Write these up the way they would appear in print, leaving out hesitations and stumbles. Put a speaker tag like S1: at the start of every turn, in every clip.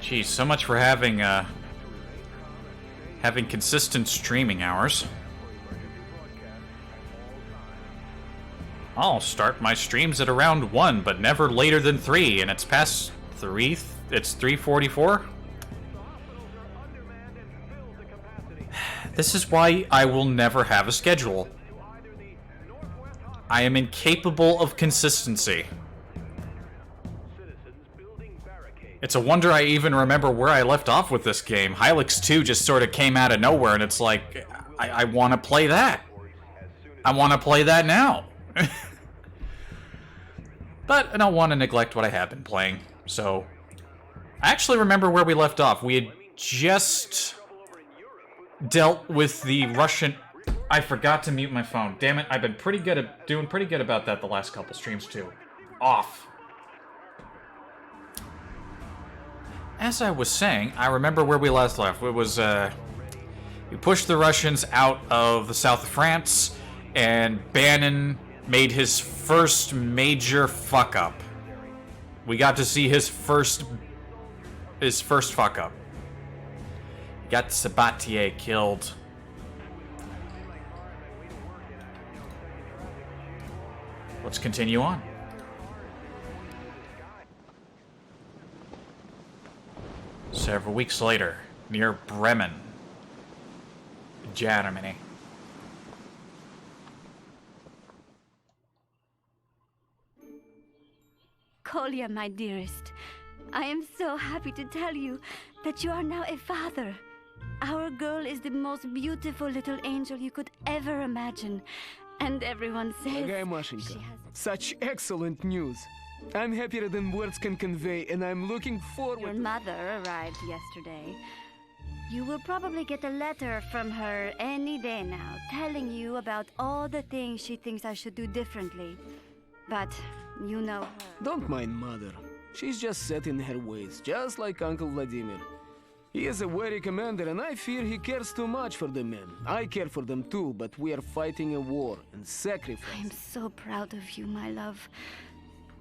S1: Geez, so much for having consistent streaming hours. I'll start my streams at around 1, but never later than 3, and it's past 3. It's 3:44. This is why I will never have a schedule. I am incapable of consistency. It's a wonder I even remember where I left off with this game. Hylix 2 just sort of came out of nowhere, and it's like, I want to play that. I want to play that now. But I don't want to neglect what I have been playing, so... I actually remember where we left off. We had just dealt with the Russian... I forgot to mute my phone. Damn it, I've been doing pretty good about that the last couple streams, too. Off. As I was saying, I remember where we last left. It was, we pushed the Russians out of the south of France, and Bannon made his first major fuck-up. We got to see his first fuck-up. He got Sabatier killed. Let's continue on. Several weeks later, near Bremen, Germany.
S2: Kolya, my dearest, I am so happy to tell you that you are now a father. Our girl is the most beautiful little angel you could ever imagine. And everyone says
S3: Дорогая Машенька, such excellent news. I'm happier than words can convey, and I'm looking forward...
S2: Your mother arrived yesterday. You will probably get a letter from her any day now, telling you about all the things she thinks I should do differently. But you know her.
S3: Don't mind Mother. She's just set in her ways, just like Uncle Vladimir. He is a wary commander, and I fear he cares too much for the men. I care for them too, but we are fighting a war and sacrifice.
S2: I am so proud of you, my love.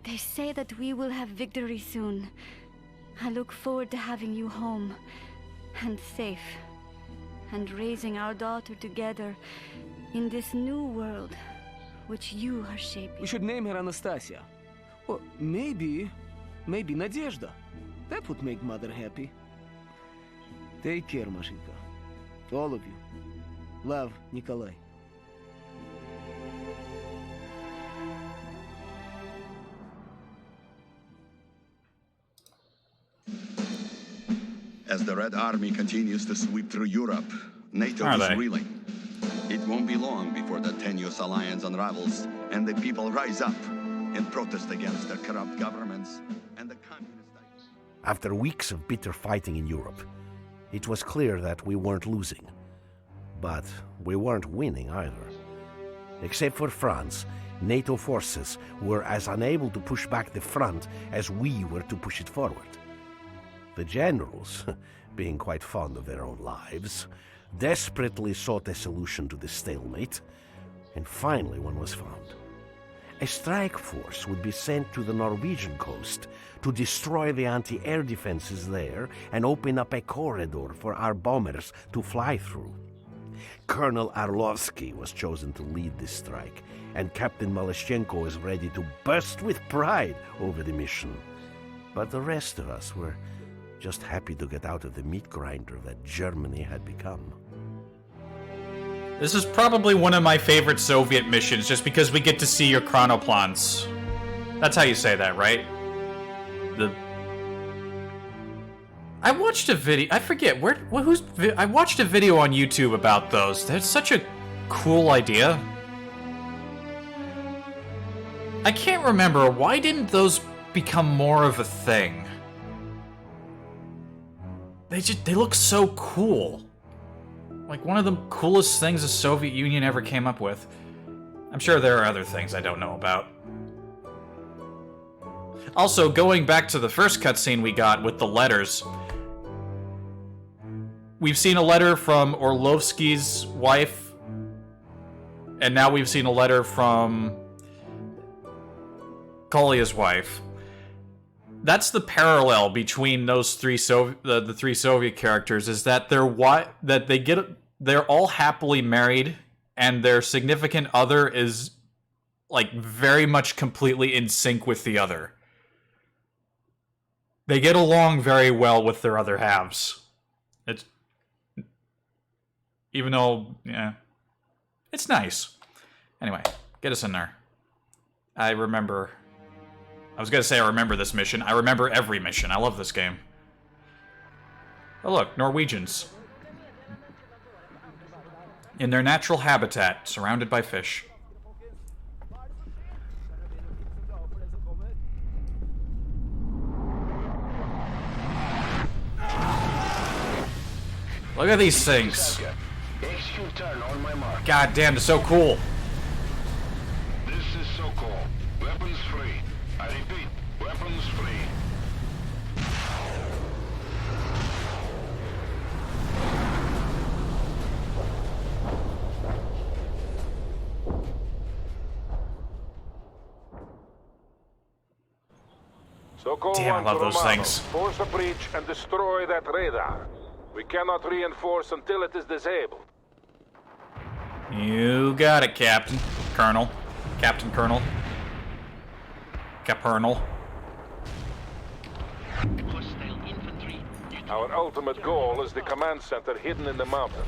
S2: They say that we will have victory soon. I look forward to having you home, and safe, and raising our daughter together in this new world which you are shaping.
S3: We should name her Anastasia. Or maybe Nadezhda. That would make Mother happy. Take care, Mashenka. All of you. Love, Nikolai.
S4: As the Red Army continues to sweep through Europe, NATO is reeling. It won't be long before the tenuous alliance unravels and the people rise up in protest against their corrupt governments and the communist ideas.
S5: After weeks of bitter fighting in Europe, it was clear that we weren't losing. But we weren't winning either. Except for France, NATO forces were as unable to push back the front as we were to push it forward. The generals, being quite fond of their own lives, desperately sought a solution to the stalemate, and finally one was found. A strike force would be sent to the Norwegian coast to destroy the anti-air defenses there and open up a corridor for our bombers to fly through. Colonel Arlovsky was chosen to lead this strike, and Captain Malashchenko is ready to burst with pride over the mission. But the rest of us were just happy to get out of the meat grinder that Germany had become.
S1: This is probably one of my favorite Soviet missions, just because we get to see your chronoplans. That's how you say that, right? I watched a video. I forget I watched a video on YouTube about those. That's such a cool idea. I can't remember, why didn't those become more of a thing? They look so cool. Like one of the coolest things the Soviet Union ever came up with. I'm sure there are other things I don't know about. Also, going back to the first cutscene we got with the letters, we've seen a letter from Orlovsky's wife, and now we've seen a letter from Kolya's wife. that's the parallel between those three the three Soviet characters, is that they're all happily married, and their significant other is like very much completely in sync with the other. They get along very well with their other halves. It's even though, yeah, it's nice. Anyway, get us in there. I was gonna say I remember this mission. I remember every mission. I love this game. Oh look, Norwegians. In their natural habitat, surrounded by fish. Look at these things. God damn, they're so cool.
S6: This is so cool. Weapons free. I repeat, weapons free. Sokol
S1: Damn, I
S6: 1
S1: love
S6: to
S1: those
S6: Romano.
S1: things.
S6: Force a breach and destroy that radar. We cannot reinforce until it is disabled.
S1: You got it, Captain. Colonel. Captain Colonel. Capernal.
S6: Our ultimate goal is the command center hidden in the mountain.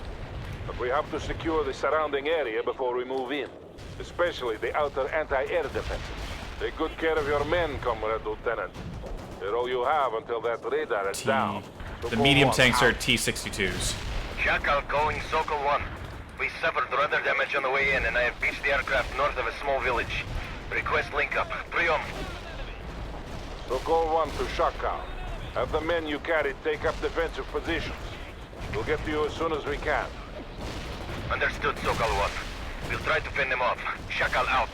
S6: But we have to secure the surrounding area before we move in, especially the outer anti-air defenses. Take good care of your men, Comrade Lieutenant. They're all you have until that radar is down.
S1: The medium tanks are T-62s.
S7: Shakal going Sokol 1. We suffered rudder damage on the way in, and I have beached the aircraft north of a small village. Request link-up. Priom.
S6: Sokol 1 to Shakal. Have the men you carried take up defensive positions. We'll get to you as soon as we can.
S7: Understood, Sokol 1. We'll try to fend them off. Shakal out.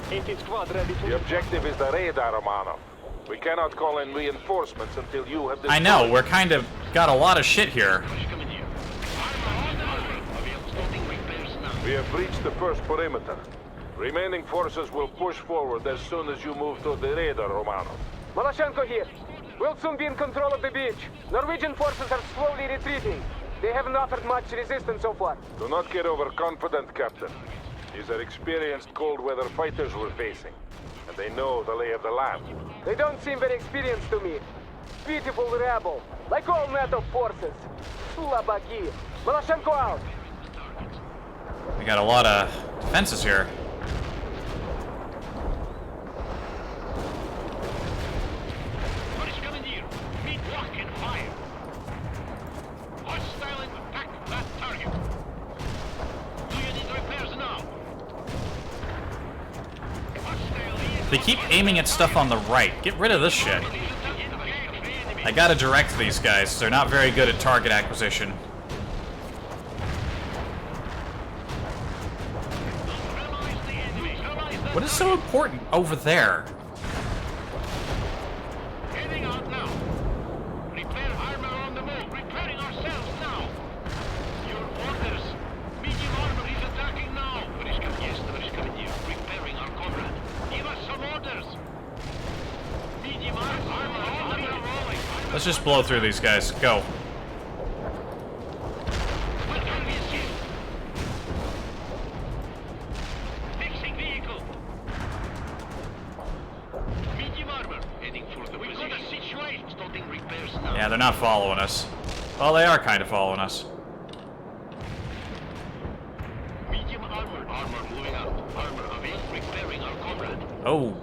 S6: The objective is the radar, Romano. We cannot call in reinforcements until you have
S1: I know, we're kind of got a lot of shit here.
S6: We have breached the first perimeter. Remaining forces will push forward as soon as you move to the radar, Romano.
S3: Maloshenko here. We'll soon be in control of the beach. Norwegian forces are slowly retreating. They haven't offered much resistance so far.
S6: Do not get overconfident, Captain. These are experienced cold weather fighters we're facing, and they know the lay of the land.
S3: They don't seem very experienced to me. Beautiful rebel, like all NATO forces. Slabaki. Maloshenko out.
S1: We got a lot of defenses here. They keep aiming at stuff on the right. Get rid of this shit. I gotta direct these guys. They're not very good at target acquisition. What is so important over there?
S6: Heading out now. Repair armor on the move. Repairing ourselves now. Your orders. Medium armor is attacking now. Yes, repairing our comrade. Give us some orders. Medium armor rolling.
S1: Let's just blow through these guys. Go.
S6: What can we see? Fixing vehicle. Medium armor heading for the position. We've got a situation. Starting repairs now.
S1: Yeah, they're not following us. Well, they are kind of following us.
S6: Medium armor. Armor moving out. Armor available. Repairing our comrade.
S1: Oh.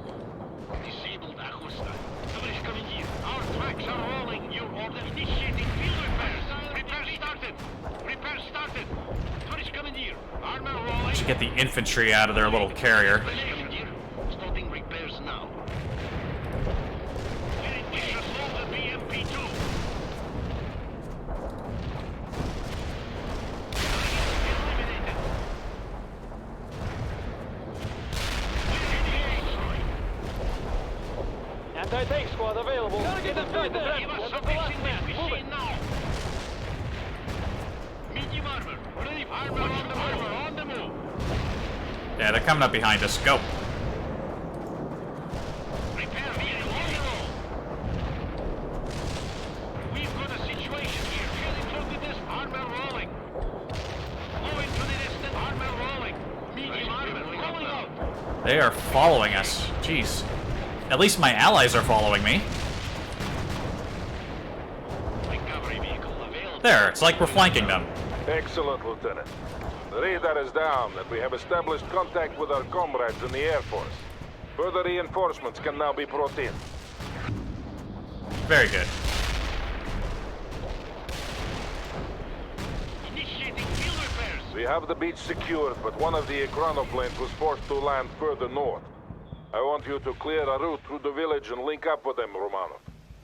S6: Disabled Agusta. Coverage coming in. Our tracks are rolling. Your order initiating field repairs. Repair started. Repair started. Coverage coming in. Armor rolling.
S1: Should get the infantry out of their little carrier.
S6: Starting repairs now. We should load the BMP-2.
S3: Anti-tank squad available.
S6: Give us some fixing men. We see it now. Medium armor. Ready. Armor on the move.
S1: Yeah, they're coming up behind us. Go. They are following us. Jeez. At least my allies are following me.
S6: Recovery vehicle available.
S1: There, it's like we're flanking them.
S8: Excellent, Lieutenant. The radar is down, and we have established contact with our comrades in the Air Force. Further reinforcements can now be brought in.
S1: Very good.
S6: Initiating field repairs.
S8: We have the beach secured, but one of the chronoplanes was forced to land further north. I want you to clear a route through the village and link up with them, Romanov.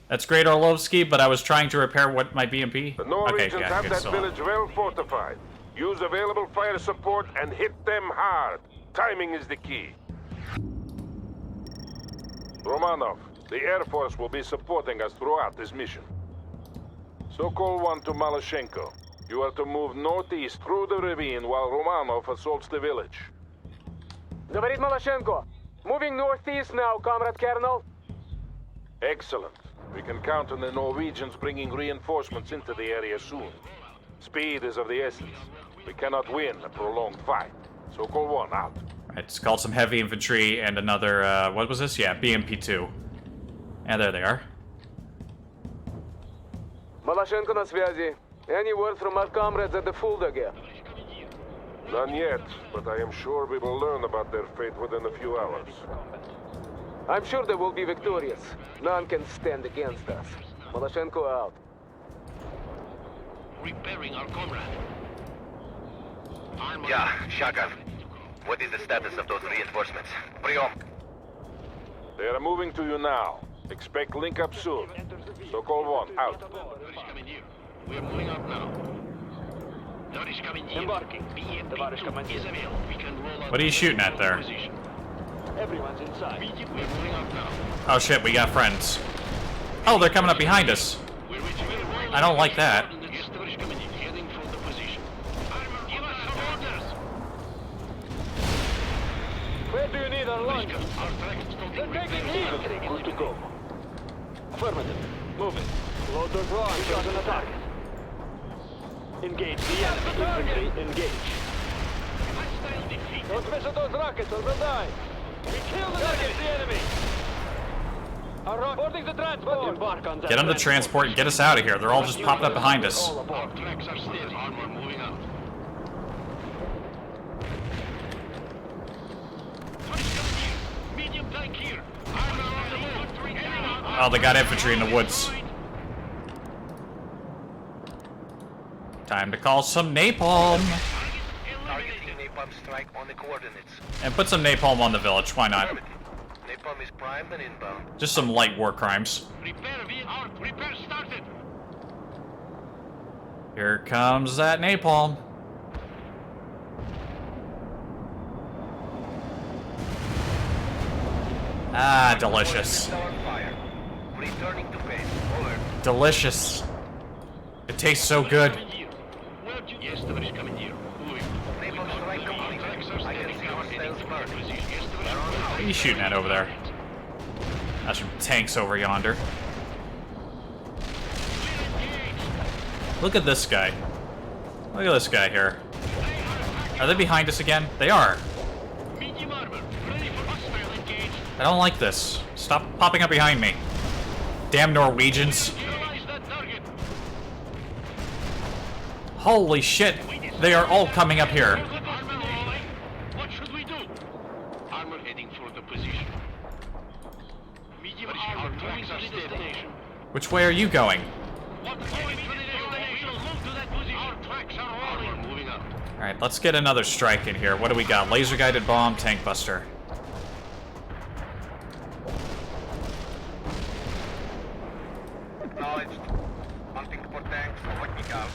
S1: That's great, Orlovsky, but I was trying to repair what my BMP.
S8: The Norwegians
S1: okay, yeah,
S8: have
S1: good
S8: that
S1: still.
S8: village well fortified. Use available fire support and hit them hard. Timing is the key. Romanov, the Air Force will be supporting us throughout this mission. Sokol 1 to Maloshenko. You are to move northeast through the ravine while Romanov assaults the village.
S3: Говорит Maloshenko. Moving northeast now, Comrade Colonel.
S8: Excellent. We can count on the Norwegians bringing reinforcements into the area soon. Speed is of the essence. We cannot win a prolonged fight. Sokol 1 out.
S1: Right, it's called some heavy infantry and another, what was this? Yeah, BMP-2. And there they are.
S3: Maloshenko на связи. Any word from our comrades at the Fulda?
S8: None yet, but I am sure we will learn about their fate within a few hours.
S3: I'm sure they will be victorious. None can stand against us. Maloshenko out.
S6: Repairing our comrade. Armor.
S7: Yeah, Shakov. What is the status of those reinforcements? Priom.
S8: They are moving to you now. Expect link up soon. Sokol 1 out.
S6: Tоварищ командир, we are moving up now. Tоварищ командир, BMP-2 is available. We can roll out.
S1: What are you shooting at there?
S6: Position. Everyone's inside. We are moving up now.
S1: Oh shit, we got friends. Oh, they're coming up behind us.
S6: We're reaching the roll.
S1: I don't like that.
S6: Yes, товарищ командир, heading for the position. Give us some orders.
S3: Where do you need our
S6: Tоварищ командир, our track is talking repairs.
S3: Good to go. Affirmative. Moving. Load the drawing. Shot on attack. Engage the enemy. Infantry, engage.
S6: Hostile defeat.
S3: Don't mess with those rockets or they'll die. We kill the enemy. Our rocket. Boarding the transport. Embark on that.
S1: Get on the transport and get us out of here. They're all just popped up behind us.
S6: Our tracks are steady. Armor moving out. Medium tank here. Armor on the move.
S1: Oh, they got infantry in the woods. Time to call some napalm.
S7: Targeting napalm strike on the coordinates.
S1: And put some napalm on the village. Why not?
S7: Napalm is primed and inbound.
S1: Just some light war crimes.
S6: Repair out. Repair started.
S1: Here comes that napalm. Ah, delicious.
S7: Fire. Returning to base. Over.
S1: Delicious. It tastes so good.
S6: Yes, товарищ командир. Moving.
S7: Napalm strike complete. I can see hostiles burn.
S1: What are you shooting at over there? That's some tanks over yonder. Look at this guy. Look at this guy here. Are they behind us again? They are.
S6: Medium armor. Ready for hostile engage.
S1: I don't like this. Stop popping up behind me. Damn Norwegians.
S6: Neutralize that target.
S1: Holy shit. They are all coming up here.
S6: Armor rolling. What should we do? Armor heading for the position. Medium armor moving to the destination.
S1: Which way are you going?
S6: What going to the destination? Move to that position. Our tracks are rolling. Armor moving up.
S1: Alright, let's get another strike in here. What do we got? Laser guided bomb, tank buster.
S7: Acknowledged. Hunting for tanks. Ohotnik out.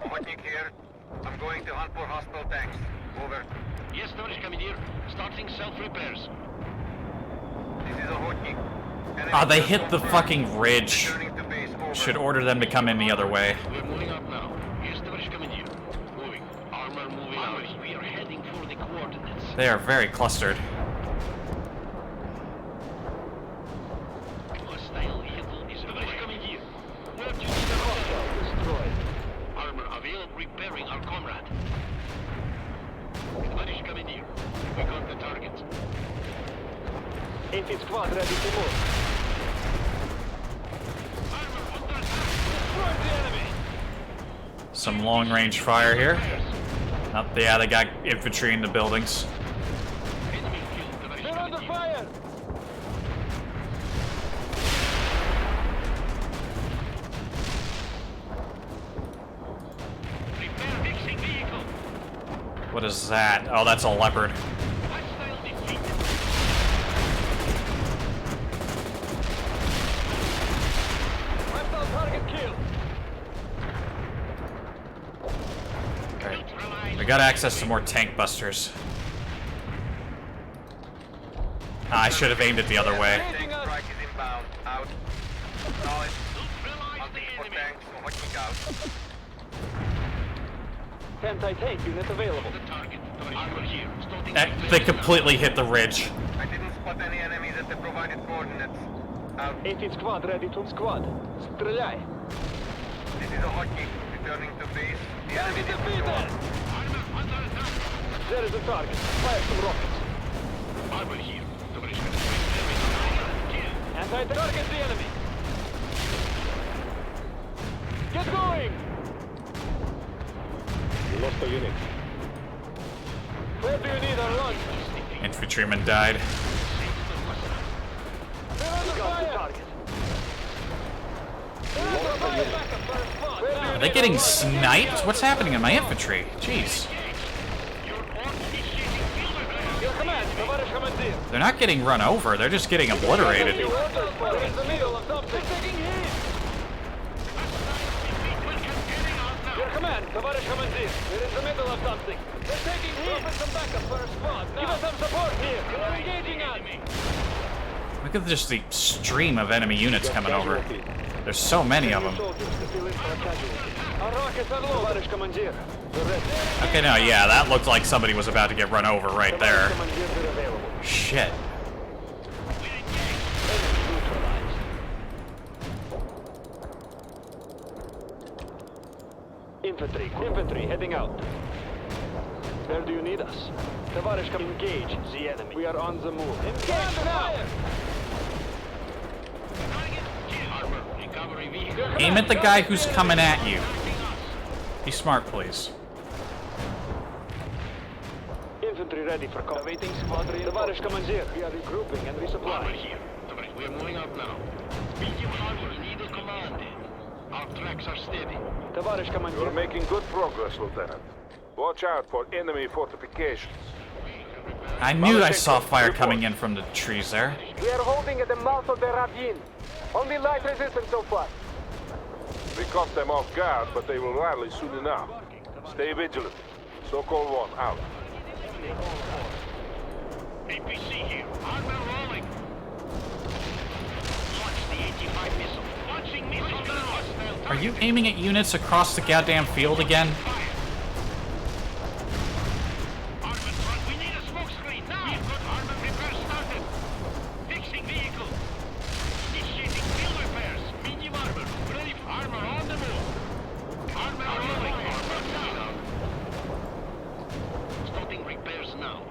S7: Ohotnik here. I'm going to hunt for hostile tanks. Over.
S6: Yes, товарищ командир. Starting self-repairs.
S7: This is Ohotnik.
S1: Ah, they hit the fucking ridge.
S7: Returning to base. Over.
S1: Should order them to come in the other way.
S6: We're moving up now. Yes, товарищ командир. Moving. Armor moving out. We are heading for the coordinates.
S1: They are very clustered.
S6: Hostile vehicle is товарищ командир. Where do you need a hostile destroyed? Armor available repairing our comrade. Товарищ командир. We got the target. target.
S3: 8th squad ready to move.
S6: Armor under attack. Destroy the enemy.
S1: Some long-range fire here. Oh, yeah, they got infantry in the buildings.
S6: Enemy killed.
S3: They're under fire!
S6: Repair mixing vehicle.
S1: What is that? Oh, that's a leopard.
S6: Hostile defeated.
S3: Hostile target killed!
S1: Alright. We got access to more tank busters. Ah, I should have aimed it the other way.
S7: Tank strike is inbound. Out. Solid.
S6: Neutralize
S7: Hunting
S6: the
S7: for
S6: enemy.
S7: tanks. Watching out.
S3: Anti-tank unit available.
S6: The target. Armor here. Starting
S1: They
S6: repairs
S1: completely hit the ridge.
S7: I didn't spot any enemies at the provided coordinates. Out.
S3: 8th squad ready to squad. Стреляй!
S7: This is a hotkey. Returning to base. The enemy
S3: Enemy
S7: didn't show
S3: defeated!
S7: up.
S6: Armor under attack.
S3: There is a target. Fire some rockets.
S6: Armor here. Товарищ командир.
S3: Anti-target the enemy! Get going! We lost a unit. Where do you need our launch?
S1: Infantryman died.
S3: They're under fire! They're under fire! Where do you
S1: Are they getting sniped? What's happening in my infantry? Jeez.
S3: Your command, товарищ командир!
S1: They're not getting run over, they're just getting obliterated.
S3: Orders for in the middle of something. They're taking hit! Your command, товарищ командир! We're in the middle of something. They're taking hit! Drop in some backup for our squad. Give us some support here! They're engaging us!
S1: Look at just the stream of enemy units coming over. There's so many of them.
S3: Soldiers to fill in for our casualties. Our rockets are low, товарищ командир. We're ready.
S1: Okay, no, yeah, that looked like somebody was about to get run over right there.
S3: Товарищ командир, we're available.
S1: Shit.
S3: Enemy neutralized. Infantry heading out. Where do you need us? Товарищ, engage the enemy. We are on the move. Engage now!
S6: Armor. Recovery vehicle.
S1: Aim at the guy who's coming at you. Be smart, please.
S3: Infantry ready for combat. Awaiting squadron. Товарищ командир, we are regrouping and
S6: Armor
S3: resupplying.
S6: here. Товарищ, we're moving out now. Medium armor in either command. Our tracks are steady.
S3: Товарищ
S8: You're
S3: командир.
S8: making good progress, Lieutenant. Watch out for enemy fortifications.
S1: I knew I saw fire coming in from the trees there.
S3: We are holding at the mouth of the ravine. Only light resistance so far.
S8: We caught them off guard, but they will rally soon enough. Stay vigilant. Sokol 1 out.
S6: APC here. Armor rolling. Launch the 85 missile. Launching missile to the hostile target.
S1: Are you aiming at units across the goddamn field again?
S6: Fire. Armor front. We need a smoke screen now. We've got armor repair started. Fixing vehicle. Initiating field repairs. Medium armor. Ready. Armor on the move. Armor rolling. Armor down. Starting repairs now.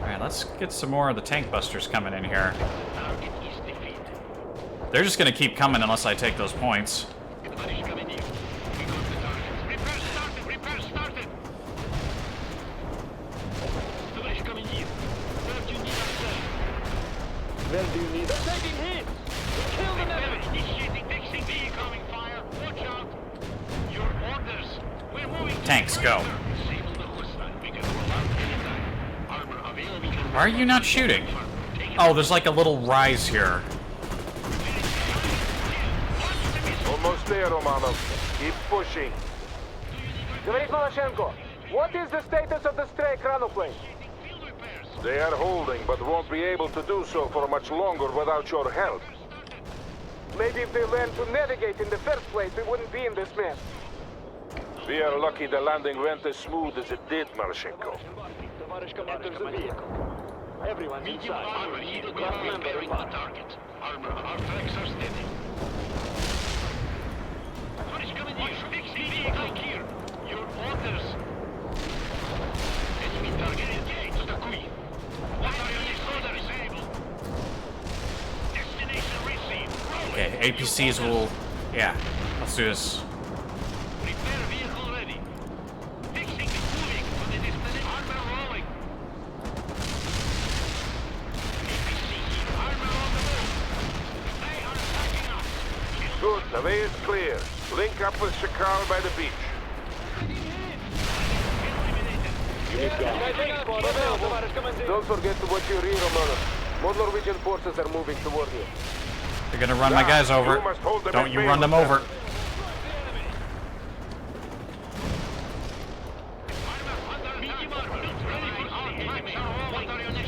S1: Alright, let's get some more of the tank busters coming in here.
S6: Target is defeated.
S1: They're just gonna keep coming unless I take those points.
S6: Tоварищ командир. We got the target. Repair started. Repair started. Товарищ командир. Where do you need us, sir?
S3: Where do you need us? They're taking hit! Kill the
S6: Repair
S3: enemy!
S6: initiating fixing vehicle coming fire. Watch out. Your orders. We're moving. to
S1: Tanks,
S6: the
S1: go.
S6: perimeter. Disable the hostile. We can roll out anytime. Armor available.
S1: Why are you not shooting? Oh, there's like a little rise here.
S8: Almost there, Romanov. Keep pushing.
S3: Товарищ Малашенко, what is the status of the stray chronoplane?
S6: Field repairs.
S8: They are holding, but won't be able to do so for much longer without your help.
S3: Maybe if they learned to navigate in the first place, we wouldn't be in this mess.
S8: We are lucky the landing went as smooth as it did, Marashenko.
S3: Enter the vehicle. Everyone's
S6: Medium
S3: inside.
S6: armor here. We are repairing the target. Armor. Our tracks are steady. Tоварищ командир. Fixing vehicle here. Your orders. Enemy target engaged. Атакуйте.
S1: APCs will... Yeah, let's do this.
S6: Repair vehicle ready. Fixing, moving to the destination. Armor rolling. APC here. Armor on the move. They are attacking us.
S8: Good, the way is clear. Link up with Shakal by the beach.
S3: Don't forget to watch your rear, Romano. More Norwegian forces are moving toward you.
S1: They're gonna run my guys over.
S8: You must hold them
S1: Don't
S8: at
S1: you
S8: bay,
S1: run them
S8: Lieutenant.
S1: over.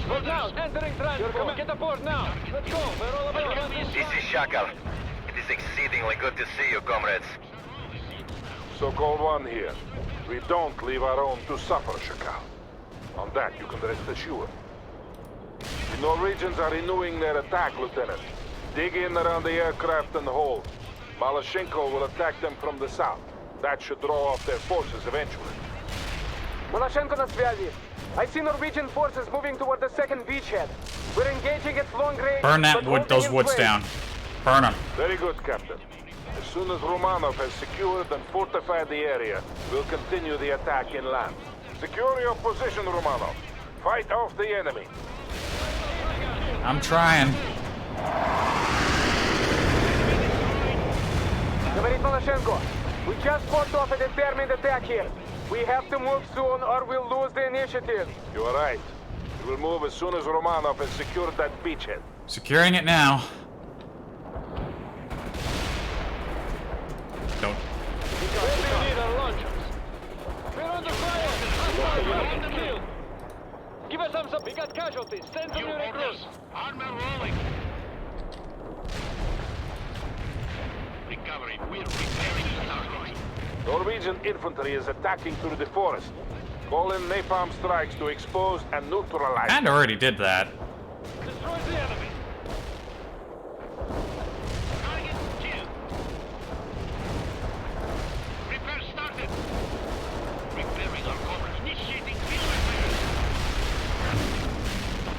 S3: Hold down, entering transport. Get aboard now. Let's go. We're all aboard.
S7: This is Shakal. It is exceedingly good to see you, comrades.
S8: Sokol 1 here. We don't leave our own to suffer, Shakal. On that, you can rest assured. The Norwegians are renewing their attack, Lieutenant. Dig in around the aircraft and hold. Malashenko will attack them from the south. That should draw off their forces eventually.
S3: Malashenko na связи. I see Norwegian forces moving toward the second beachhead. We're engaging its long range.
S1: Burn that
S3: but
S1: wood,
S3: holding
S1: those
S3: in
S1: woods
S3: place.
S1: down. Burn them.
S8: Very good, Captain. As soon as Romanov has secured and fortified the area, we'll continue the attack inland. Secure your position, Romanov. Fight off the enemy.
S1: I'm trying.
S3: Говорит Malashenko, we just fought off a determined attack here. We have to move soon or we'll lose the initiative.
S8: You are right. We will move as soon as Romanov has secured that beachhead.
S1: Securing it now. Don't.
S3: We're under fire! Give us some, we got casualties. Send some
S6: New
S3: new
S6: orders.
S3: recruits.
S6: Armor rolling. Recovery. We're repairing the target.
S8: Norwegian infantry is attacking through the forest. Call in napalm strikes to expose and neutralize.
S1: Kinda already did that.
S3: Destroy the enemy.
S6: Target killed. Repair started. Repairing our cover. Initiating field repairs.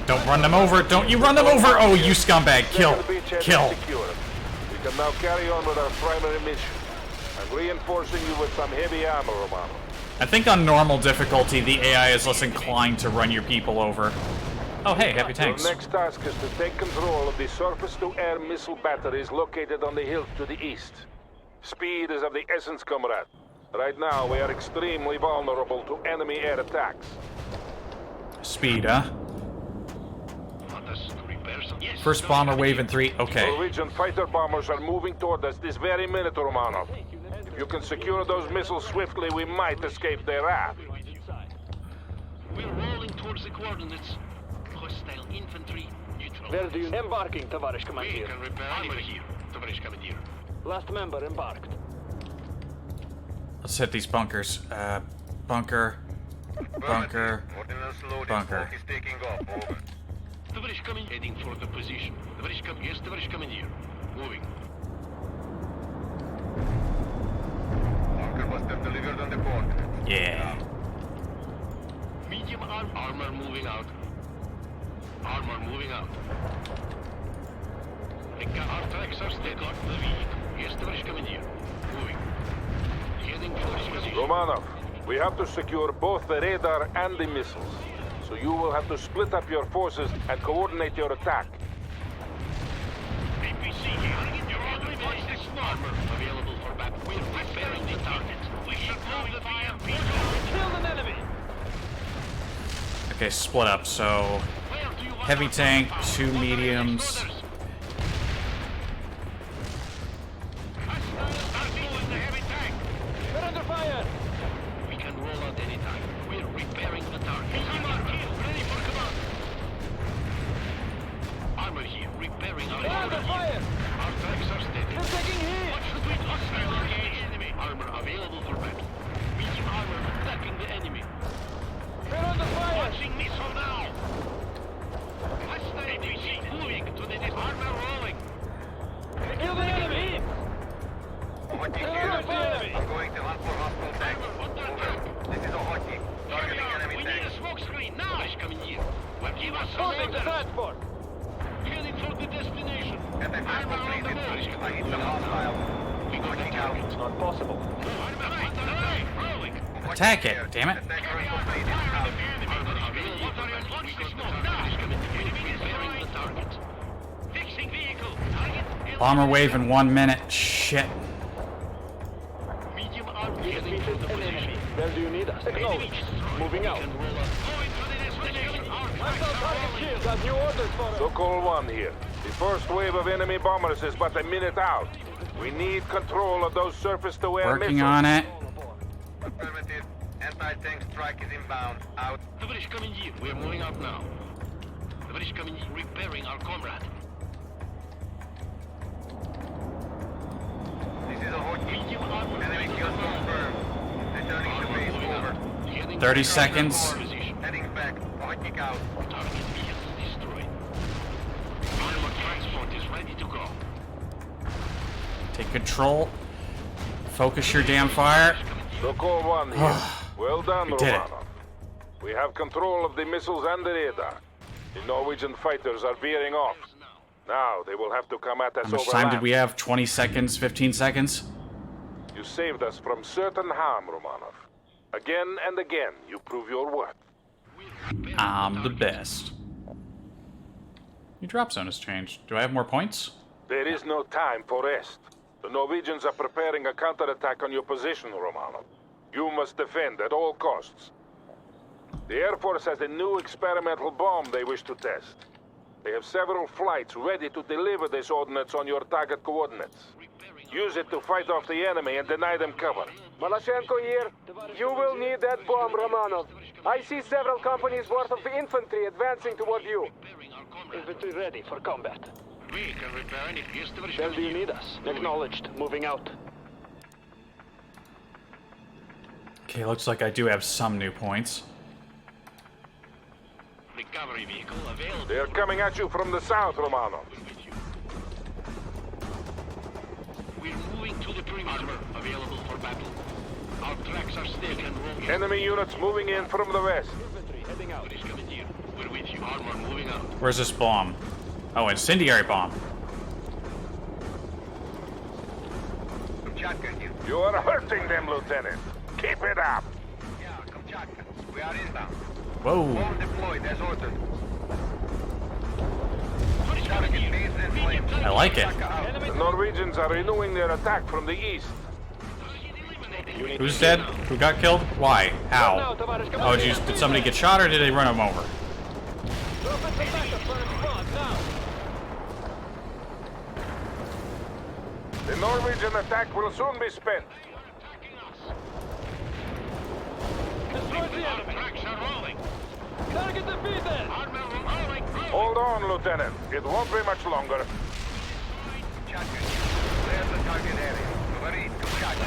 S1: Don't run them over. Don't you run them over. Oh, you scumbag. Kill.
S8: Second beachhead is
S1: Kill.
S8: secured. We can now carry on with our primary mission. I'm reinforcing you with some heavy ammo, Romano.
S1: I think on normal difficulty, the AI is less inclined to run your people over. Oh, hey, heavy tanks.
S8: Your next task is to take control of the surface-to-air missile batteries located on the hills to the east. Speed is of the essence, comrade. Right now, we are extremely vulnerable to enemy air attacks.
S1: Speed, huh?
S6: Want us to repair some? Yes.
S1: First bomber wave in 3. Okay.
S8: Norwegian fighter bombers are moving toward us this very minute, Romanov. If you can secure those missiles swiftly, we might escape their wrath.
S6: We're rolling towards the coordinates. Hostile infantry neutral.
S3: Where do you... Embarking, товарищ
S6: We
S3: командир.
S6: can repair armor here, товарищ командир.
S3: Last member embarked.
S1: Let's hit these bunkers. Bunker. Bunker.
S7: Ordnance loading.
S1: Bunker.
S7: Smoke is taking off. Over.
S6: Товарищ командир. Heading for the position. Yes, товарищ командир. Moving.
S7: Bunker buster delivered on the port.
S1: Yeah.
S6: Medium armor moving out. Armor moving out. Our tracks are steady. Got the vehicle. Yes, товарищ командир. Moving. Heading for this position.
S8: Romanov, we have to secure both the radar and the missiles. So you will have to split up your forces and coordinate your attack.
S6: APC here. You're on the place. This armor available for back. We're repairing the target. We should move the VMP.
S3: Killed an enemy.
S1: Okay, split up. So, heavy tank, 2 mediums.
S3: We're under fire.
S6: We can roll out anytime. We're repairing the target. Ready for command. Armor here, repairing our
S3: We're under fire.
S6: Our tracks are steady.
S3: We're taking hit.
S6: What should we do? Hostile engage enemy. Armor available for battle. Medium armor attacking the enemy.
S3: We're under fire.
S6: Launching missile now. Hostile APC moving to the armor rolling.
S3: We killed an enemy.
S7: Hotkey
S3: We're
S7: here.
S3: under fire.
S7: I'm going to hunt for hostile tanks. Over. This is a hotkey. Targeting enemy
S6: We need a
S7: tanks.
S6: smoke screen now. Coming here. Well, give us some
S3: Holding the
S6: orders.
S3: transport.
S6: Heading for the destination.
S7: Get the It's not possible.
S1: Attack it, damn it. Bomber wave in 1 minute. Shit.
S8: Where do you need us? Acknowledged. Moving out. Sokol 1 here. The first wave of enemy bombers is but a minute out. We need control of those surface-to-air missiles.
S1: Working on it.
S7: Affirmative. Anti-tank strike is inbound. Out.
S6: Товарищ командир, we are moving out now. Товарищ командир, repairing our comrade.
S7: This is a Hotkey. Enemy kill confirmed. Returning to base. Over.
S1: 30 seconds.
S7: Heading back. Hotkey out.
S6: Target vehicle destroyed. Armor transport is ready to go.
S1: Take control. Focus your damn fire.
S8: Sokol 1 here. Well done,
S1: We did it.
S8: Romanov. We have control of the missiles and the radar. The Norwegian fighters are veering off. Now they will have to come at us
S1: How much
S8: over
S1: time did
S8: land.
S1: we have? 20 seconds? 15 seconds?
S8: You saved us from certain harm, Romanov. Again and again, you prove your worth.
S1: I'm the best. Your drop zone has changed. Do I have more points?
S8: There is no time for rest. The Norwegians are preparing a counterattack on your position, Romanov. You must defend at all costs. The Air Force has a new experimental bomb they wish to test. They have several flights ready to deliver this ordnance on your target coordinates. Use it to fight off the enemy and deny them cover.
S9: Malashenko here. You will need that bomb, Romanov. I see several companies worth of infantry advancing toward you.
S6: Infantry ready for combat. We can repair any piece, товарищ
S9: Where do you
S6: командир.
S9: need us? Acknowledged. Moving out.
S1: Okay, looks like I do have some new points.
S6: Recovery vehicle available.
S8: They are coming at you from the south, Romanov.
S6: We're moving to the perimeter. Armor available for battle. Our tracks are still and rolling.
S8: Enemy units moving in from the west.
S6: Tоварищ командир, we're with you. Armor moving out.
S1: Where's this bomb? Oh, incendiary bomb.
S7: Kamchatka here.
S8: You are hurting them, Lieutenant. Keep it up.
S7: Yeah, Kamchatka. We are inbound.
S1: Whoa.
S7: Bomb deployed as ordered. Target base in flame.
S1: I like it.
S7: Kamchatka out.
S8: The Norwegians are renewing their attack from the east.
S1: Who's dead? Who got killed? Why? How? Oh, did somebody get shot or did they run him over?
S8: The Norwegian attack will soon be spent.
S6: Our tracks are rolling.
S9: Target defeated!
S6: Armor rolling.
S8: Hold on, Lieutenant. It won't be much longer.
S7: Kamchatka here. Clear the target area. Ready, Kamchatka.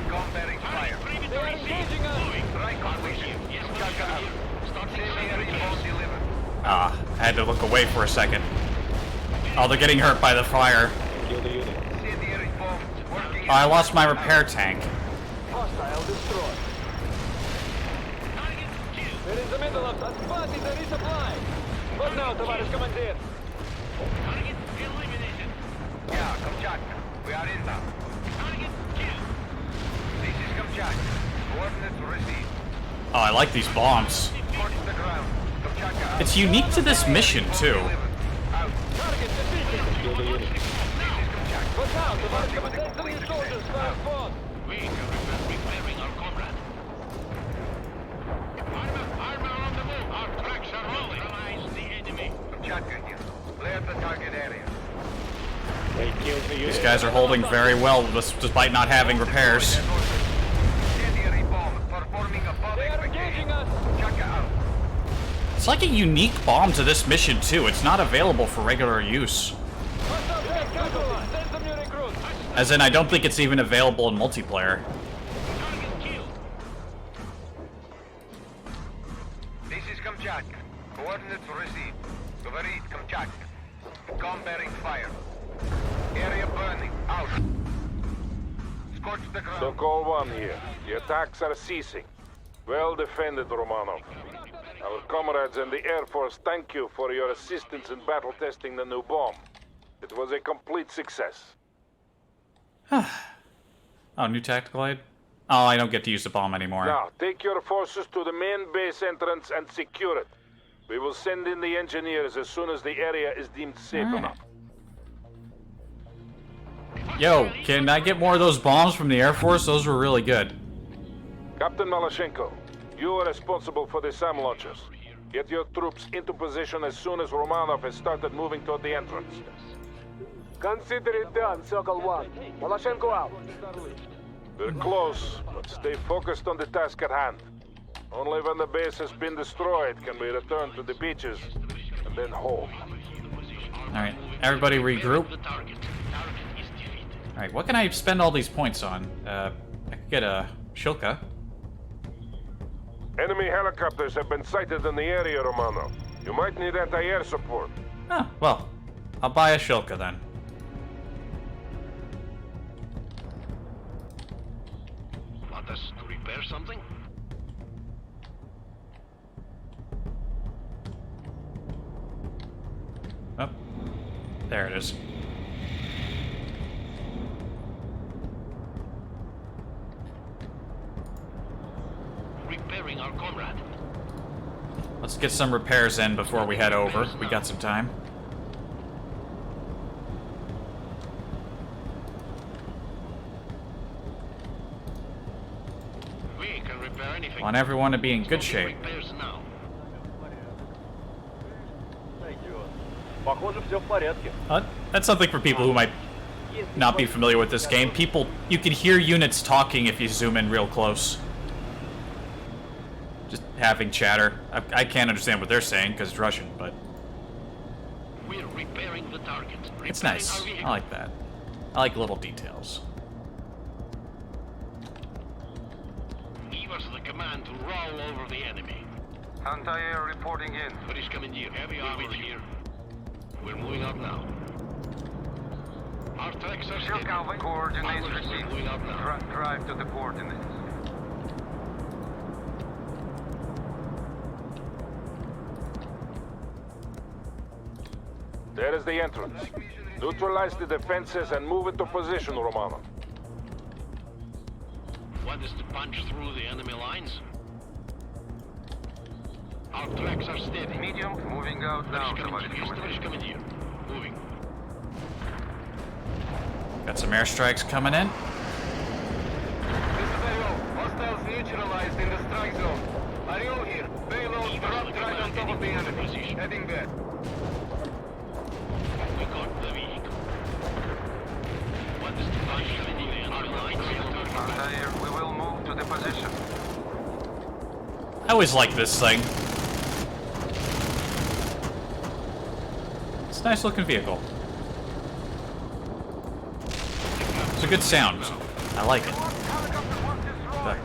S7: Combating fire.
S9: They are engaging us!
S7: Strike completion. Kamchatka out. Incendiary bomb delivered.
S1: Ah, I had to look away for a second. Oh, they're getting hurt by the fire.
S7: Incendiary bomb working.
S1: Oh, I lost my repair tank.
S9: Hostile destroyed. We're in the middle of that party, the resupply. But now, Tavares Commander.
S6: Target eliminated.
S7: Yeah, Kamchatka. We are inbound.
S6: Target killed.
S7: This is Kamchatka. Coordinates received.
S1: Oh, I like these bombs.
S7: March the ground. Kamchatka out.
S1: It's unique to this mission, too.
S7: Out.
S9: Target defeated!
S7: This is Kamchatka.
S9: But now, Tavares Commander, 3 soldiers fire fought.
S6: We can repairing our comrade. Armor on the move. Our tracks are rolling. Neutralize the enemy.
S7: Kamchatka here. Clear the target area.
S1: These guys are holding very well despite not having repairs.
S7: Incendiary bomb performing above
S9: They are engaging
S7: expectation.
S9: us!
S7: Kamchatka out.
S1: It's like a unique bomb to this mission, too. It's not available for regular use.
S9: Hostile tank neutralized! Send some new recruits!
S1: As in, I don't think it's even available in multiplayer.
S6: Target killed.
S7: This is Kamchatka. Coordinates received. Говорит Kamchatka. Combating fire. Area burning. Out. Scorch the ground.
S8: Sokol 1 here. The attacks are ceasing. Well defended, Romanov. Our comrades in the Air Force thank you for your assistance in battle testing the new bomb. It was a complete success.
S1: Oh, new tactical aid? Oh, I don't get to use the bomb anymore.
S8: Now, take your forces to the main base entrance and secure it. We will send in the engineers as soon as the area is deemed safe enough.
S1: Yo, can I get more of those bombs from the Air Force? Those were really good.
S8: Captain Malashenko, you are responsible for the SAM launchers. Get your troops into position as soon as Romanov has started moving toward the entrance.
S9: Consider it done, Sokol 1. Malashenko out.
S8: We're close, but stay focused on the task at hand. Only when the base has been destroyed can we return to the beaches and then hold.
S1: Alright, everybody regroup. Alright, what can I spend all these points on? I could get a Shilka.
S8: Enemy helicopters have been sighted in the area, Romano. You might need anti-air support.
S1: Oh, well, I'll buy a Shilka then.
S6: Want us to repair something?
S1: Oh, there it is.
S6: Repairing our comrade.
S1: Let's get some repairs in before we head over. We got some time.
S6: We can repair anything.
S1: Want everyone to be in good shape.
S6: Repairs now.
S1: That's something for people who might not be familiar with this game. You can hear units talking if you zoom in real close. Just having chatter. I can't understand what they're saying because it's Russian, but
S6: We're repairing the target.
S1: it's nice. I like that. I like little details.
S6: Give us the command to roll over the enemy.
S7: Anti-air reporting in.
S6: British Commandeer, heavy armor here. We're moving up now. Our tracks are steady.
S7: Coordinates
S6: Armors are
S7: received.
S6: moving up now.
S7: Drive to the coordinates.
S8: There is the entrance. Neutralize the defenses and move into position, Romano.
S6: Want us to punch through the enemy lines? Our tracks are steady.
S7: Medium, moving out now.
S6: British Commandeer. Moving.
S1: Got some airstrikes coming in.
S9: This is Ariel. Hostiles neutralized in the strike zone. Ariel here. Payload dropped right on top of the enemy. Heading back.
S6: We got the vehicle. Want us to punch through the enemy lines?
S7: Anti-air, we will move to the position.
S1: I always like this thing. It's a nice looking vehicle. It's a good sound. I like it. But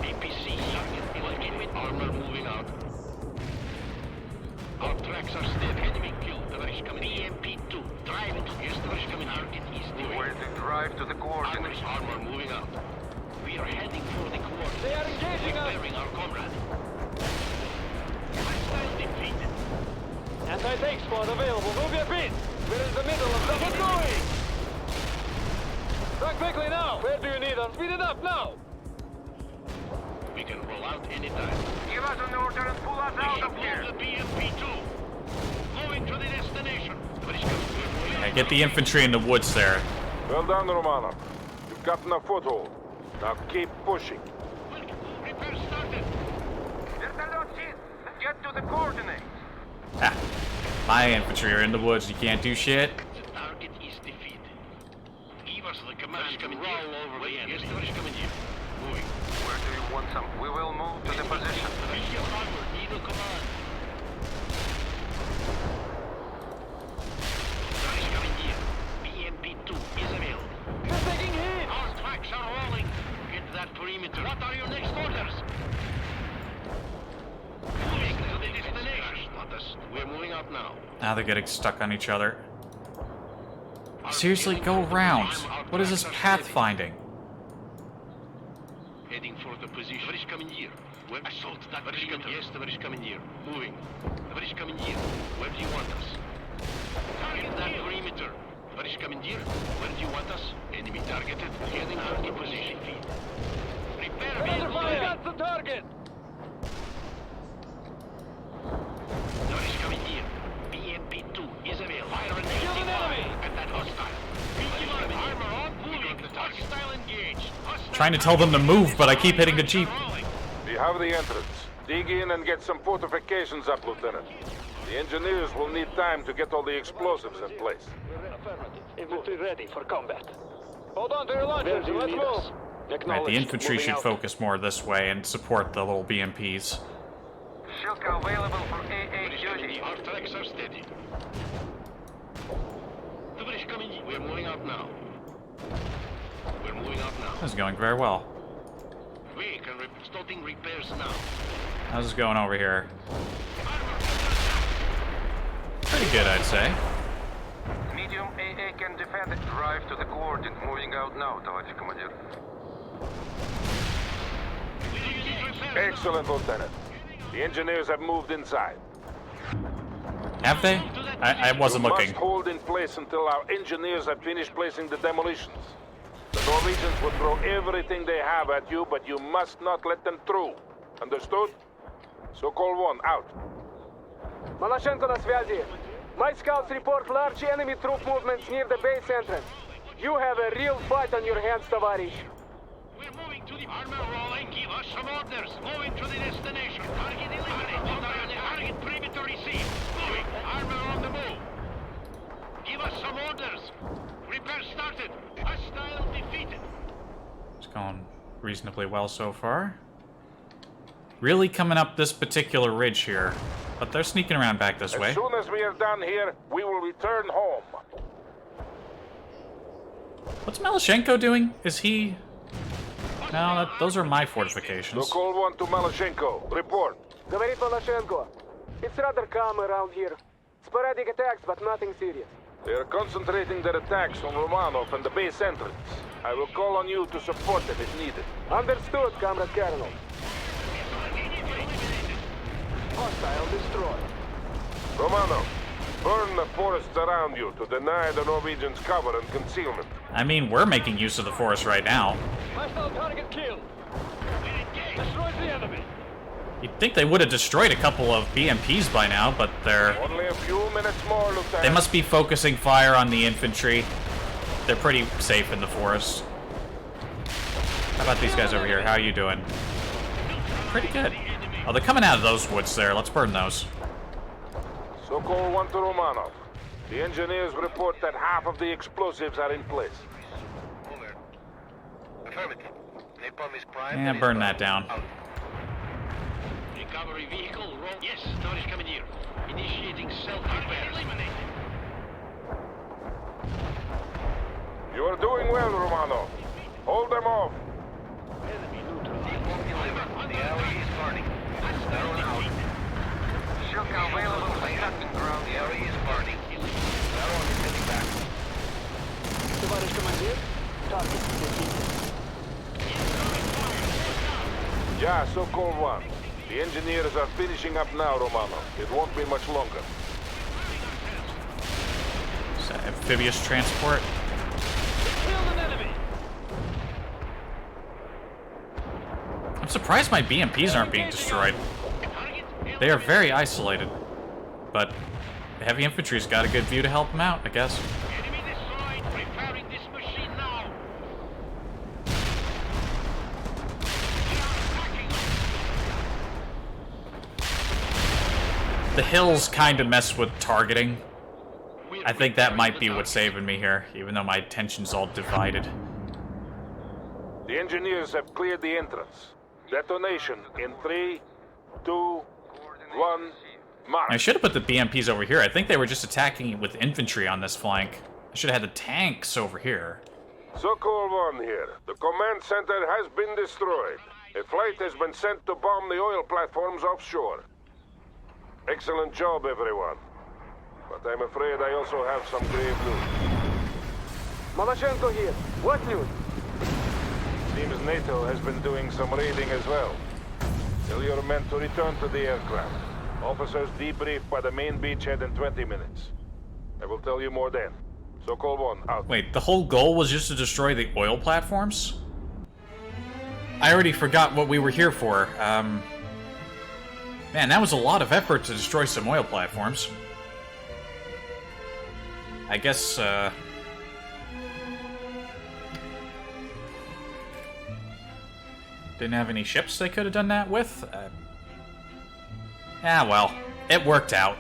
S6: APC here. Armor moving out. Our tracks are steady. Enemy killed. Товарищ командир. BMP-2. Drive it. Yes, товарищ командир. Target is
S7: Where to drive to the coordinates.
S6: Armor moving out. We are heading for the coordinates.
S9: They are engaging us.
S6: Repairing our comrade. Hostile defeated.
S9: Anti-tank squad available. Move your feet. We're in the middle of the going. Run quickly now. Where do you need us? Speed it up now.
S6: We can roll out anytime.
S7: Give us an order and pull us out of here.
S6: The BMP-2. Moving to the destination.
S1: yeah, get the infantry in the woods there.
S8: Well done, Romano. You've gotten a foothold. Now keep pushing.
S6: Repair started.
S7: Get to the coordinates.
S1: Ah, my infantry are in the woods. You can't do shit.
S6: The target is defeated. Give us the command to roll over the enemy. Yes, товарищ командир. Moving.
S7: Where do you want some? We will move to the position.
S6: Tоварищ armor, need a command. Товарищ командир, BMP-2 is available.
S9: We're taking hit.
S6: Our tracks are rolling. Get that perimeter. What are your next orders? Moving to the destination. We're moving up now.
S1: Now they're getting stuck on each other. Seriously, go around. What is this pathfinding?
S6: heading for the position. Товарищ командир, where assault that perimeter? Yes, товарищ командир. Moving. Товарищ командир, where do you want us? Target that perimeter. Товарищ командир, where do you want us? Enemy targeted, heading for the position. Repair vehicle ready.
S9: That's the target!
S6: Товарищ командир, BMP-2 is available. Fire an enemy at that hostile. Armor on, moving. Hostile engaged.
S1: Trying to tell them to move, but I keep hitting the Jeep.
S8: We have the entrance. Dig in and get some fortifications up, Lieutenant. The engineers will need time to get all the explosives in place.
S9: Affirmative. Infantry ready for combat. Hold on to your launchers and let's move.
S1: Right, the infantry should focus more this way and support the little BMPs.
S9: Shilka available for AA duty.
S6: Our tracks are steady. Товарищ командир, we're moving out now. We're moving out now.
S1: This is going very well.
S6: We can starting repairs now.
S1: How's this going over here? Pretty good, I'd say.
S9: Medium AA can defend it. Drive to the coordinate. Moving out now, товарищ командир.
S8: Excellent, Lieutenant. The engineers have moved inside.
S1: Have they? I wasn't
S8: You
S1: looking.
S8: must hold in place until our engineers have finished placing the demolitions. The Norwegians will throw everything they have at you, but you must not let them through. Understood? Sokol 1, out.
S3: Malachenko на связи. My scouts report large enemy troop movements near the base entrance. You have a real fight on your hands, товарищ.
S6: We're moving to the armor rolling. Give us some orders. Moving to the destination. Target eliminated. Target perimeter received. Moving. Armor on the move. Give us some orders. Repair started. Hostile defeated.
S1: It's going reasonably well so far. Really coming up this particular ridge here. But they're sneaking around back this way.
S8: As soon as we are done here, we will return home.
S1: What's Malachenko doing? Is he... No, those are my fortifications.
S8: Sokol 1 to Malachenko. Report.
S3: Говорит Malachenko. It's rather calm around here. Sporadic attacks, but nothing serious.
S8: They are concentrating their attacks on Romanov and the base entrance. I will call on you to support them if needed.
S3: Understood, Comrade Colonel.
S9: Hostile destroyed.
S8: Romanov, burn the forests around you to deny the Norwegians cover and concealment.
S1: I mean, we're making use of the forest right now.
S9: Hostile target killed. Destroys the enemy.
S1: You'd think they would have destroyed a couple of BMPs by now, but
S8: Only a few minutes more, Lieutenant.
S1: they must be focusing fire on the infantry. They're pretty safe in the forest. How about these guys over here? How are you doing? Pretty good. Oh, they're coming out of those woods there. Let's burn those.
S8: Sokol 1 to Romanov. The engineers report that half of the explosives are in place.
S7: Over. Affirmative. Napalm is prime.
S1: Yeah, burn that down.
S6: Recovery vehicle roll. Yes, товарищ командир. Initiating self-repair. Eliminated.
S8: You are doing well, Romanov. Hold them off.
S7: The alley is burning. Down out.
S9: Shilka available for cutting ground.
S7: The alley is burning. Baron is heading back.
S3: Товарищ командир. Target defeated.
S8: Yeah, Sokol 1. The engineers are finishing up now, Romanov. It won't be much longer.
S1: Is that amphibious transport?
S9: Killed an enemy.
S1: I'm surprised my BMPs aren't being destroyed. They are very isolated. But the heavy infantry's got a good view to help them out, I guess.
S6: Enemy destroyed. Repairing this machine now.
S1: The hills kind of mess with targeting. I think that might be what's saving me here, even though my attention's all divided.
S8: The engineers have cleared the entrance. Detonation in 3, 2, 1, march.
S1: I should have put the BMPs over here. I think they were just attacking with infantry on this flank. I should have had the tanks over here.
S8: Sokol 1 here. The command center has been destroyed. A flight has been sent to bomb the oil platforms offshore. Excellent job, everyone. But I'm afraid I also have some grave news.
S3: Malachenko here. What news?
S8: Seems NATO has been doing some raiding as well. Tell your men to return to the aircraft. Officers debrief by the main beachhead in 20 minutes. I will tell you more then. Sokol 1, out.
S1: Wait, the whole goal was just to destroy the oil platforms? I already forgot what we were here for. Man, that was a lot of effort to destroy some oil platforms. I guess, didn't have any ships they could have done that with? Well, it worked out.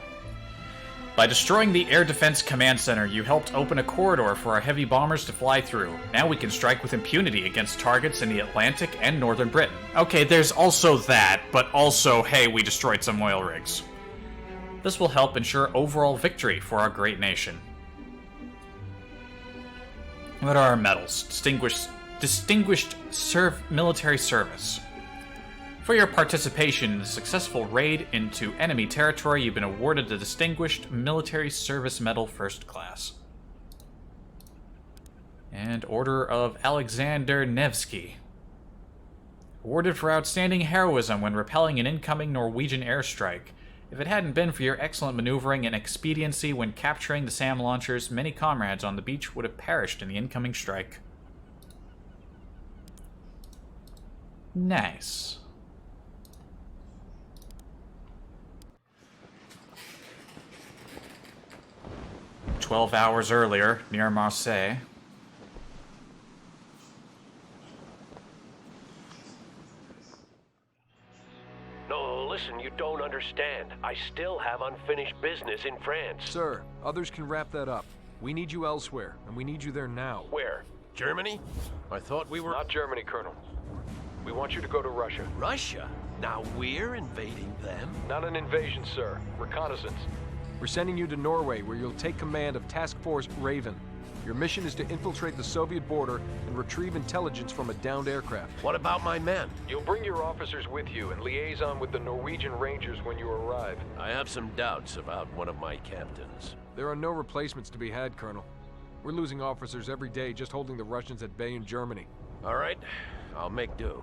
S1: By destroying the Air Defense Command Center, you helped open a corridor for our heavy bombers to fly through. Now we can strike with impunity against targets in the Atlantic and Northern Britain. Okay, there's also that, but also, hey, we destroyed some oil rigs. This will help ensure overall victory for our great nation. What are our medals? Distinguished military service. For your participation in the successful raid into enemy territory, you've been awarded the Distinguished Military Service Medal First Class. And Order of Alexander Nevsky. Awarded for outstanding heroism when repelling an incoming Norwegian airstrike. If it hadn't been for your excellent maneuvering and expediency when capturing the SAM launchers, many comrades on the beach would have perished in the incoming strike. Nice. "12 hours earlier, near Marseille."
S10: No, listen, you don't understand. I still have unfinished business in France.
S11: Sir, others can wrap that up. We need you elsewhere, and we need you there now.
S10: Where? Germany? I thought we were...
S9: Not Germany, Colonel. We want you to go to Russia.
S10: Russia? Now we're invading them?
S9: Not an invasion, sir. Reconnaissance.
S11: We're sending you to Norway, where you'll take command of Task Force Raven. Your mission is to infiltrate the Soviet border and retrieve intelligence from a downed aircraft.
S10: What about my men?
S9: You'll bring your officers with you and liaison with the Norwegian Rangers when you arrive.
S10: I have some doubts about one of my captains.
S11: There are no replacements to be had, Colonel. We're losing officers every day just holding the Russians at bay in Germany.
S10: All right, I'll make do.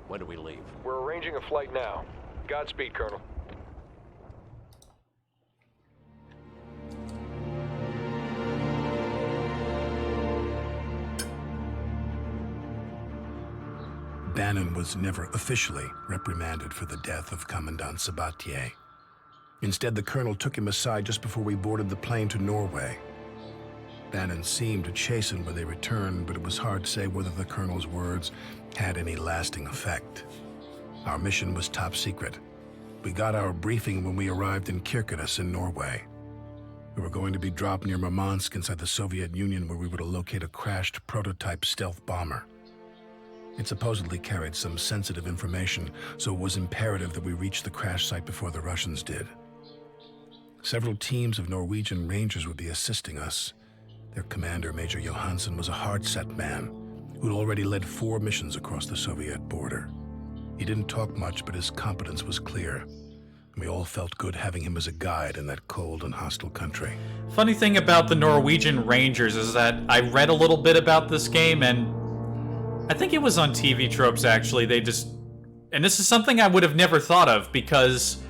S10: When do we leave?
S9: We're arranging a flight now. Godspeed, Colonel.
S12: Bannon was never officially reprimanded for the death of Commandant Sabatier. Instead, the colonel took him aside just before we boarded the plane to Norway. Bannon seemed to chasten when they returned, but it was hard to say whether the colonel's words had any lasting effect. Our mission was top secret. We got our briefing when we arrived in Kirkenes in Norway. We were going to be dropped near Murmansk inside the Soviet Union, where we were to locate a crashed prototype stealth bomber. It supposedly carried some sensitive information, so it was imperative that we reach the crash site before the Russians did. Several teams of Norwegian Rangers would be assisting us. Their commander, Major Johansson, was a hard-set man who'd already led 4 missions across the Soviet border. He didn't talk much, but his competence was clear. And we all felt good having him as a guide in that cold and hostile country.
S1: Funny thing about the Norwegian Rangers is that I read a little bit about this game, and I think it was on TV Tropes, actually. They just... And this is something I would have never thought of, because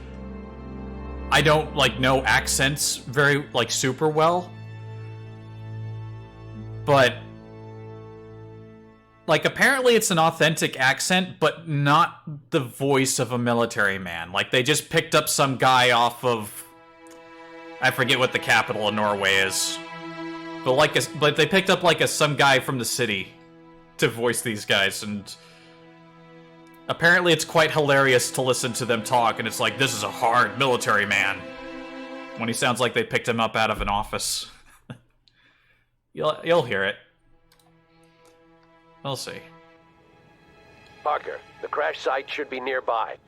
S1: I don't, know accents very, super well. But, apparently it's an authentic accent, but not the voice of a military man. They just picked up some guy off of... I forget what the capital of Norway is. But they picked up, some guy from the city to voice these guys, and apparently it's quite hilarious to listen to them talk, and it's this is a hard military man, when he sounds like they picked him up out of an office. You'll hear it. We'll see.
S10: Parker, the crash site should be nearby.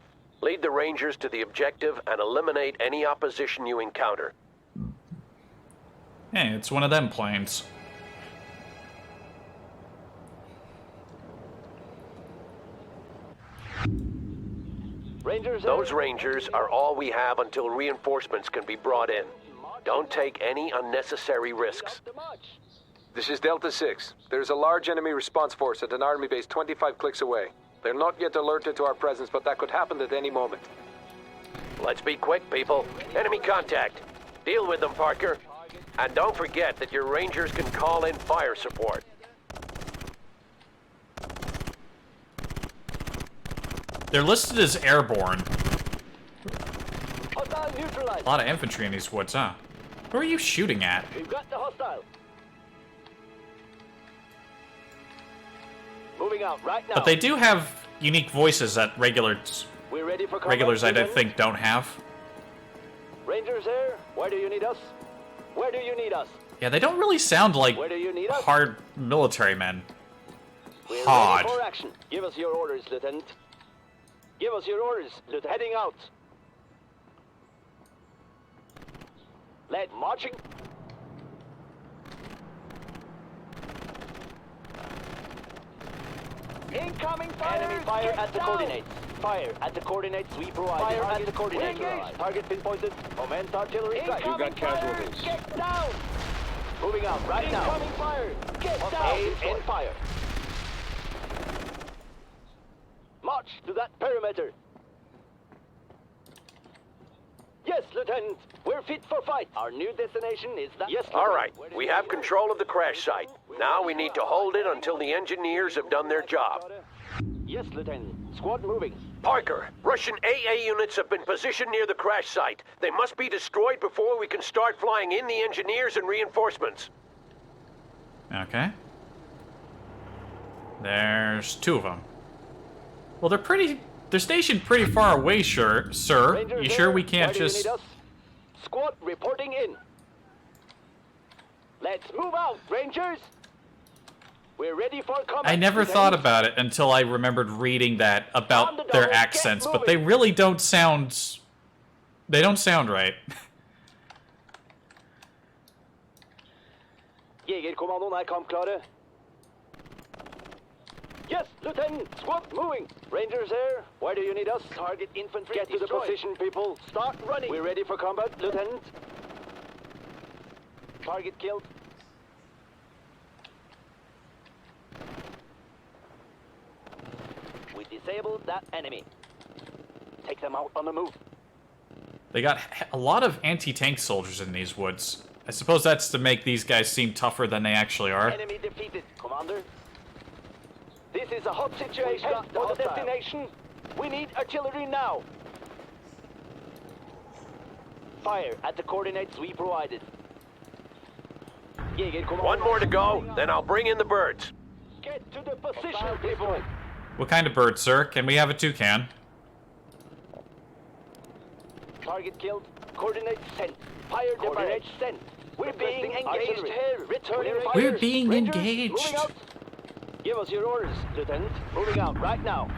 S10: Lead the Rangers to the objective and eliminate any opposition you encounter.
S1: Hey, it's one of them planes.
S10: Those Rangers are all we have until reinforcements can be brought in. Don't take any unnecessary risks.
S11: This is Delta 6. There's a large enemy response force at an army base 25 clicks away. They're not yet alerted to our presence, but that could happen at any moment.
S10: Let's be quick, people. Enemy contact. Deal with them, Parker. And don't forget that your Rangers can call in fire support.
S1: They're listed as airborne.
S13: Hostile neutralized.
S1: A lot of infantry in these woods, huh? Who are you shooting at?
S13: We've got the hostile. Moving out right now.
S1: But they do have unique voices that regulars
S13: We're ready for combat,
S1: I don't
S13: Lieutenant.
S1: think don't have.
S13: Rangers here. Where do you need us? Where do you need us?
S1: Yeah, they don't really sound like
S13: Where do you need us?
S1: hard military men.
S13: We're
S1: Hard.
S13: ready for action. Give us your orders, Lieutenant. Give us your orders, Lieutenant. Heading out. Marching. Incoming fire! Enemy fire at the coordinates. Fire at the coordinates we provide. Fire at the coordinates. Target pinpointed. Commence artillery strike.
S9: You got casualties.
S13: Get down! Moving out right now. Incoming fire! Get down! Aim and fire. March to that perimeter. Yes, Lieutenant. We're fit for fight. Our new destination is that. Yes, Lieutenant.
S10: All right, we have control of the crash site. Now we need to hold it until the engineers have done their job.
S13: Yes, Lieutenant. Squad moving.
S10: Parker, Russian AA units have been positioned near the crash site. They must be destroyed before we can start flying in the engineers and reinforcements.
S1: Okay. There's two of them. Well, they're stationed pretty far away, sir.
S13: Rangers
S1: You sure we
S13: there?
S1: can't
S13: Why do you
S1: just...
S13: need us? Squad reporting in. Let's move out, Rangers. We're ready for combat.
S1: I never thought about it until I remembered reading that
S13: On the
S1: about their
S13: double,
S1: accents,
S13: get
S1: but they
S13: moving.
S1: really don't sound... They don't sound right.
S13: Jegerkommandoen er kampklare. Yes, Lieutenant. Squad moving. Rangers here. Where do you need us? Target infantry. Get to the position, people. Start running. We're ready for combat, Lieutenant. Target killed. We disabled that enemy. Take them out on the move.
S1: They got a lot of anti-tank soldiers in these woods. I suppose that's to make these guys seem tougher than they actually are.
S13: Enemy defeated, Commander. This is a hot situation. Head for the destination. We need artillery now. Fire at the coordinates we provided.
S10: One more to go, then I'll bring in the birds.
S13: Get to the position, people.
S1: What kind of bird, sir? Can we have a toucan?
S13: Target killed. Coordinates sent. Fire coordinates sent. We're being engaged here. Returning fire.
S1: We're being
S13: Rangers,
S1: engaged.
S13: moving out. Give us your orders, Lieutenant. Moving out right now.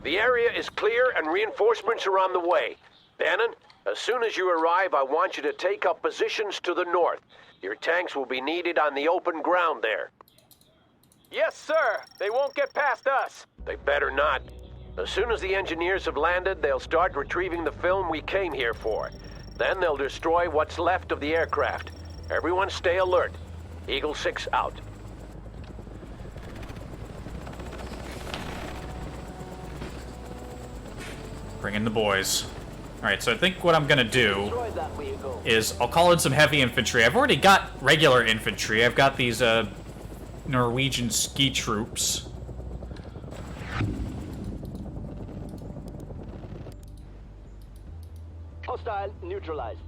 S10: The area is clear and reinforcements are on the way. Bannon, as soon as you arrive, I want you to take up positions to the north. Your tanks will be needed on the open ground there.
S11: Yes, sir. They won't get past us.
S10: They better not. As soon as the engineers have landed, they'll start retrieving the film we came here for. Then they'll destroy what's left of the aircraft. Everyone stay alert. Eagle 6 out.
S1: Bring in the boys. Alright, so I think what I'm gonna do
S13: Destroy that vehicle.
S1: is I'll call in some heavy infantry. I've already got regular infantry. I've got these Norwegian ski troops.
S13: Hostile neutralized.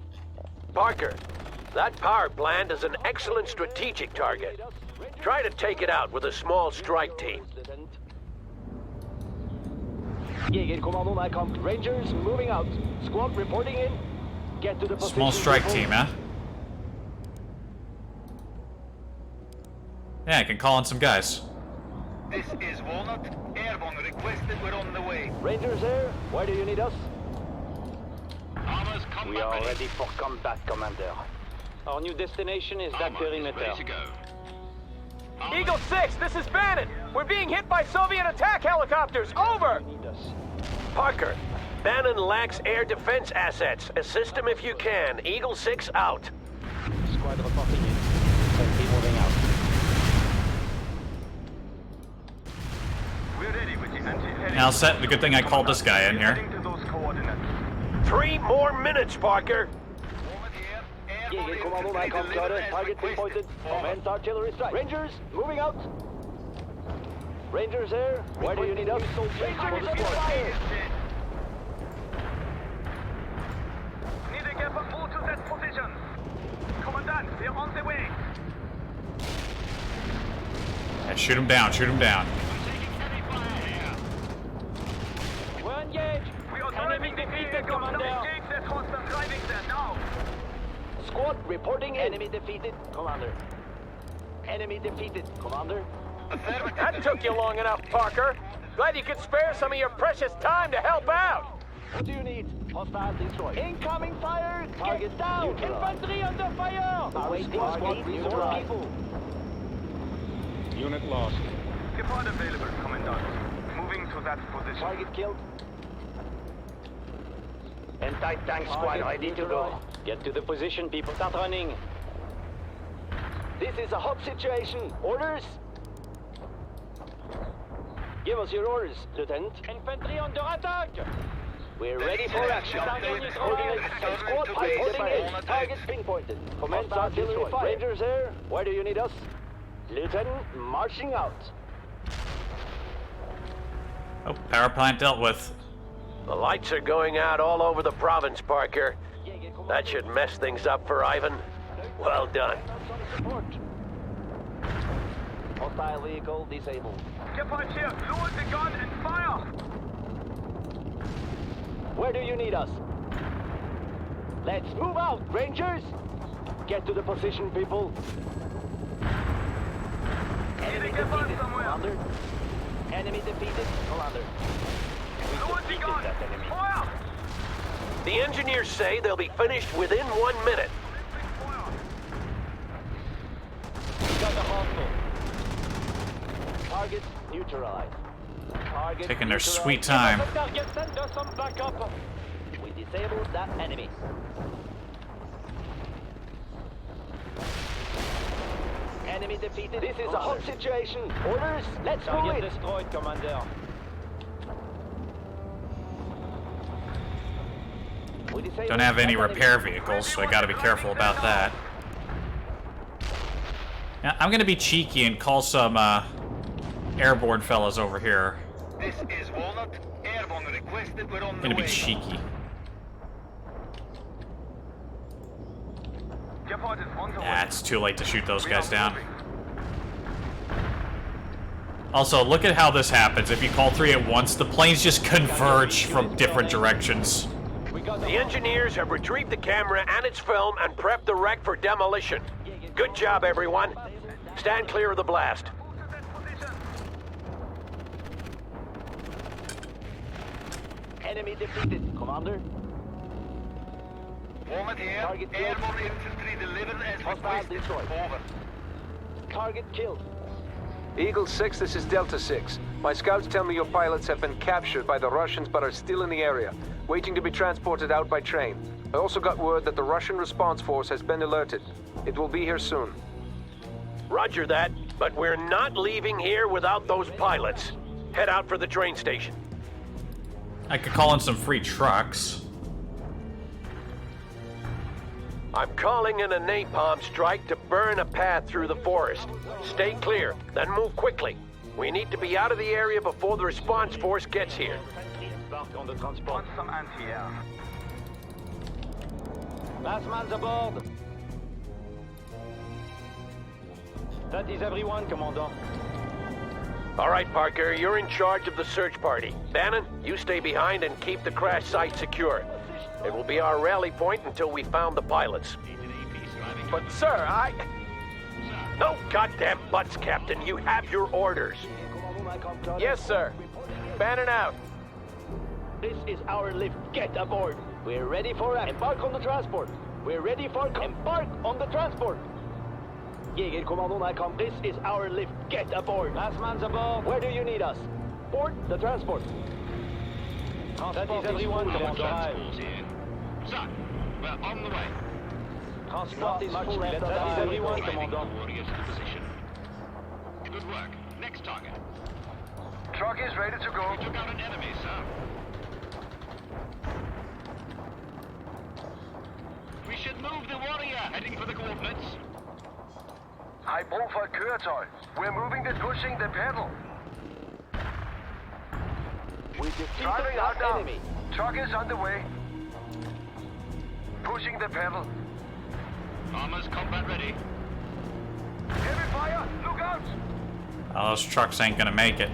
S10: Parker, that power plant is an excellent strategic target. Try to take it out with a small strike team.
S13: Jegerkommandoen er kamp. Rangers moving out. Squad reporting in. Get to the position.
S1: Small strike
S13: people.
S1: team, huh? Yeah, I can call in some guys.
S6: This is Walnut. Airborne requested. We're on the way.
S13: Rangers here. Where do you need us?
S6: Armor's combat
S13: We are ready for combat, Commander. Our new destination is that perimeter.
S6: Ready to go.
S11: Eagle 6, this is Bannon. We're being hit by Soviet attack helicopters. Over!
S13: Need us.
S10: Parker, Bannon lacks air defense assets. Assist him if you can. Eagle 6 out.
S13: Squad reporting in. Sentry moving
S1: Now set. The good thing I called this guy in here.
S10: 3 more minutes, Parker.
S13: Jägerkommando, I come klare. Target pinpointed. Commence artillery strike. Rangers, moving out. Rangers here. Where do you need us? Rangers for the squad.
S9: Need to get back to that position. Commandant, we're on the way.
S1: Yeah, shoot him down. Shoot him down.
S13: We're engaged.
S9: We are driving the vehicle. Now engage that hostile driving there now.
S13: Squad reporting enemy defeated, Commander. Enemy defeated, Commander.
S10: That took you long enough, Parker. Glad you could spare some of your precious time to help out.
S13: What do you need? Hostile destroyed. Incoming fire! Target down! Infantry under fire! Awaiting squad more people.
S9: Unit lost. Support available, Commandant. Moving to that position.
S13: Target killed.
S7: Anti-tank squad ready to go.
S13: Get to the position, people. Start running. This is a hot situation. Orders? Give us your orders, Lieutenant. Infantry under attack! We're ready for action. Coordinates and squad reporting in. Target pinpointed. Commence artillery fire. Rangers here. Where do you need us? Lieutenant, marching out.
S1: Oh, power plant dealt with.
S10: The lights are going out all over the province, Parker. That should mess things up for Ivan. Well done.
S13: Hostile vehicle disabled.
S9: Support here. Lower the gun and fire.
S13: Where do you need us? Let's move out, Rangers! Get to the position, people. Enemy defeated, Commander. Enemy defeated, Commander.
S9: Lower the gun. Fire!
S10: The engineers say they'll be finished within 1 minute.
S13: Got the hostile. Target neutralized. Target
S1: Taking their
S13: neutralized.
S1: sweet time.
S13: Target, send us some backup. We disabled that enemy. Enemy defeated. This is a hot situation. Orders, let's move it. Destroyed, Commander.
S1: Don't have any repair vehicles, so I gotta be careful about that. Now, I'm gonna be cheeky and call some airborne fellas over here.
S6: This is Walnut. Airborne requested. We're on the
S1: Gonna be
S6: way.
S1: cheeky. Ah, it's too late to shoot those guys down. Also, look at how this happens. If you call 3 at once, the planes just converge from different directions.
S10: The engineers have retrieved the camera and its film and prepped the wreck for demolition. Good job, everyone. Stand clear of the blast.
S13: Enemy defeated, Commander.
S6: Walnut here.
S13: Target killed.
S6: Airborne infantry delivered as
S13: Hostile
S6: requested.
S13: destroyed.
S6: Over.
S13: Target killed.
S11: Eagle 6, this is Delta 6. My scouts tell me your pilots have been captured by the Russians but are still in the area, waiting to be transported out by train. I also got word that the Russian response force has been alerted. It will be here soon.
S10: Roger that, but we're not leaving here without those pilots. Head out for the train station.
S1: I could call in some free trucks.
S10: I'm calling in a napalm strike to burn a path through the forest. Stay clear, then move quickly. We need to be out of the area before the response force gets here.
S13: On the transport.
S9: Some anti-air.
S13: Last man's aboard. That is everyone, Commandant.
S10: All right, Parker, you're in charge of the search party. Bannon, you stay behind and keep the crash site secure. It will be our rally point until we found the pilots. But sir, No goddamn buts, Captain. You have your orders.
S11: Yes, sir. Bannon out.
S13: This is our lift. Get aboard. We're ready for embark on the transport. We're ready for embark on the transport. Jägerkommando Nacom, this is our lift. Get aboard. Last man's aboard. Where do you need us? Board the transport. That is everyone, Commandant.
S6: Sir, we're on the way.
S13: Transport is full. That is everyone, Commandant.
S6: Warriors to position. Good work. Next target.
S9: Truck is ready to go.
S6: We took out an enemy, sir. We should move the warrior, heading for the coordinates.
S9: I brug for et køretøj. We're moving the pushing the pedal.
S13: We defeated
S9: Driving
S13: that
S9: out now.
S13: enemy.
S9: Truck is on the way. Pushing the pedal.
S6: Armor's combat ready.
S9: Heavy fire! Look out!
S1: Oh, those trucks ain't gonna make it.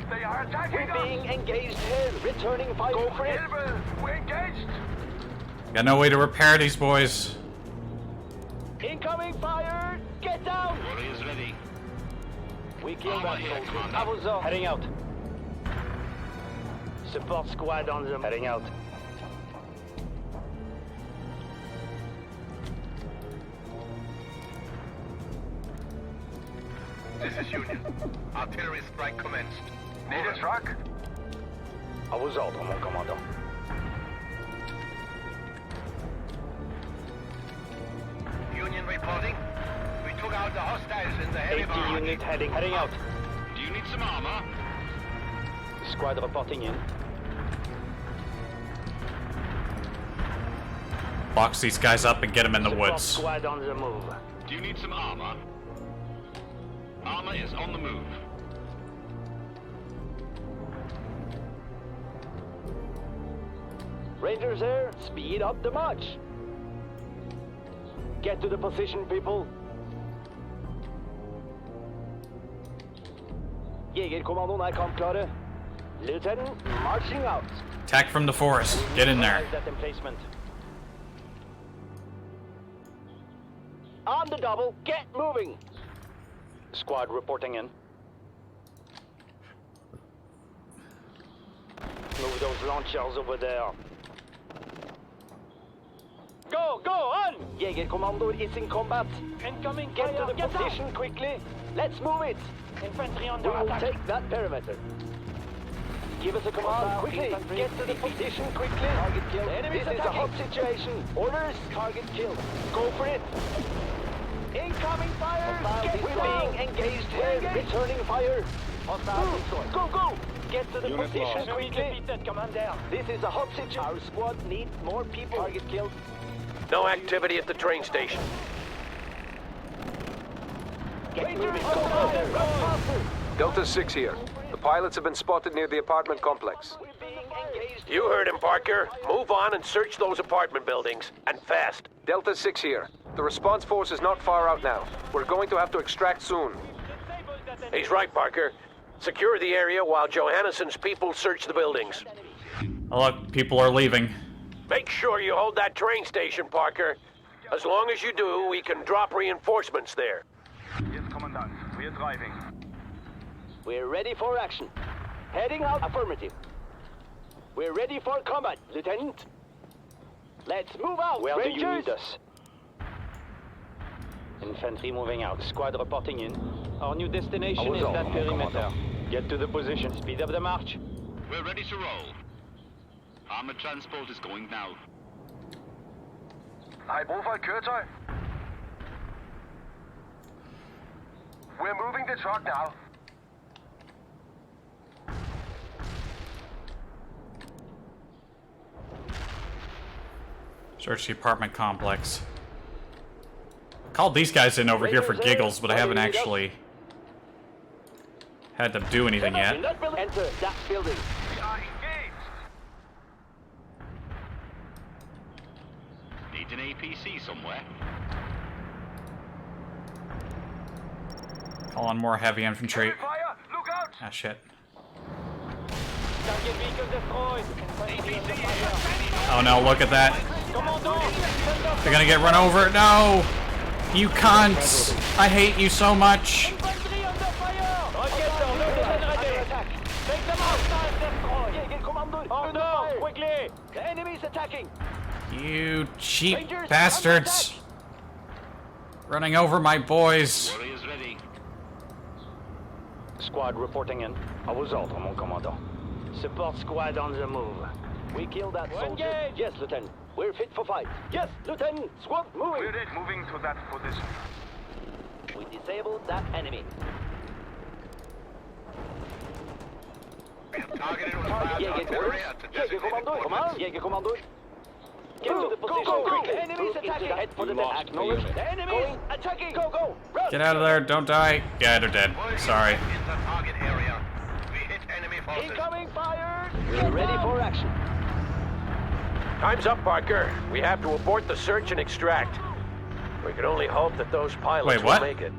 S9: They are attacking
S13: We're being engaged here. Returning fire. Go for it.
S9: Hilbert, we're engaged!
S1: Got no way to repair these boys.
S13: Incoming fire. Get down.
S6: Warrior's ready.
S13: We killed
S6: Armor
S13: that
S6: here,
S13: soldier.
S6: Commander.
S13: Travels on. Heading out. Support squad on them. Heading out.
S6: This is Union. Artillery strike commenced.
S9: Need a truck?
S13: À vos ordres, mon commandant.
S6: Union reporting. We took out the hostiles in the heavy
S13: 80
S6: barrage.
S13: unit heading out.
S6: Do you need some armor?
S13: Squad reporting in.
S1: Box these guys up and get them in the
S13: Support
S1: woods.
S13: squad on the move.
S6: Do you need some armor? Armor is on the move.
S13: Rangers here, speed up the march. Get to the position, people. Jegerkommandoen er kampklare. Lieutenant, marching out.
S1: Attack from the forest. Get in there.
S13: That emplacement. On the double, get moving. Squad reporting in. Move those launchers over there. Go, go, on! Jägerkommando is in combat. Incoming get to the position quickly. Let's move it. Infantry on the attack. We will take that perimeter. Give us a command quickly. Get to the position quickly. Target killed. This is a hot situation. Orders. Target killed. Go for it. Incoming fire. We're being engaged here. Returning fire. Move. Go, go. Get to the position quickly. This is a hot situation. Our squad needs more people. Target killed.
S10: No activity at the train station.
S13: Get moving. Go faster. Go faster.
S11: Delta 6 here. The pilots have been spotted near the apartment complex.
S13: We're being engaged.
S10: You heard him, Parker. Move on and search those apartment buildings. And fast.
S11: Delta 6 here. The response force is not far out now. We're going to have to extract soon.
S10: He's right, Parker. Secure the area while Johannesson's people search the buildings.
S1: Oh, look, people are leaving.
S10: Make sure you hold that train station, Parker. As long as you do, we can drop reinforcements there.
S9: Yes, Commandant. We are driving.
S13: We're ready for action. Heading out. Affirmative. We're ready for combat, Lieutenant. Let's move out,
S14: Where
S13: Rangers.
S14: do you need us? Infantry moving out. Squad reporting in. Our new destination is that perimeter. Get to the position. Speed up the march.
S6: We're ready to roll. Armored transport is going now.
S9: Har I brug for et køretøj? We're moving the truck now.
S1: Search the apartment complex. Called these guys in over here for giggles, but I haven't actually had them do anything yet.
S13: Enter that building.
S9: We are engaged.
S6: Need an APC somewhere.
S1: Call on more heavy infantry.
S9: Heavy fire! Look out!
S1: Ah, shit.
S14: Target vehicle destroyed.
S1: Oh no, look at that. They're gonna get run over. No! You cunts! I hate you so much!
S13: Oh no! Quickly! The enemy's attacking!
S1: You cheap bastards! Running over my boys.
S6: Warriors ready.
S14: Squad reporting in. À vos ordres, mon commandant.
S13: Support squad on the move. We killed that soldier. Yes, Lieutenant. We're fit for fight. Yes, Lieutenant. Squad moving.
S9: We're moving to that position.
S13: We disabled that enemy. Jägerkommando, kom an! Jägerkommando. Get to the position quickly. Enemies attacking. Head for the net. Acknowledge. The enemies attacking. Go, go. Run.
S1: Get out of there. Don't die. Yeah, they're dead. Sorry.
S13: Incoming fire. We're ready for action.
S10: Time's up, Parker. We have to abort the search and extract. We can only hope that those pilots will make it.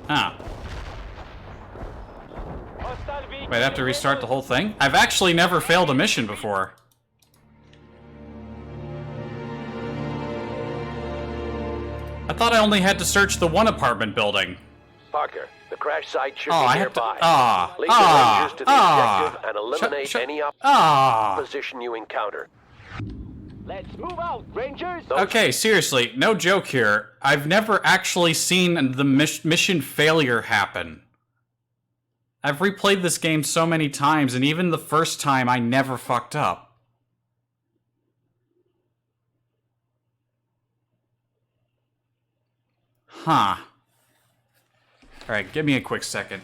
S1: Ah. Wait, I have to restart the whole thing? I've actually never failed a mission before. I thought I only had to search the one apartment building.
S10: Parker, the crash site should
S1: Oh,
S10: be
S1: I have
S10: nearby.
S1: to.
S10: Lead the Rangers to the objective and eliminate any opposition you encounter.
S13: Let's move out, Rangers.
S1: Okay, seriously, no joke here. I've never actually seen the mission failure happen. I've replayed this game so many times, and even the first time, I never fucked up. Huh. Alright, give me a quick second.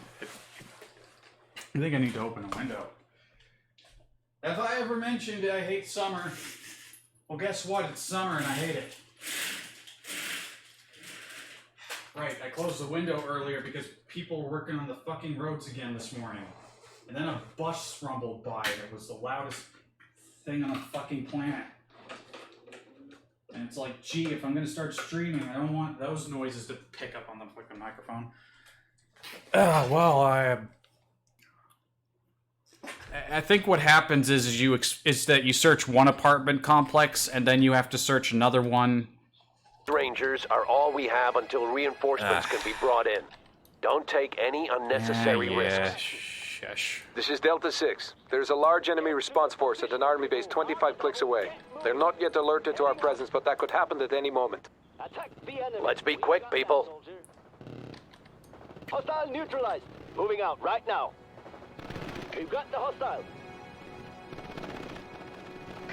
S1: I think I need to open a window. Have I ever mentioned I hate summer? Well, guess what? It's summer and I hate it. Right, I closed the window earlier because people were working on the fucking roads again this morning. And then a bus rumbled by that was the loudest thing on the fucking planet. And it's like, gee, if I'm gonna start streaming, I don't want those noises to pick up on the fucking microphone. Well, I think what happens is that you search one apartment complex and then you have to search another one.
S10: Rangers are all we have until reinforcements can be brought in. Don't take any unnecessary risks.
S1: Shush.
S11: This is Delta 6. There's a large enemy response force at an army base 25 clicks away. They're not yet alerted to our presence, but that could happen at any moment.
S13: Attack the enemy.
S10: Let's be quick, people.
S13: Hostile neutralized. Moving out right now. We've got the hostile.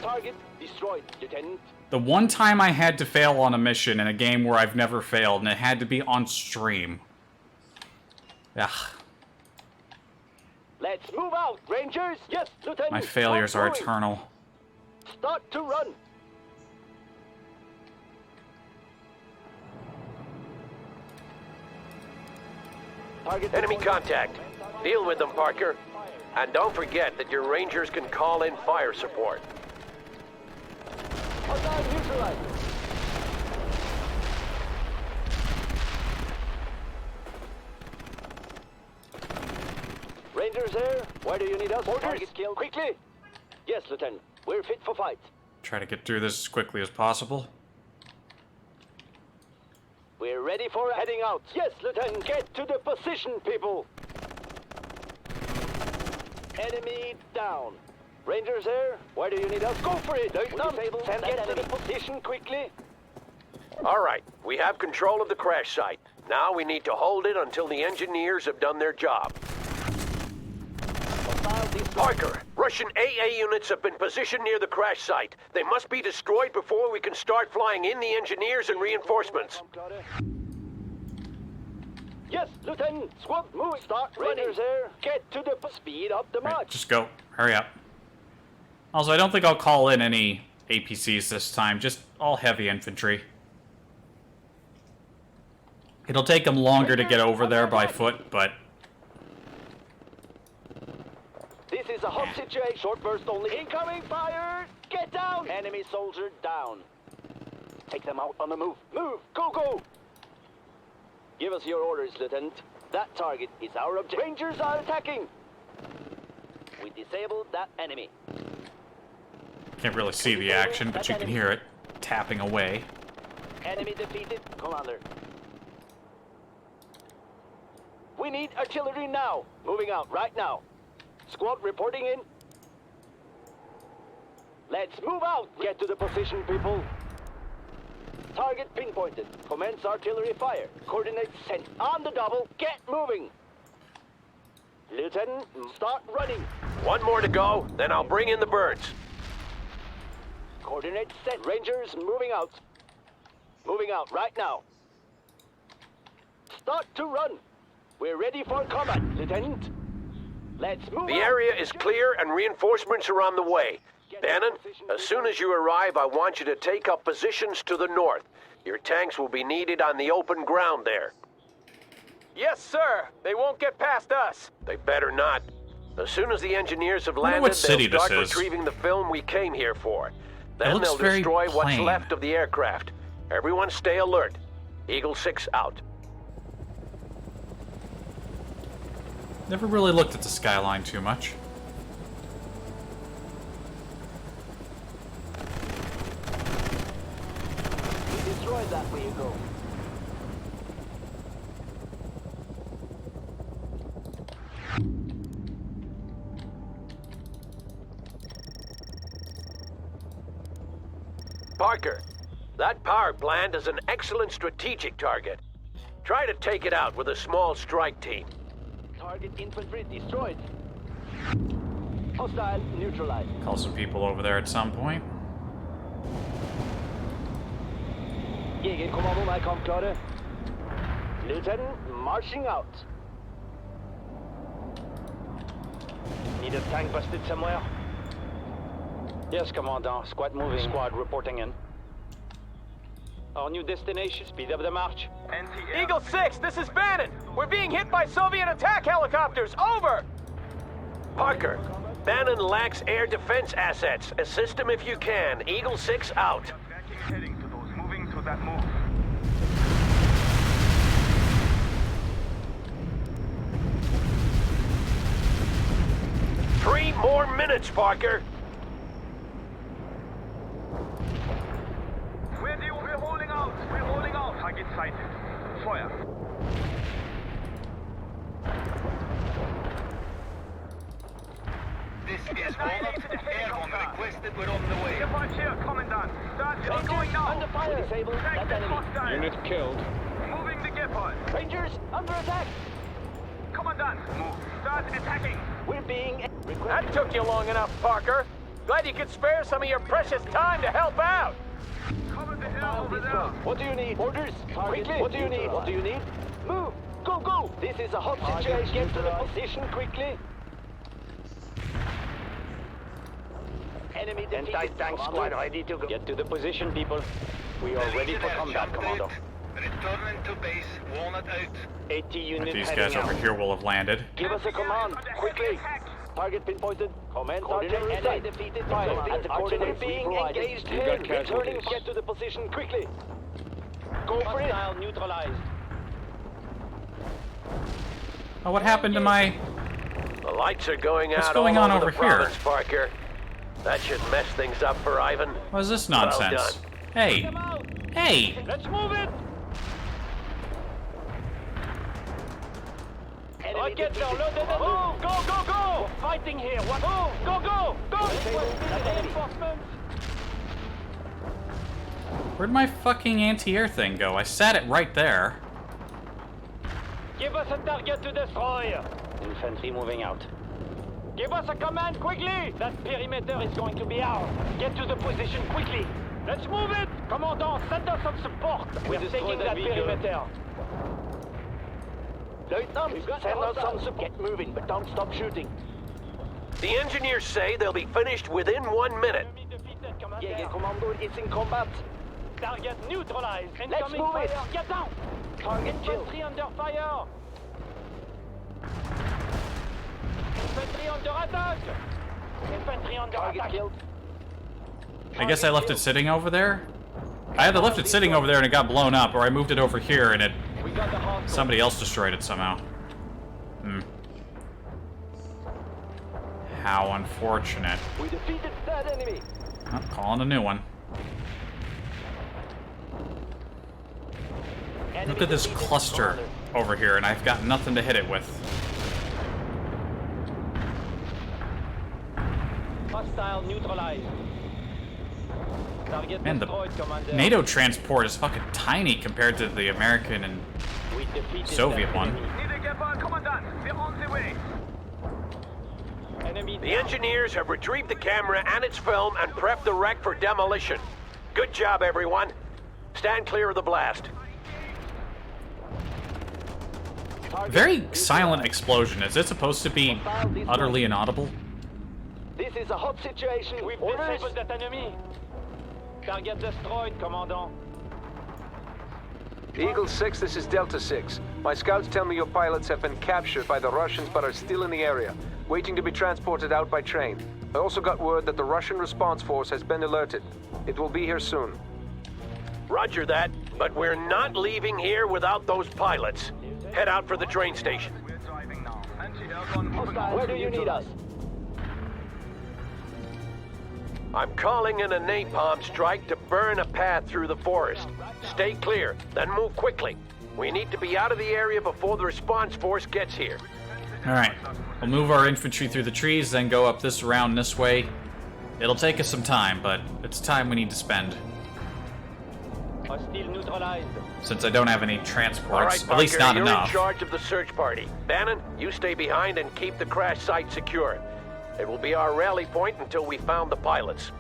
S13: Target destroyed, Lieutenant.
S1: The one time I had to fail on a mission in a game where I've never failed, and it had to be on stream. Ugh.
S13: Let's move out, Rangers! Yes, Lieutenant!
S1: My failures are eternal.
S13: Start to run!
S10: Target enemy contact. Deal with them, Parker. And don't forget that your Rangers can call in fire support.
S13: Hostile neutralized. Rangers there. Where do you need us? Orders. Target killed. Quickly. Yes, Lieutenant. We're fit for fight.
S1: Try to get through this as quickly as possible.
S13: We're ready for heading out. Yes, Lieutenant. Get to the position, people. Enemy down. Rangers there. Where do you need us? Go for it. Lieutenant, get to the position quickly.
S10: All right, we have control of the crash site. Now we need to hold it until the engineers have done their job. Parker, Russian AA units have been positioned near the crash site. They must be destroyed before we can start flying in the engineers and reinforcements.
S13: Yes, Lieutenant. Squad, move. Start Rangers there. Get to the speed up the march.
S1: Right, just go. Hurry up. Also, I don't think I'll call in any APCs this time. Just all heavy infantry. It'll take them longer to get over there by foot, but...
S13: This is a hot situation. Short burst only. Incoming fire! Get down! Enemy soldier down. Take them out on the move. Move! Go, go! Give us your orders, Lieutenant. That target is our objective. Rangers are attacking! We disabled that enemy.
S1: Can't really see the action, but you can hear it tapping away.
S13: Enemy defeated, Commander. We need artillery now. Moving out right now. Squad reporting in. Let's move out. Get to the position, people. Target pinpointed. Commence artillery fire. Coordinates sent. On the double. Get moving. Lieutenant, start running.
S10: One more to go, then I'll bring in the birds.
S13: Coordinates set. Rangers moving out. Moving out right now. Start to run. We're ready for combat, Lieutenant. Let's move
S10: The
S13: out.
S10: area is clear and reinforcements are on the way. Bannon, as soon as you arrive, I want you to take up positions to the north. Your tanks will be needed on the open ground there.
S11: Yes, sir. They won't get past us.
S10: They better not. As soon as the engineers have
S1: wonder
S10: landed,
S1: what city
S10: they'll start
S1: this is.
S10: retrieving the film we came here for. Then
S1: looks
S10: they'll
S1: very
S10: destroy what's
S1: plain.
S10: left of the aircraft. Everyone stay alert. Eagle 6 out.
S1: Never really looked at the skyline too much.
S13: We destroyed that vehicle.
S10: Parker, that power plant is an excellent strategic target. Try to take it out with a small strike team.
S13: Target infantry destroyed. Hostile neutralized.
S1: Call some people over there at some point.
S13: Jegerkommandoen er kampklare. Lieutenant, marching out.
S14: Need a tank busted somewhere? Yes, Commandant. Squad moving. Squad reporting in. Our new destination. Speed up the march.
S11: Eagle 6, this is Bannon. We're being hit by Soviet attack helicopters. Over!
S10: Parker, Bannon lacks air defense assets. Assist him if you can. Eagle 6 out.
S6: Heading to those moving to that move.
S10: Three more minutes, Parker.
S6: We're holding out. We're holding out. Target sighted. Feuer. This is Walnut. Airborne requested. We're on the way. Gepard here, Commandant. Start going now.
S13: Under fire. Disable that enemy.
S6: Unit killed. Moving the Gepard.
S13: Rangers under attack.
S6: Commandant, move. Start attacking.
S13: We're being
S11: That took you long enough, Parker. Glad you could spare some of your precious time to help out.
S6: Cover the hill over there.
S13: What do you need? Orders. Quickly. What do you need? What do you need? Move. Go, go. This is a hot situation. Get to the position quickly. Enemy defeated.
S14: Anti-tank squad ready to go. Get to the position, people. We are ready for combat, Commander.
S6: Returning to base. Walnut out.
S14: 80 units
S1: These
S14: heading
S1: guys
S14: out.
S1: over here will have landed.
S13: Give us a command. Quickly. Target pinpointed. Command artillery enemy defeated. At the coordinates being engaged here. Returning. Get to the position quickly. Go for it.
S14: Hostile neutralized.
S1: Oh, what happened to my...
S10: The lights are going
S1: What's
S10: out
S1: going
S10: all
S1: on
S10: over
S1: over
S10: the
S1: here?
S10: province, Parker. That should mess things up for Ivan.
S1: What is this
S10: Well
S1: nonsense?
S10: done.
S1: Hey! Hey!
S14: Let's move it! Rockets are loaded and move! Go, go, go! We're fighting here. What? Move! Go, go! Go! Reinforcements!
S1: Where'd my fucking anti-air thing go? I sat it right there.
S14: Give us a target to destroy! Infantry moving out. Give us a command quickly! That perimeter is going to be ours. Get to the position quickly. Let's move it! Commandant, send us some support. We're taking that perimeter.
S13: Lieutenant, send us some support. Get moving, but don't stop shooting.
S10: The engineers say they'll be finished within 1 minute.
S14: Enemy defeated, Commander.
S13: Jägerkommando is in combat.
S14: Target neutralized.
S13: Let's
S14: Incoming
S13: move
S14: fire.
S13: it.
S14: Get down!
S13: Target killed.
S14: Infantry under fire! Infantry under attack! Infantry under
S13: Target
S14: attack!
S13: killed.
S1: I guess I left it sitting over there? I either left it sitting over there and it got blown up, or I moved it over here and it...
S14: We got the hostile.
S1: Somebody else destroyed it somehow. How unfortunate.
S13: We defeated that enemy.
S1: I'm calling a new one. Look at this cluster over here, and I've got nothing to hit it with.
S14: Hostile neutralized. Target
S1: Man, the
S14: destroyed, Commander.
S1: NATO transport is fucking tiny compared to the American and
S14: We defeated
S1: Soviet
S14: that
S1: one.
S14: enemy.
S6: Need a Gepard, Commandant. We're on the way.
S14: Enemy
S10: The engineers have retrieved the camera and its film and prepped the wreck for demolition. Good job, everyone. Stand clear of the blast.
S1: Very silent explosion. Is it supposed to be utterly inaudible?
S13: This is a hot situation.
S14: We've
S13: Orders.
S14: disabled that enemy. Target destroyed, Commandant.
S11: Eagle 6, this is Delta 6. My scouts tell me your pilots have been captured by the Russians but are still in the area, waiting to be transported out by train. I also got word that the Russian response force has been alerted. It will be here soon.
S10: Roger that, but we're not leaving here without those pilots. Head out for the train station.
S13: Where do you need us?
S10: I'm calling in a napalm strike to burn a path through the forest. Stay clear, then move quickly. We need to be out of the area before the response force gets here.
S1: Alright, we'll move our infantry through the trees, then go up this round this way. It'll take us some time, but it's time we need to spend.
S14: Hostile neutralized.
S1: Since I don't have any transports,
S10: All right,
S1: at
S10: Parker,
S1: least not
S10: you're
S1: enough.
S10: in charge of the search party. Bannon, you stay behind and keep the crash site secure. It will be our rally point until we found the pilots.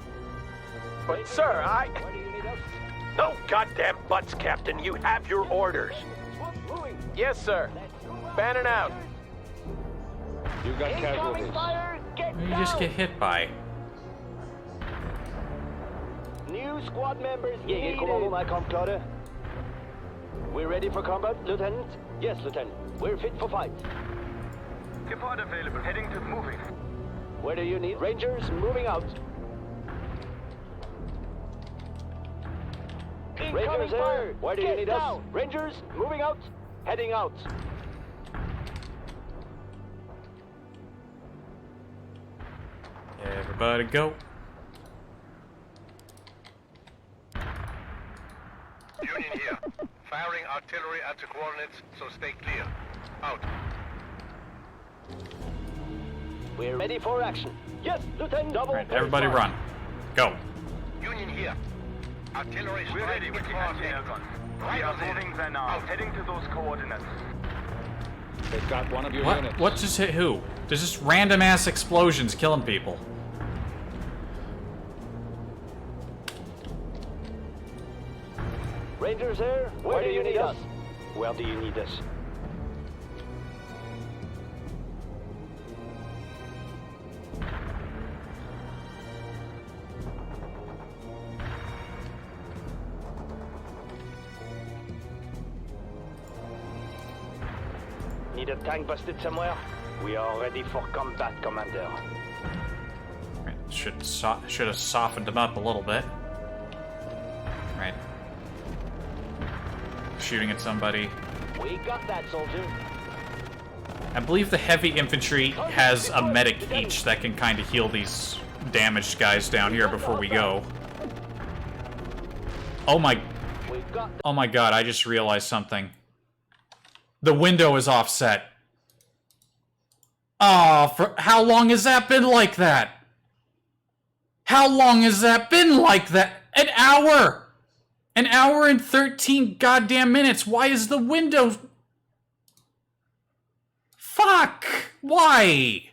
S10: But sir, No goddamn buts, Captain. You have your orders.
S11: Yes, sir. Bannon out.
S9: You got casualties.
S1: You just get hit by.
S13: New squad members needed. Klare. We're ready for combat, Lieutenant? Yes, Lieutenant. We're fit for fight.
S9: Support available. Heading to moving.
S13: Where do you need? Rangers, moving out. Rangers there. Where do you need us? Rangers, moving out. Heading out.
S1: Everybody go.
S6: Union here. Firing artillery at the coordinates, so stay clear. Out.
S13: We're ready for action. Yes, Lieutenant. Double.
S1: Right, everybody run. Go.
S6: Union here. Artillery
S9: We're ready
S6: strike
S9: with the
S6: across
S9: anti-air gun.
S6: Right
S9: We are
S6: on there.
S9: moving there now.
S6: Out.
S9: Heading to those coordinates.
S15: They've got one of your
S1: What?
S15: units.
S1: What just hit who? There's just random ass explosions killing people.
S13: Rangers there. Where do you need us?
S14: Where do you need us? Need a tank busted somewhere? We are ready for combat, Commander.
S1: Right, should have softened them up a little bit. Right. Shooting at somebody.
S13: We got that, soldier.
S1: I believe the heavy infantry has a medic each that can kind of heal these damaged guys down here before we go. Oh my god, I just realized something. The window is offset. Oh, for how long has that been like that? How long has that been like that? An hour! An hour and 13 goddamn minutes. Why is the window... Fuck! Why?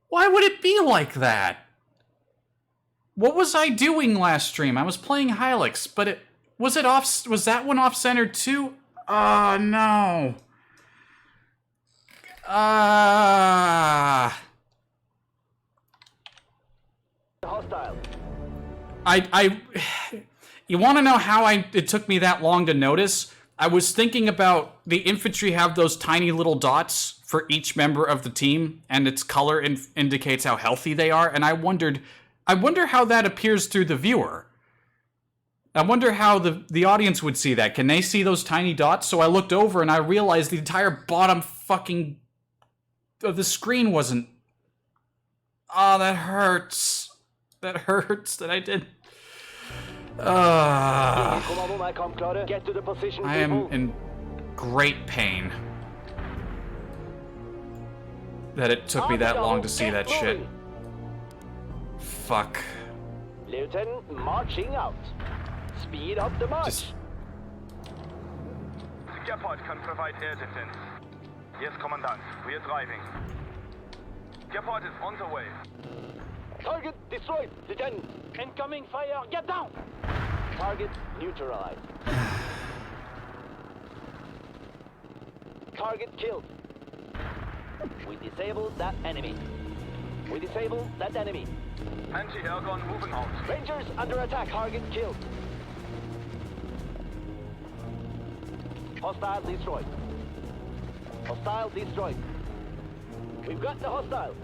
S1: Why would it be like that? What was I doing last stream? I was playing Hylix, but it... Was that one off-center too? Oh, no.
S13: Hostile.
S1: You want to know how it took me that long to notice? I was thinking about the infantry have those tiny little dots for each member of the team, and its color indicates how healthy they are, and I wonder how that appears through the viewer. I wonder how the audience would see that. Can they see those tiny dots? So I looked over and I realized the entire bottom fucking of the screen wasn't... Oh, that hurts. That hurts that I did...
S13: Get to the position,
S1: I am in great pain that it took me that long to see that shit. Fuck.
S13: Lieutenant, marching out. Speed up the march.
S1: Just...
S9: Gepard can provide air defense. Yes, Commandant. We are driving. Gepard is on the way.
S13: Target destroyed, Lieutenant.
S14: Incoming fire. Get down.
S13: Target neutralized. Target killed. We disabled that enemy. We disabled that enemy.
S9: Anti-airgun moving out.
S13: Rangers under attack. Target killed. Hostile destroyed. Hostile destroyed. We've got the hostile.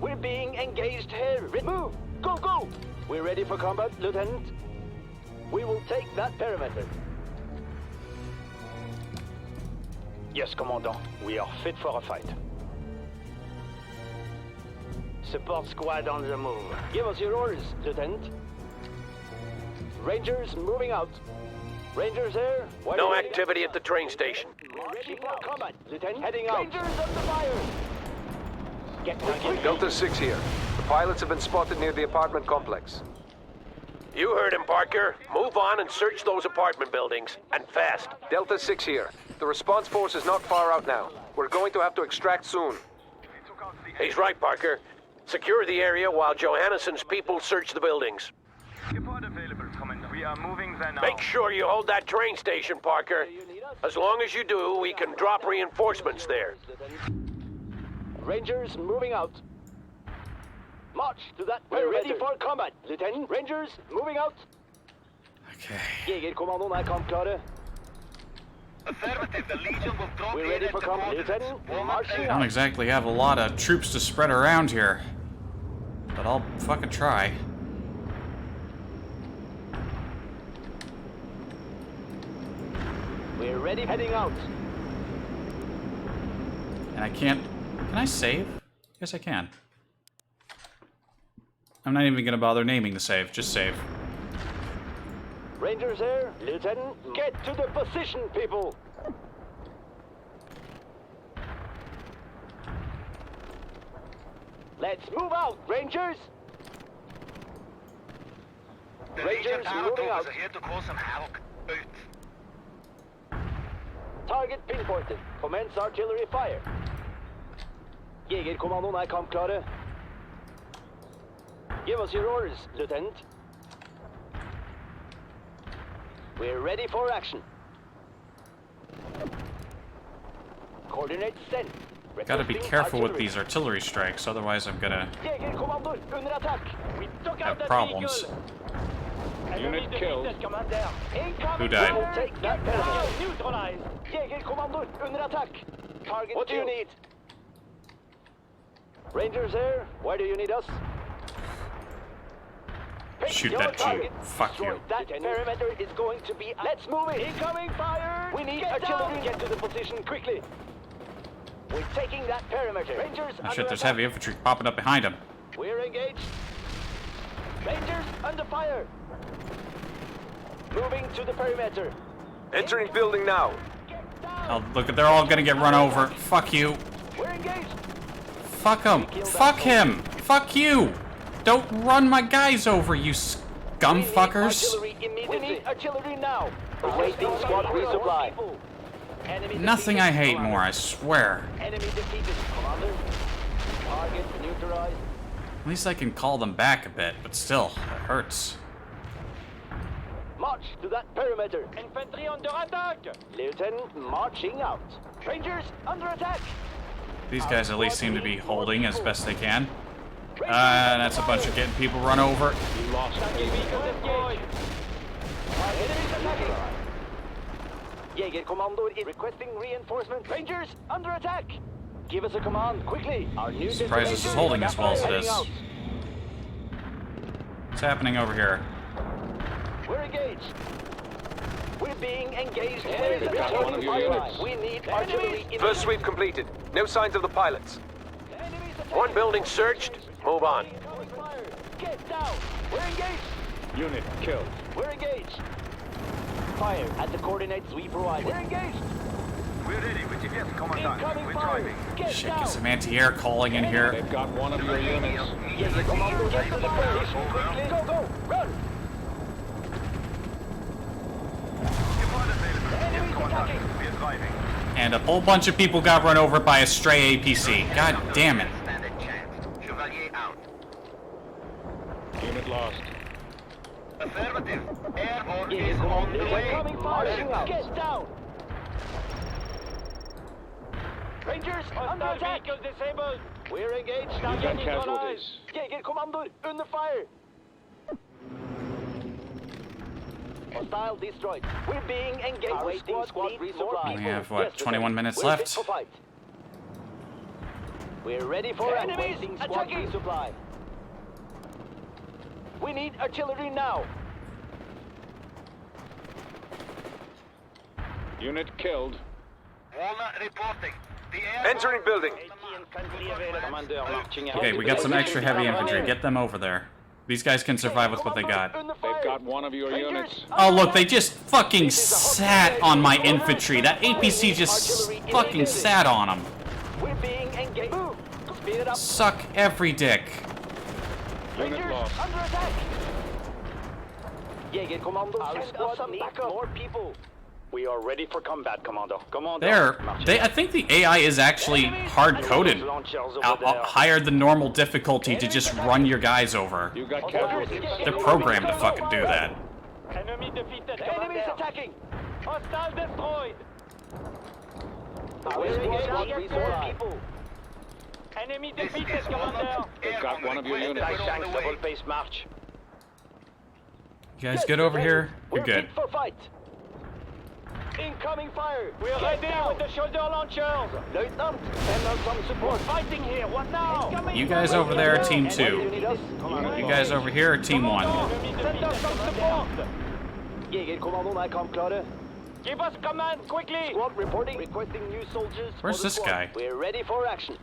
S13: We're being engaged here. Move! Go, go! We're ready for combat, Lieutenant. We will take that perimeter.
S14: Yes, Commandant. We are fit for a fight. Support squad on the move.
S13: Give us your orders, Lieutenant. Rangers moving out. Rangers here.
S10: No activity at the train station.
S13: Ready for combat, Lieutenant. Heading out. Rangers under fire. Get ready.
S11: Delta 6 here. The pilots have been spotted near the apartment complex.
S10: You heard him, Parker. Move on and search those apartment buildings, and fast.
S11: Delta 6 here. The response force is not far out now. We're going to have to extract soon.
S10: He's right, Parker. Secure the area while Johannessen's people search the buildings.
S9: Support available, Commander. We are moving there now.
S10: Make sure you hold that train station, Parker. As long as you do, we can drop reinforcements there.
S13: Rangers moving out. March to that. We're ready for combat, Lieutenant. Rangers moving out.
S1: Okay.
S13: Jegerkommandoen er kampklare.
S6: Affirmative, the Legion will drop
S13: We're ready for combat, Lieutenant. Marching
S1: I don't
S13: out.
S1: exactly have a lot of troops to spread around here. But I'll fucking try.
S13: We're ready, heading out.
S1: And I can't... Can I save? Yes, I can. I'm not even gonna bother naming the save. Just save.
S13: Rangers here, Lieutenant. Get to the position, people. Let's move out, Rangers.
S6: The
S13: Rangers
S6: Legion
S13: moving out.
S6: are here to cause some havoc. Out.
S13: Target pinpointed. Commence artillery fire. Jegerkommandoen er kampklare. Give us your orders, Lieutenant. We're ready for action. Coordinates sent.
S1: Gotta be
S13: Requesting
S1: careful with
S13: artillery.
S1: these artillery strikes, otherwise I'm gonna
S13: Jägerkommando under attack.
S14: We took
S1: have
S14: out that
S1: problems.
S14: vehicle.
S9: Unit
S14: Enemy
S9: killed.
S14: defeated, Commander.
S13: Incoming
S1: Who died?
S13: fire. Take that perimeter.
S14: Neutralized.
S13: Jägerkommando under attack. Target
S14: What do you
S13: killed.
S14: need?
S13: Rangers here. Where do you need us? Pick
S1: Shoot
S13: your
S1: that
S13: target.
S1: Jeep. Fuck you.
S13: That perimeter is going to be... Let's move it. Incoming fire. We need artillery. Get to the position quickly. We're taking that perimeter. Rangers
S1: Oh
S13: under
S1: shit, there's
S13: attack.
S1: heavy infantry popping up behind him.
S13: We're engaged. Rangers under fire. Moving to the perimeter.
S11: Entering building now.
S1: Oh, look, they're all gonna get run over. Fuck you.
S13: We're engaged.
S1: Fuck him. Fuck him. Fuck you. Don't run my guys over, you scum fuckers.
S13: Artillery immediately. We need artillery now. Awaiting squad resupply. Enemy
S1: Nothing I
S13: defeated,
S1: hate
S13: Commander.
S1: more, I swear.
S13: Enemy defeated, Commander. Target neutralized.
S1: At least I can call them back a bit, but still, it hurts.
S13: March to that perimeter.
S14: Infantry under attack.
S13: Lieutenant marching out. Rangers under attack.
S1: These guys at least seem to be holding as best they can. That's a bunch of getting people run over.
S9: We lost
S14: Vehicle destroyed.
S13: Enemies attacking. Jägerkommando is requesting reinforcement. Rangers under attack. Give us a command quickly. Our new
S1: Surprised this is holding as well as it is. What's happening over here?
S13: We're engaged. We're being engaged.
S11: They've got one of your units.
S13: We need artillery.
S11: First sweep completed. No signs of the pilots.
S10: One building searched. Move on.
S13: Get down. We're engaged.
S9: Unit killed.
S13: We're engaged. Fire at the coordinates we provide. We're engaged.
S9: We're ready with you. Yes, Commandant.
S13: Incoming
S9: We're
S13: fire.
S9: driving.
S13: Get
S1: Shit,
S13: down.
S1: get some anti-air calling in here.
S9: They've got one of your units.
S13: Jägerkommando, get to the position quickly. Go, go, run.
S9: Support available. Yes,
S13: Enemies
S9: Commandant.
S13: attacking.
S9: We're driving.
S1: And a whole bunch of people got run over by a stray APC. God damn it.
S6: Stand a chance. Chevalier out.
S9: Unit lost.
S6: Affirmative. Affirmative. Airborne
S13: Jäger
S6: is on the way.
S13: incoming fire. Get down. Rangers, under attack.
S14: Vehicle disabled.
S13: We're engaged.
S15: You've got
S13: Target
S15: casualties.
S13: neutralized. Jägerkommando, under fire. Hostile destroyed. We're being engaged. Waiting squad resupply.
S1: We have, what, 21 minutes left?
S13: We're ready for enemies attacking. Resupply. We need artillery now.
S15: Unit killed.
S6: Walnut reporting.
S10: Entering building.
S1: Okay, we got some extra heavy infantry. Get them over there. These guys can survive with what they got.
S15: They've got one of your units.
S1: Oh, look, they just fucking sat on my infantry. That APC just fucking sat on them.
S13: We're being engaged. Speed it up.
S1: Suck every dick.
S15: Unit lost.
S13: Under attack. Jägerkommando, send us some backup. More people.
S14: We are ready for combat, Commander. Commander.
S1: I think the AI is actually hard-coded. Higher than normal difficulty to just run your guys over.
S15: You got casualties.
S1: They're programmed to fucking do that.
S14: Enemy defeated.
S13: Enemies attacking.
S14: Hostile destroyed.
S13: We're engaged. More people.
S14: Enemy defeated, Commander.
S15: They've got one of your units.
S14: Tanks double pace march.
S1: You guys good over here? You're good.
S13: For fight. Incoming fire!
S14: We're ready with the shoulder launchers!
S13: Lieutenant, send us some support.
S14: We're fighting here, what now?
S1: You guys over there are Team 2. You guys over here are Team 1.
S14: Send us some support!
S13: Jägerkommandoen er kampklare.
S14: Give us command, quickly!
S13: Squad reporting, requesting new soldiers.
S1: Where's this guy?
S13: We're ready for action.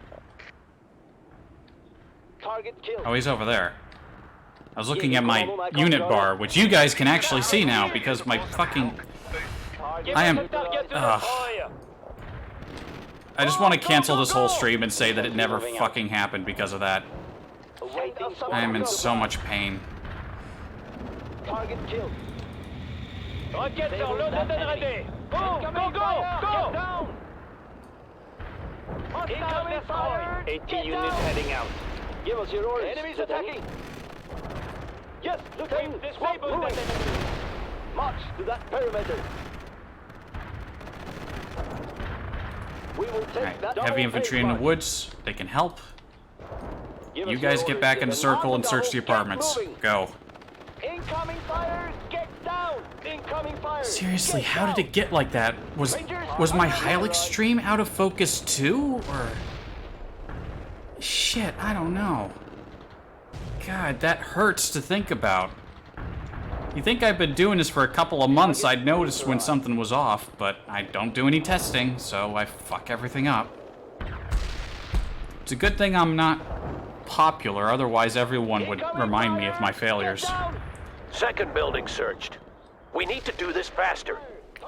S13: Target killed.
S1: Oh, he's over there. I was looking at my unit bar, which you guys can actually see now because my fucking... I am... I just want to cancel this whole stream and say that it never fucking happened because of that. I am in so much pain.
S13: Target killed.
S14: Rockets are loaded and ready! Go! Go! Go! Go!
S13: Incoming fire!
S14: 80 units heading out.
S13: Give us your orders. Enemies attacking! Yes, Lieutenant! Squad moving! March to that perimeter! We will take that.
S1: Heavy infantry in the woods. They can help. You guys get back in the circle and search the apartments. Go.
S13: Incoming fire! Get down! Incoming fire!
S1: Seriously, how did it get like that? Was my Hilux stream out of focus too? Or... Shit, I don't know. God, that hurts to think about. You think I've been doing this for a couple of months, I'd notice when something was off, but I don't do any testing, so I fuck everything up. It's a good thing I'm not popular, otherwise everyone would remind me of my failures.
S10: Second building searched. We need to do this faster.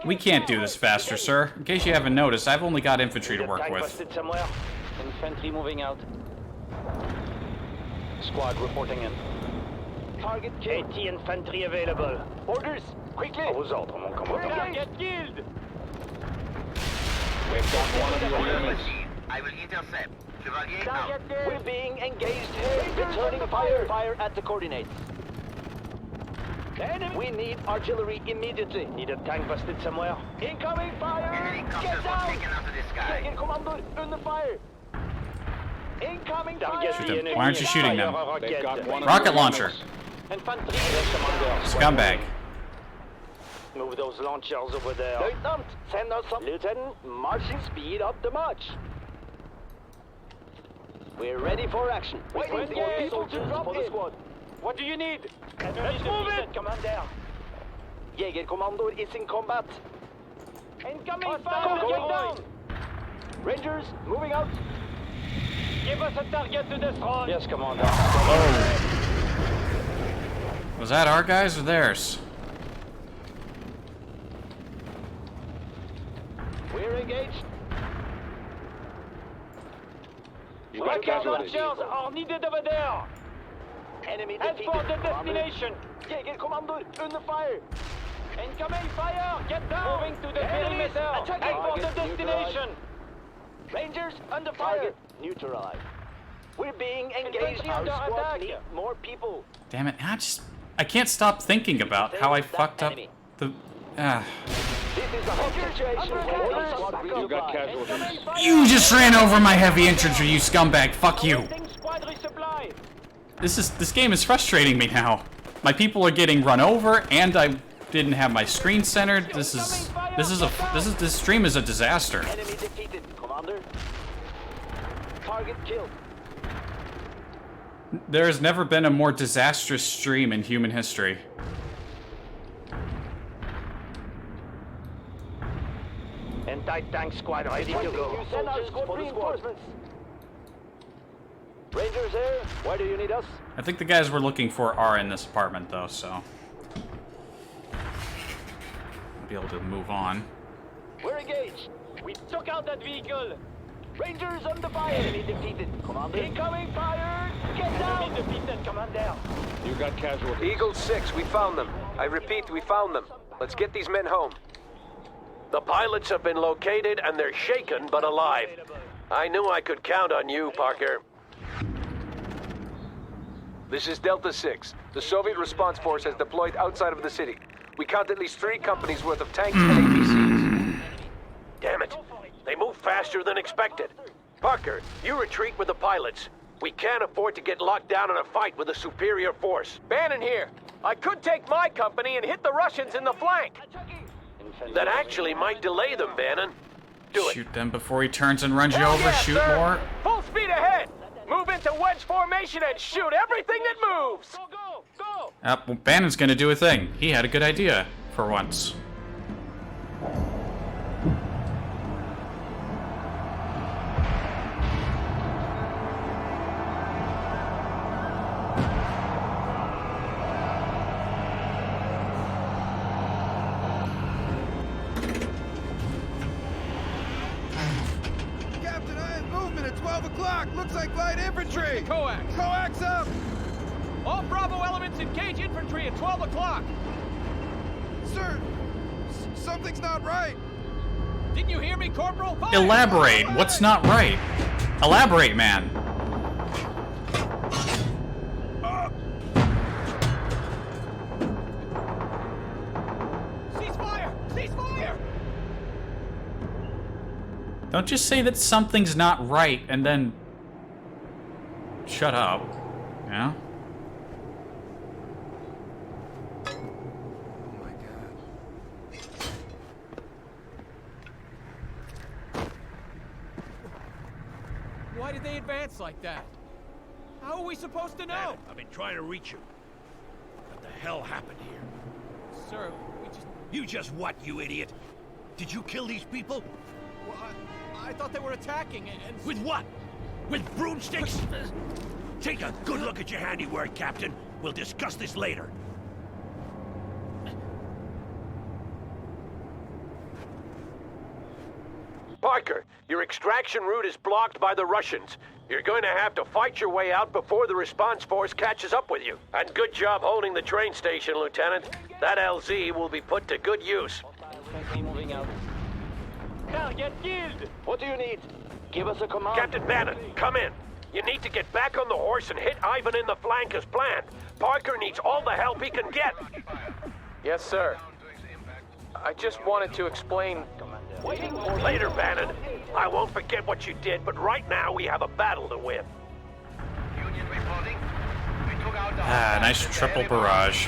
S1: We can't do this faster, sir. In case you haven't noticed, I've only got infantry to work with.
S14: Infantry moving out. Squad reporting in.
S13: Target killed.
S14: 80 infantry available.
S13: Orders, quickly!
S14: À vos ordres, mon commandant. Target killed!
S15: We've got one of your units.
S6: I will intercept. Chevalier out.
S13: We're being engaged here. Returning fire. Fire at the coordinates. We need artillery immediately.
S14: Need a tank busted somewhere.
S13: Incoming fire!
S6: Enemy
S13: Get
S6: cruisers were
S13: down!
S6: taken out of the sky.
S13: Jägerkommando, under fire! Incoming
S14: Target
S13: fire!
S1: Shoot them. Why aren't you shooting them?
S15: They've got one of
S1: Rocket
S15: your
S1: launcher.
S15: units.
S14: Infantry, commander.
S1: Scumbag.
S14: Move those launchers over there.
S13: Lieutenant, send us some... Lieutenant, marching speed up the march. We're ready for action. Waiting for people to drop in. Squad.
S14: What do you need? Let's move it, commander.
S13: Jägerkommando is in combat.
S14: Incoming fire, get down.
S13: Rangers, moving out.
S14: Give us a target to destroy. Yes, commander.
S1: Oh. Was that our guys or theirs?
S13: We're engaged.
S15: You got
S14: Rocket
S15: casualties.
S14: launchers are needed over there.
S13: Enemy
S14: Head
S13: defeated.
S14: for the destination.
S13: Jägerkommando, under fire.
S14: Incoming fire! Get down! Moving to the perimeter! Head for the destination!
S13: Rangers, under fire! Target neutralized. We're being engaged. Our squad needs more people.
S1: Damn it, now just I can't stop thinking about how I fucked up the...
S15: You got casualties.
S1: You just ran over my heavy infantry, you scumbag. Fuck you. This game is frustrating me now. My people are getting run over, and I didn't have my screen centered. This stream is a disaster.
S13: Enemy defeated, Commander. Target killed.
S1: There has never been a more disastrous stream in human history.
S13: Anti-tank squad ready to go. Send out squad reinforcements. Rangers here. Where do you need us?
S1: I think the guys we're looking for are in this apartment, though, so... I'll be able to move on.
S13: We're engaged. We took out that vehicle. Rangers on the fire. Enemy defeated, Commander. Incoming fire. Get down. Enemy defeated, Commander.
S15: You got casualties.
S11: Eagle 6, we found them. I repeat, we found them. Let's get these men home.
S10: The pilots have been located and they're shaken but alive. I knew I could count on you, Parker.
S11: This is Delta 6. The Soviet response force has deployed outside of the city. We count at least 3 companies worth of tanks and APCs.
S10: Damn it. They move faster than expected. Parker, you retreat with the pilots. We can't afford to get locked down in a fight with a superior force.
S11: Bannon here. I could take my company and hit the Russians in the flank.
S10: That actually might delay them, Bannon. Do it.
S1: Shoot them before he turns and runs you
S11: Hell
S1: over.
S11: yeah,
S1: Shoot
S11: sir.
S1: more.
S11: Full speed ahead. Move into wedge formation and shoot everything that moves.
S1: Well, Bannon's gonna do a thing. He had a good idea, for once.
S16: Captain, I have movement at 12 o'clock. Looks like light infantry.
S9: Coax.
S16: Coax up.
S9: All Bravo elements engage infantry at 12 o'clock.
S16: Sir, something's not right.
S9: Didn't you hear me, Corporal? Fire!
S1: Elaborate. What's not right? Elaborate, man.
S9: Cease fire! Cease fire!
S1: Don't just say that something's not right and then shut up. Yeah?
S9: Why did they advance like that? How are we supposed to know?
S17: I've been trying to reach you. What the hell happened here?
S9: Sir, we just...
S17: You just what, you idiot? Did you kill these people?
S9: Well, I thought they were attacking and...
S17: With what? With broomsticks? Take a good look at your handiwork, Captain. We'll discuss this later.
S10: Parker, your extraction route is blocked by the Russians. You're going to have to fight your way out before the response force catches up with you. And good job holding the train station, Lieutenant. That LZ will be put to good use.
S13: Moving out. Target killed. What do you need? Give us a command.
S10: Captain Bannon, come in. You need to get back on the horse and hit Ivan in the flank as planned. Parker needs all the help he can get.
S11: Yes, sir. I just wanted to explain...
S10: Later, Bannon. I won't forget what you did, but right now we have a battle to win.
S1: Ah, nice triple barrage.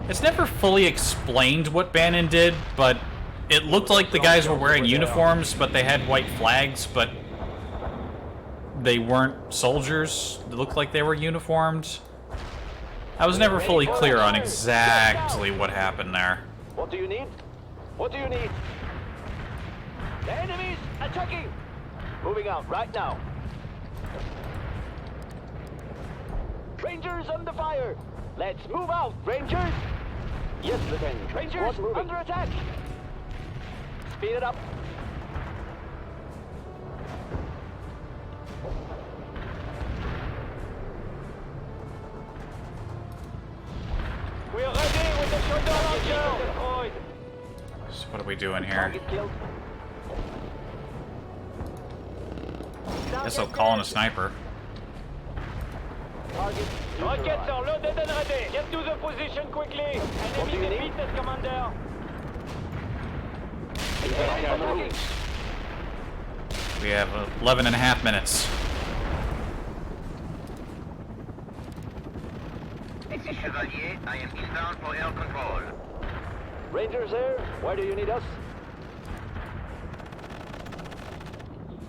S1: It's never fully explained what Bannon did, but it looked like the guys were wearing uniforms, but they had white flags, but they weren't soldiers. It looked like they were uniformed. I was never fully clear on exactly what happened there.
S13: What do you need? What do you need? The enemy's attacking! Moving out right now. Rangers under fire! Let's move out, Rangers! Yes, Lieutenant. Rangers under attack! Speed it up. We're ready with the shoulder launcher!
S1: we doing here? Guess I'll call in a sniper.
S14: Rockets are loaded and ready. Get to the position quickly. Enemy defeated, Commander.
S1: We have 11 and a half minutes.
S7: This is Chevalier. I am inbound for air control.
S13: Rangers here. Where do you need us?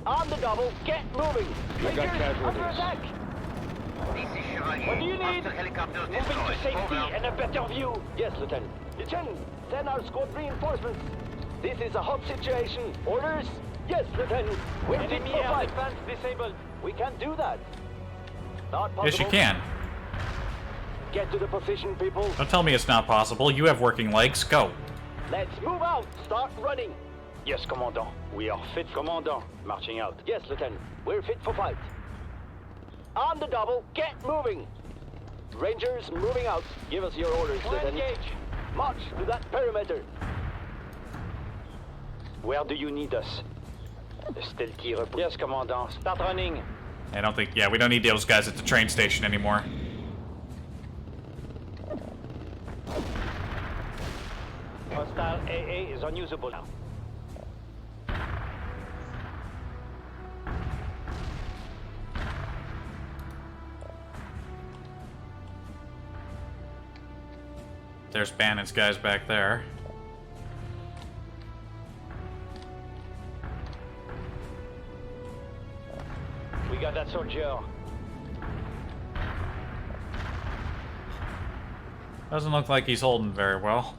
S13: On the double. Get moving.
S15: You got
S13: Rangers,
S15: casualties.
S13: under attack.
S7: This is Chevalier.
S14: What do you need?
S7: Hostile helicopters
S14: Moving to
S7: destroyed.
S14: safety
S7: Over.
S14: and a better view.
S13: Yes, Lieutenant. Lieutenant, send our squad reinforcements. This is a hot situation. Orders? Yes, Lieutenant. We're fit
S14: Enemy
S13: for
S14: air
S13: fight.
S14: defense disabled.
S13: We can't do that. Not possible.
S1: Yes, you can.
S13: Get to the position, people.
S1: Don't tell me it's not possible. You have working legs. Go.
S13: Let's move out. Start running.
S14: Yes, Commandant. We are fit, Commandant. Marching out.
S13: Yes, Lieutenant. We're fit for fight. On the double. Get moving. Rangers moving out. Give us your orders, Lieutenant.
S14: Engage.
S13: March to that perimeter.
S14: Where do you need us? Stealthy report. Yes, Commandant. Start running.
S1: I don't think... Yeah, we don't need those guys at the train station anymore.
S14: Hostile AA is unusable now.
S1: There's Bannon's guys back there.
S14: We got that soldier.
S1: Doesn't look like he's holding very well.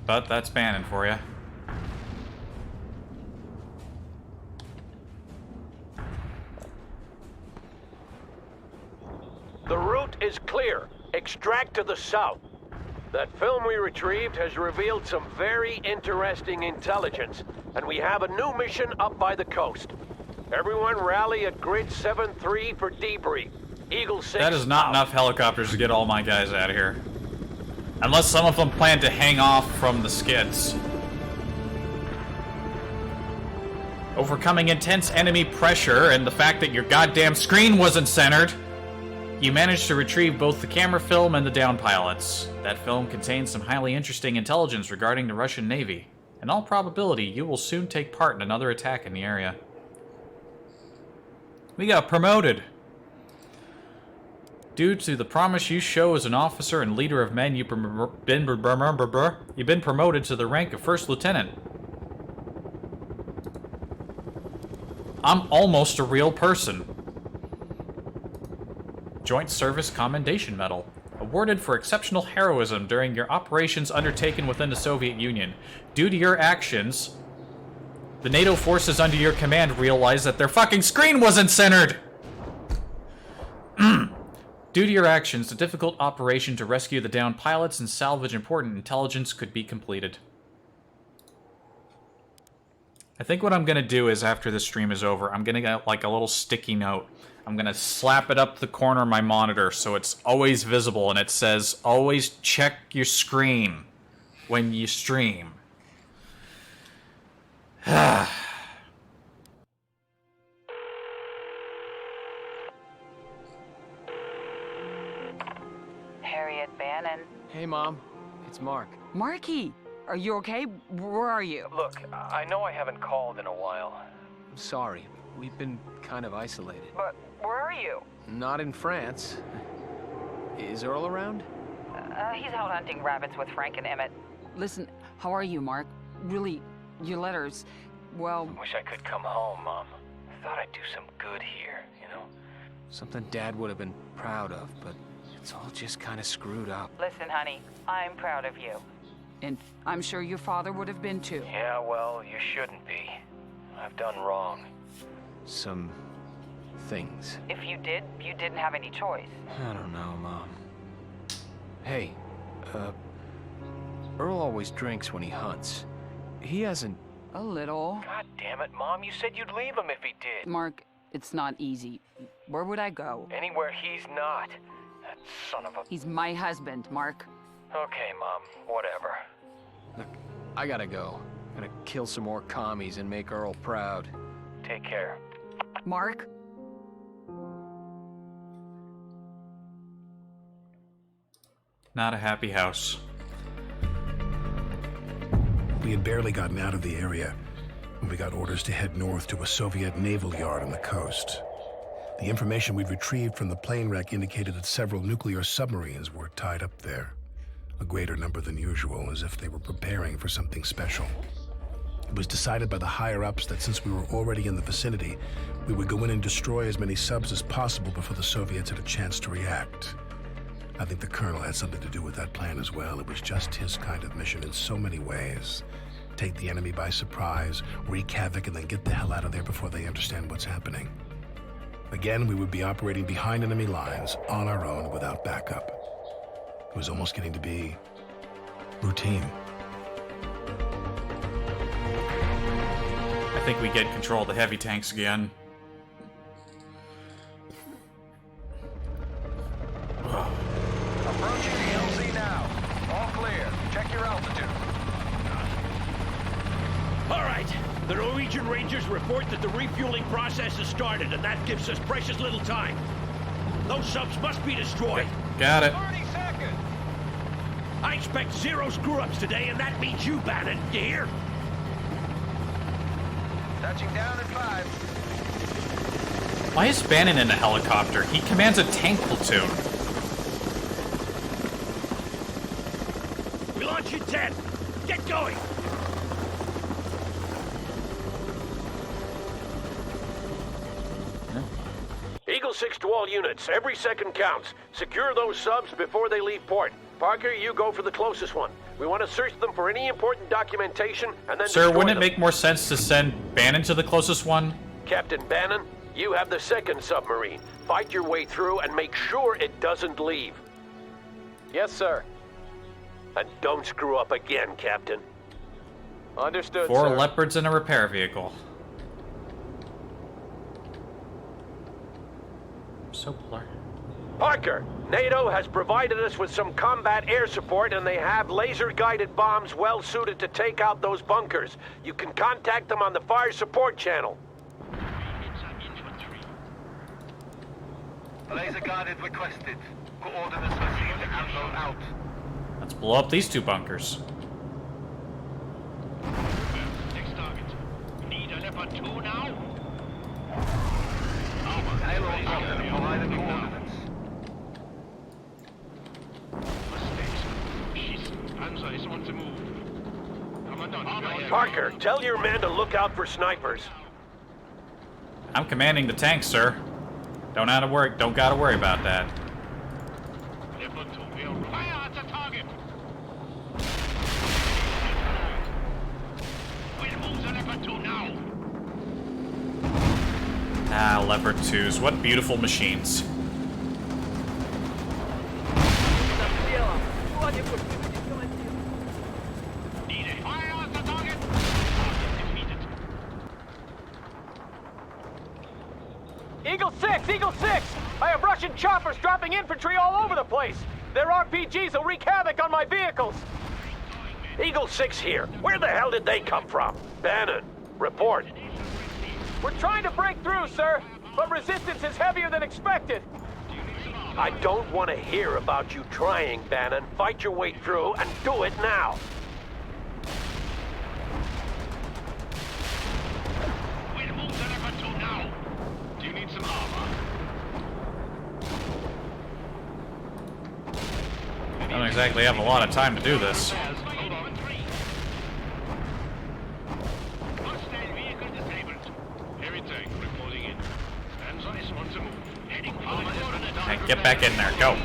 S1: But that's Bannon for you.
S10: The route is clear. Extract to the south. That film we retrieved has revealed some very interesting intelligence, and we have a new mission up by the coast. Everyone rally at grid 7-3 for debrief. Eagle 6
S1: That is not enough helicopters to get all my guys out of here. Unless some of them plan to hang off from the skids. Overcoming intense enemy pressure and the fact that your goddamn screen wasn't centered, you managed to retrieve both the camera film and the down pilots. That film contains some highly interesting intelligence regarding the Russian Navy. In all probability, you will soon take part in another attack in the area. We got promoted. Due to the promise you show as an officer and leader of men, you've been promoted to the rank of First Lieutenant. I'm almost a real person. Joint Service Commendation Medal. Awarded for exceptional heroism during your operations undertaken within the Soviet Union. Due to your actions, the NATO forces under your command realized that their fucking screen wasn't centered! Due to your actions, the difficult operation to rescue the downed pilots and salvage important intelligence could be completed. I think what I'm gonna do is, after this stream is over, I'm gonna get like a little sticky note. I'm gonna slap it up the corner of my monitor so it's always visible and it says, always check your screen when you stream.
S18: Harriet Bannon.
S3: Hey, Mom. It's Mark.
S18: Marky, are you okay? Where are you?
S11: Look, I know I haven't called in a while.
S3: I'm sorry. We've been kind of isolated.
S18: But where are you?
S3: Not in France. Is Earl around?
S18: He's out hunting rabbits with Frank and Emmett. Listen, how are you, Mark? Really, your letters, well...
S11: Wish I could come home, Mom. Thought I'd do some good here, you know?
S3: Something Dad would have been proud of, but it's all just kind of screwed up.
S18: Listen, honey, I'm proud of you. And I'm sure your father would have been too.
S11: Yeah, well, you shouldn't be. I've done wrong.
S3: Some things.
S18: If you did, you didn't have any choice.
S3: I don't know, Mom. Hey, Earl always drinks when he hunts. He hasn't...
S18: A little.
S11: God damn it, Mom, you said you'd leave him if he did.
S18: Mark, it's not easy. Where would I go?
S11: Anywhere he's not. That son of a...
S18: He's my husband, Mark.
S11: Okay, Mom, whatever.
S3: Look, I gotta go.
S11: Gonna kill some more commies and make Earl proud.
S7: Take care.
S18: Mark?
S1: Not a happy house.
S12: We had barely gotten out of the area when we got orders to head north to a Soviet naval yard on the coast. The information we'd retrieved from the plane wreck indicated that several nuclear submarines were tied up there. A greater number than usual, as if they were preparing for something special. It was decided by the higher-ups that since we were already in the vicinity, we would go in and destroy as many subs as possible before the Soviets had a chance to react. I think the Colonel had something to do with that plan as well. It was just his kind of mission in so many ways. Take the enemy by surprise, wreak havoc, and then get the hell out of there before they understand what's happening. Again, we would be operating behind enemy lines, on our own, without backup. It was almost getting to be routine.
S1: I think we get control of the heavy tanks again.
S7: Approaching the LZ now. All clear. Check your altitude.
S17: All right. The Norwegian Rangers report that the refueling process has started, and that gives us precious little time. Those subs must be destroyed.
S1: Got it.
S17: 30 seconds. I expect 0 screw-ups today, and that means you, Bannon. You hear?
S7: Touching down at 5.
S1: Why is Bannon in a helicopter? He commands a tank platoon.
S17: We launch in 10. Get going.
S10: Eagle 6 to all units. Every second counts. Secure those subs before they leave port. Parker, you go for the closest one. We want to search them for any important documentation and then
S1: Sir, wouldn't
S10: them.
S1: it make more sense to send Bannon to the closest one?
S10: Captain Bannon, you have the second submarine. Fight your way through and make sure it doesn't leave.
S11: Yes, sir.
S10: And don't screw up again, Captain.
S11: Understood,
S1: 4
S11: sir.
S1: Leopards in a repair vehicle. So blurry.
S10: Parker, NATO has provided us with some combat air support, and they have laser-guided bombs well suited to take out those bunkers. You can contact them on the fire support channel.
S6: Laser guided requested. Coordinates received and blown out.
S1: Let's blow up these 2 bunkers.
S6: Next target. Need a Leopard 2 now? Payload captain, provide the coordinates. Panzer is on the move. Commandant,
S10: Parker, tell your men to look out for snipers.
S1: I'm commanding the tank, sir. Don't gotta worry about that.
S6: Leopard 2, we'll fire at the target. We'll move the Leopard 2 now.
S1: Ah, Leopard 2s. What beautiful machines.
S11: Eagle 6! Eagle 6! I have Russian choppers dropping infantry all over the place! Their RPGs will wreak havoc on my vehicles!
S10: Eagle 6 here. Where the hell did they come from? Bannon, report.
S11: We're trying to break through, sir, but resistance is heavier than expected.
S10: I don't want to hear about you trying, Bannon. Fight your way through and do it now.
S6: We'll move the Leopard 2 now. Do you need some armor?
S1: I don't exactly have a lot of time to do this. Hey, get back in there. Go.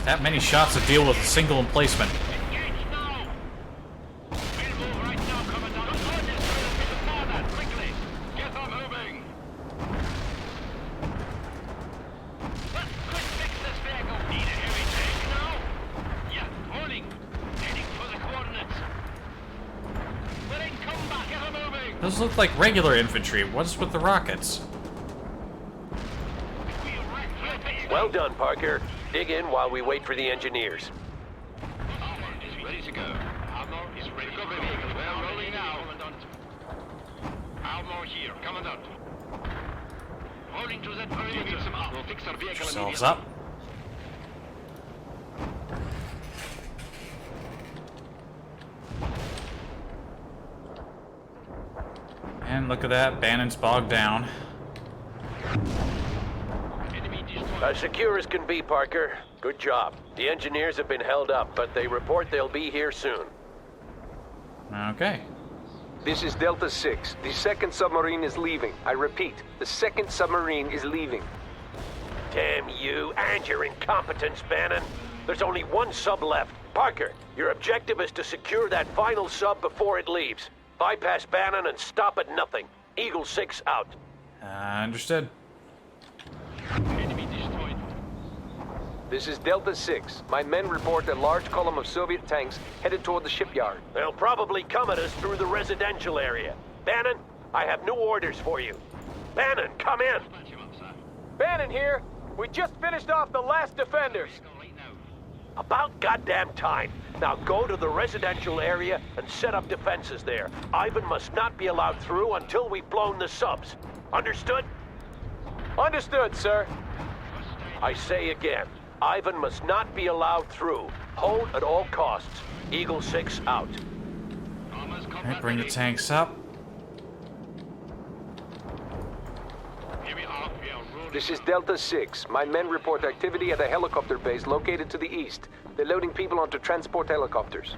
S1: That many shots to deal with a single emplacement. Those look like regular infantry. What's with the rockets?
S10: Well done, Parker. Dig in while we wait for the engineers.
S6: Ready to go. Almo is ready. We're rolling now. Almo here. Commandant. Rolling to that perimeter. We'll fix our vehicle
S1: Yourselves up. And look at that, Bannon's bogged down.
S10: As secure as can be, Parker. Good job. The engineers have been held up, but they report they'll be here soon.
S1: Okay.
S11: This is Delta 6. The second submarine is leaving. I repeat, the second submarine is leaving.
S10: Damn you and your incompetence, Bannon. There's only one sub left. Parker, your objective is to secure that final sub before it leaves. Bypass Bannon and stop at nothing. Eagle 6 out.
S1: Understood.
S6: Enemy destroyed.
S11: This is Delta 6. My men report a large column of Soviet tanks headed toward the shipyard.
S10: They'll probably come at us through the residential area. Bannon, I have new orders for you. Bannon, come in.
S11: Bannon here. We just finished off the last defenders.
S10: About goddamn time. Now go to the residential area and set up defenses there. Ivan must not be allowed through until we've blown the subs. Understood?
S11: Understood, sir.
S10: I say again, Ivan must not be allowed through. Hold at all costs. Eagle 6 out.
S1: Alright, bring the tanks up.
S11: This is Delta 6. My men report activity at a helicopter base located to the east. They're loading people onto transport helicopters.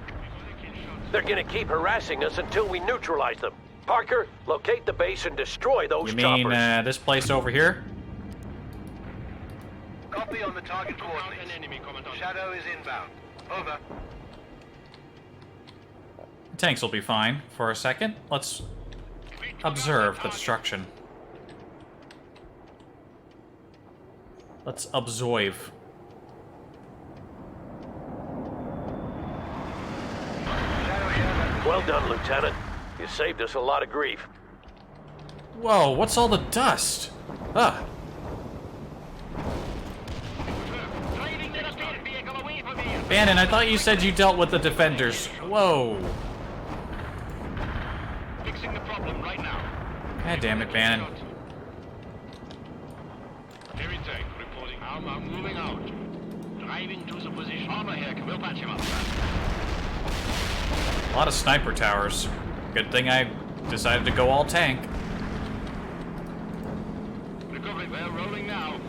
S10: They're gonna keep harassing us until we neutralize them. Parker, locate the base and destroy those
S1: You mean,
S10: choppers.
S1: this place over here?
S7: Copy on the target coordinates. Shadow is inbound. Over.
S1: The tanks will be fine for a second. Let's observe the destruction. Let's observe.
S10: Well done, Lieutenant. You saved us a lot of grief.
S1: Whoa, what's all the dust? Ah. Bannon, I thought you said you dealt with the defenders. Whoa.
S6: Fixing the problem right now.
S1: God damn it, Bannon.
S6: Heavy tank reporting. Alma moving out. Driving to the position. Armor here. We'll patch him up.
S1: A lot of sniper towers. Good thing I decided to go all tank.
S6: Recovery. We're rolling now.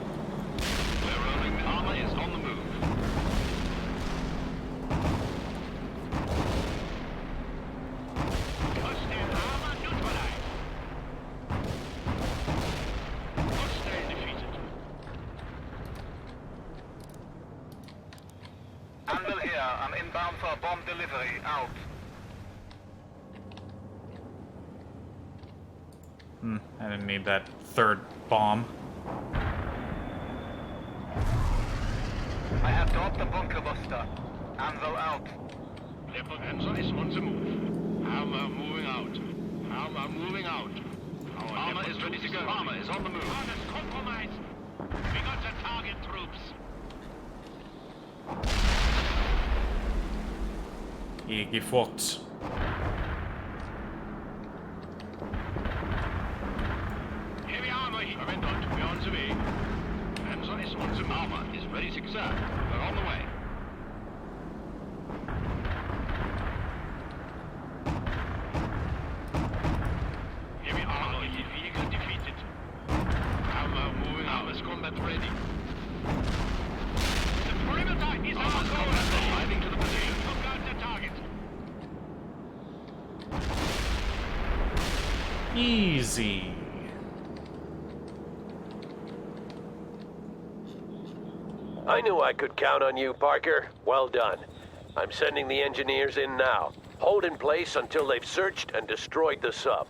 S6: We're rolling. Armor is on the move. Hostile armor neutralized. Hostile defeated.
S7: Anvil here. I'm inbound for a bomb delivery. Out.
S1: I didn't need that third bomb.
S7: I have dropped the bunker buster. Anvil out.
S6: Leopard Anza is on the move. Alma moving out. Alma moving out. Our armor is ready to go. Armor is on the move. Armor's compromised. We got the target troops.
S1: He fucked.
S6: Heavy armor. Commandant, we're on the way. Anza is on the move. Armor is ready to go. We're on the way. Heavy armor. Vehicle defeated. Armor moving out. Armor's combat ready. The perimeter is on go. Driving to the position. Look out the target.
S1: Easy.
S10: I knew I could count on you, Parker. Well done. I'm sending the engineers in now. Hold in place until they've searched and destroyed the sub.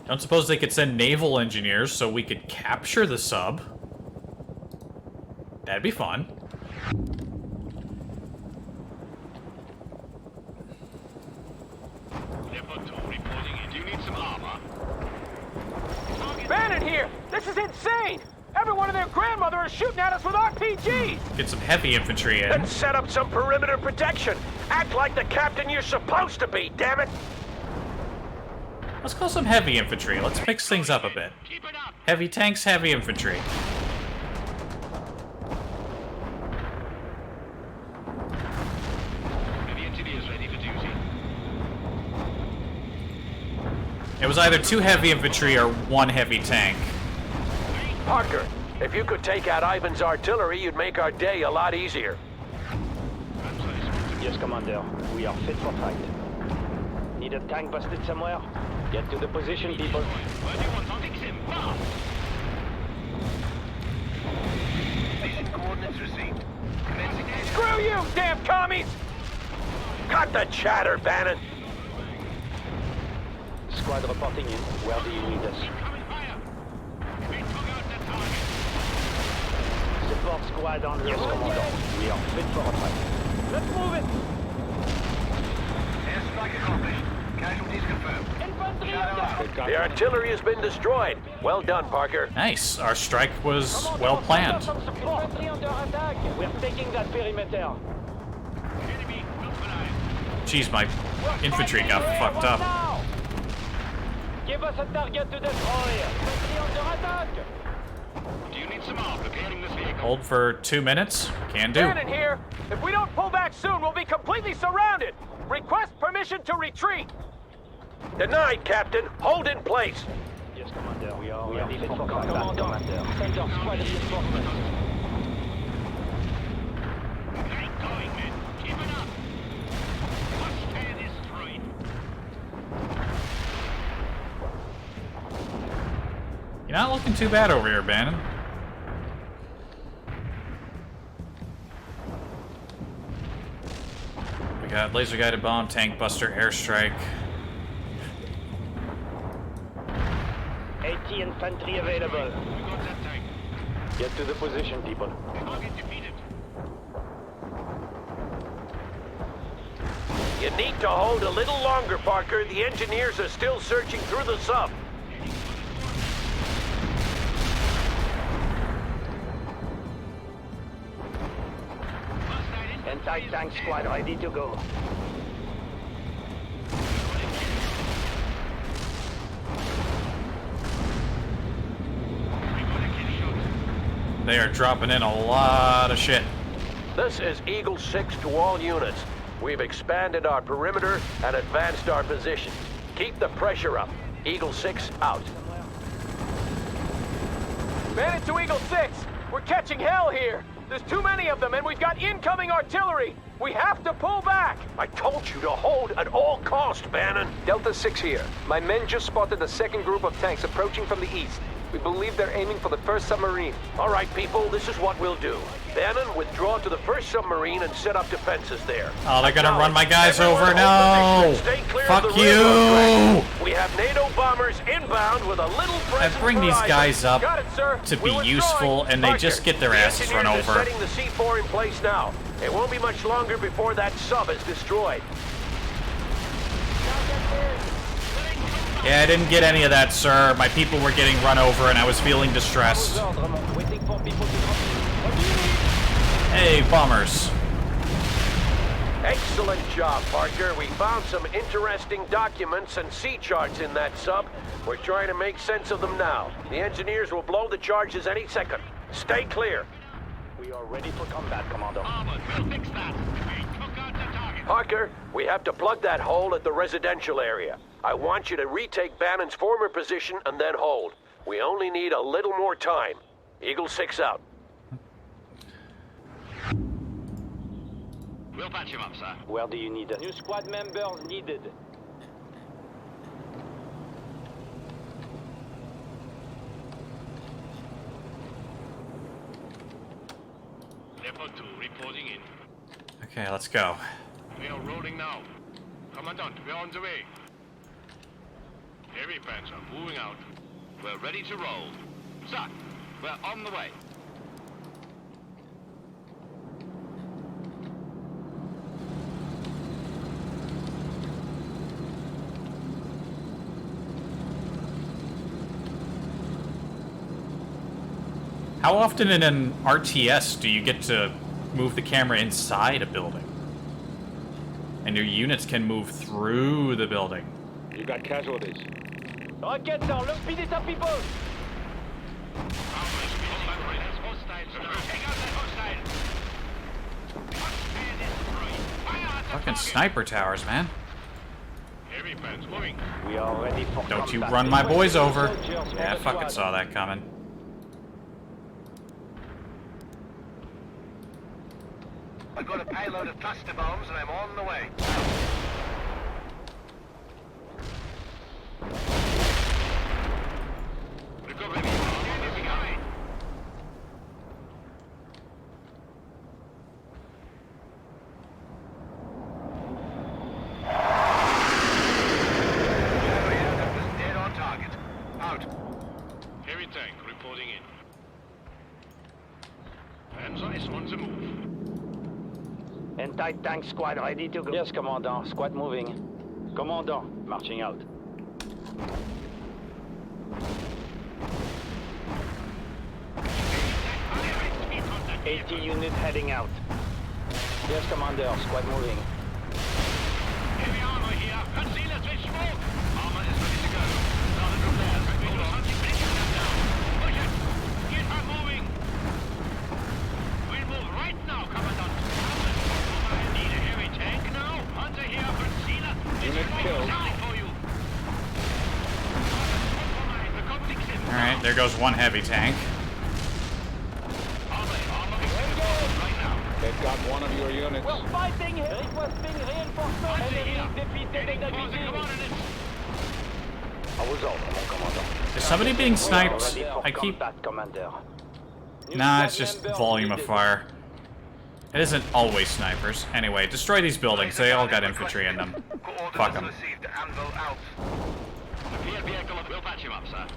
S1: Don't suppose they could send naval engineers so we could capture the sub? That'd be fun.
S6: Do you need some armor?
S9: Bannon here! This is insane! Everyone and their grandmother is shooting at us with RPGs!
S1: Get some heavy infantry in.
S10: Then set up some perimeter protection. Act like the captain you're supposed to be, damn it!
S1: Let's call some heavy infantry. Let's mix things up a bit. Heavy tanks, heavy infantry.
S6: Heavy engineers ready for duty.
S1: It was either 2 heavy infantry or 1 heavy tank.
S10: Parker, if you could take out Ivan's artillery, you'd make our day a lot easier.
S13: Yes, Commander. We are fit for fight. Need a tank busted somewhere? Get to the position, people.
S6: Coordinates received.
S9: Screw you, damn commies!
S10: Cut the chatter, Bannon.
S13: Squad reporting in. Where do you need us? Support squad on route, Commander. We are fit for a fight.
S9: Let's move it!
S6: Airstrike accomplished. Casualties confirmed.
S10: The artillery has been destroyed. Well done, Parker.
S1: Nice. Our strike was well planned.
S13: Infantry under attack. We're taking that perimeter.
S1: Jeez, my infantry got fucked up.
S13: Now. Give us a target to destroy. Infantry under attack.
S6: Do you need some armor? Preparing this vehicle.
S1: Hold for 2 minutes. Can do.
S9: Bannon here! If we don't pull back soon, we'll be completely surrounded! Request permission to retreat!
S10: Denied, Captain. Hold in place.
S13: Yes, Commander. We are ready for combat, Commander. Send our squad reinforcements.
S6: Keep going, men. Keep it up. Let's tear this straight.
S1: You're not looking too bad over here, Bannon. We got laser guided bomb, tank buster, airstrike.
S13: 80 infantry available.
S6: We got that tank.
S13: Get to the position, people.
S6: Target defeated.
S10: You need to hold a little longer, Parker. The engineers are still searching through the sub.
S13: Anti-tank squad ready to go.
S1: They are dropping in a lot of shit.
S10: This is Eagle 6 to all units. We've expanded our perimeter and advanced our position. Keep the pressure up. Eagle 6 out.
S9: Bandit to Eagle 6! We're catching hell here! There's too many of them, and we've got incoming artillery! We have to pull back!
S10: I told you to hold at all cost, Bannon.
S11: Delta 6 here. My men just spotted a second group of tanks approaching from the east. We believe they're aiming for the first submarine.
S10: All right, people, this is what we'll do. Bannon, withdraw to the first submarine and set up defenses there.
S1: Oh, they're gonna
S10: Now,
S1: run my guys
S10: everyone
S1: over.
S10: hold
S1: No!
S10: position. Stay clear
S1: Fuck
S10: of the railroad
S1: you!
S10: track. We have NATO bombers inbound with a little
S1: I
S10: present
S1: bring
S10: for
S1: these
S10: Ivan.
S1: guys up
S9: Got it, sir.
S1: to be
S9: We're withdrawing.
S1: useful, and they
S10: Parker,
S1: just get their
S10: the
S1: asses run
S10: engineers are
S1: over.
S10: setting the C4 in place now. It won't be much longer before that sub is destroyed.
S1: Yeah, I didn't get any of that, sir. My people were getting run over, and I was feeling distressed.
S13: Waiting for people to drop in.
S1: Hey, bombers.
S10: Excellent job, Parker. We found some interesting documents and sea charts in that sub. We're trying to make sense of them now. The engineers will blow the charges any second. Stay clear.
S13: We are ready for combat, Commander.
S6: Armored, we'll fix that. We took out the target.
S10: Parker, we have to plug that hole at the residential area. I want you to retake Bannon's former position and then hold. We only need a little more time. Eagle 6 out.
S6: We'll patch him up, sir.
S13: Where do you need us? New squad members needed.
S1: Okay, let's go.
S6: We are rolling now. Commandant, we're on the way. Heavy Panzer moving out. We're ready to roll. Sir, we're on the way.
S1: How often in an RTS do you get to move the camera inside a building? And your units can move through the building.
S15: You got casualties.
S13: Rockets down, let's beat it up, people!
S1: Fucking sniper towers, man.
S6: Heavy Panzer moving.
S13: We are ready for
S1: Don't you
S13: combat.
S1: run my boys over. Yeah, I fucking saw that coming.
S7: I've got a payload of cluster bombs and I'm on the way.
S6: Recovering. Enemy coming.
S7: That was dead on target. Out.
S6: Heavy tank reporting in. Panzer is on the move.
S13: Anti-tank squad ready to go. Yes, Commandant. Squad moving. Commandant, marching out. AT unit heading out. Yes, Commander. Squad moving.
S6: Heavy armor here. Conceal us with smoke. Armor is ready to go. Started repairs. Hold on. Bring them down. Push it. Get her moving. We'll move right now, Commandant. I need a heavy tank now. Hunter here. Conceal us.
S15: Unit killed.
S6: For you.
S1: Alright, there goes one heavy tank.
S15: They've got one of your units.
S13: We're fighting here. Requesting reinforcements. Enemy defeated in the beginning. I was out, mon commandant.
S1: Is somebody being sniped? I keep...
S13: Commander.
S1: Nah, it's just volume of fire. It isn't always snipers. Anyway, destroy these buildings. They all got infantry in them. Fuck them.
S7: Received. Anvil out.
S6: The field vehicle will patch him up, sir.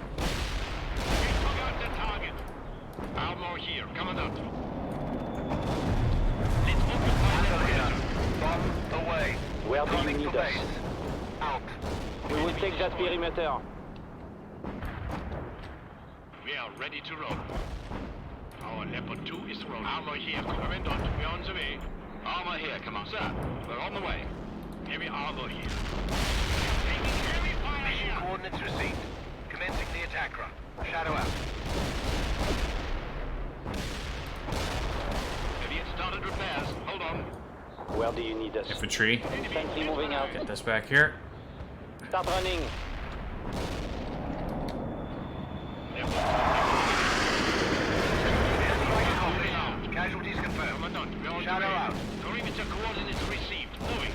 S6: We forgot the target. Armor here. Commandant. Let's occupy the position.
S7: Bomb away.
S13: Where do you
S7: Running
S13: need
S7: for
S13: us?
S7: base. Out.
S13: We will take that perimeter.
S6: We are ready to roll. Our Leopard 2 is rolling. Armor here, Commandant. We're on the way. Armor here, come on. Sir, we're on the way. Heavy armor here. Taking heavy fire
S7: Mission
S6: here.
S7: coordinates received. Commencing the attack run. Shadow out.
S6: Have you started repairs? Hold on.
S13: Where do you need us?
S1: Infantry.
S13: Infantry moving out.
S1: Get this back here.
S13: Start running.
S7: Casualties confirmed.
S6: Commandant, we're on
S7: Shadow
S6: the way.
S7: out.
S6: Perimeter coordinates received. Moving.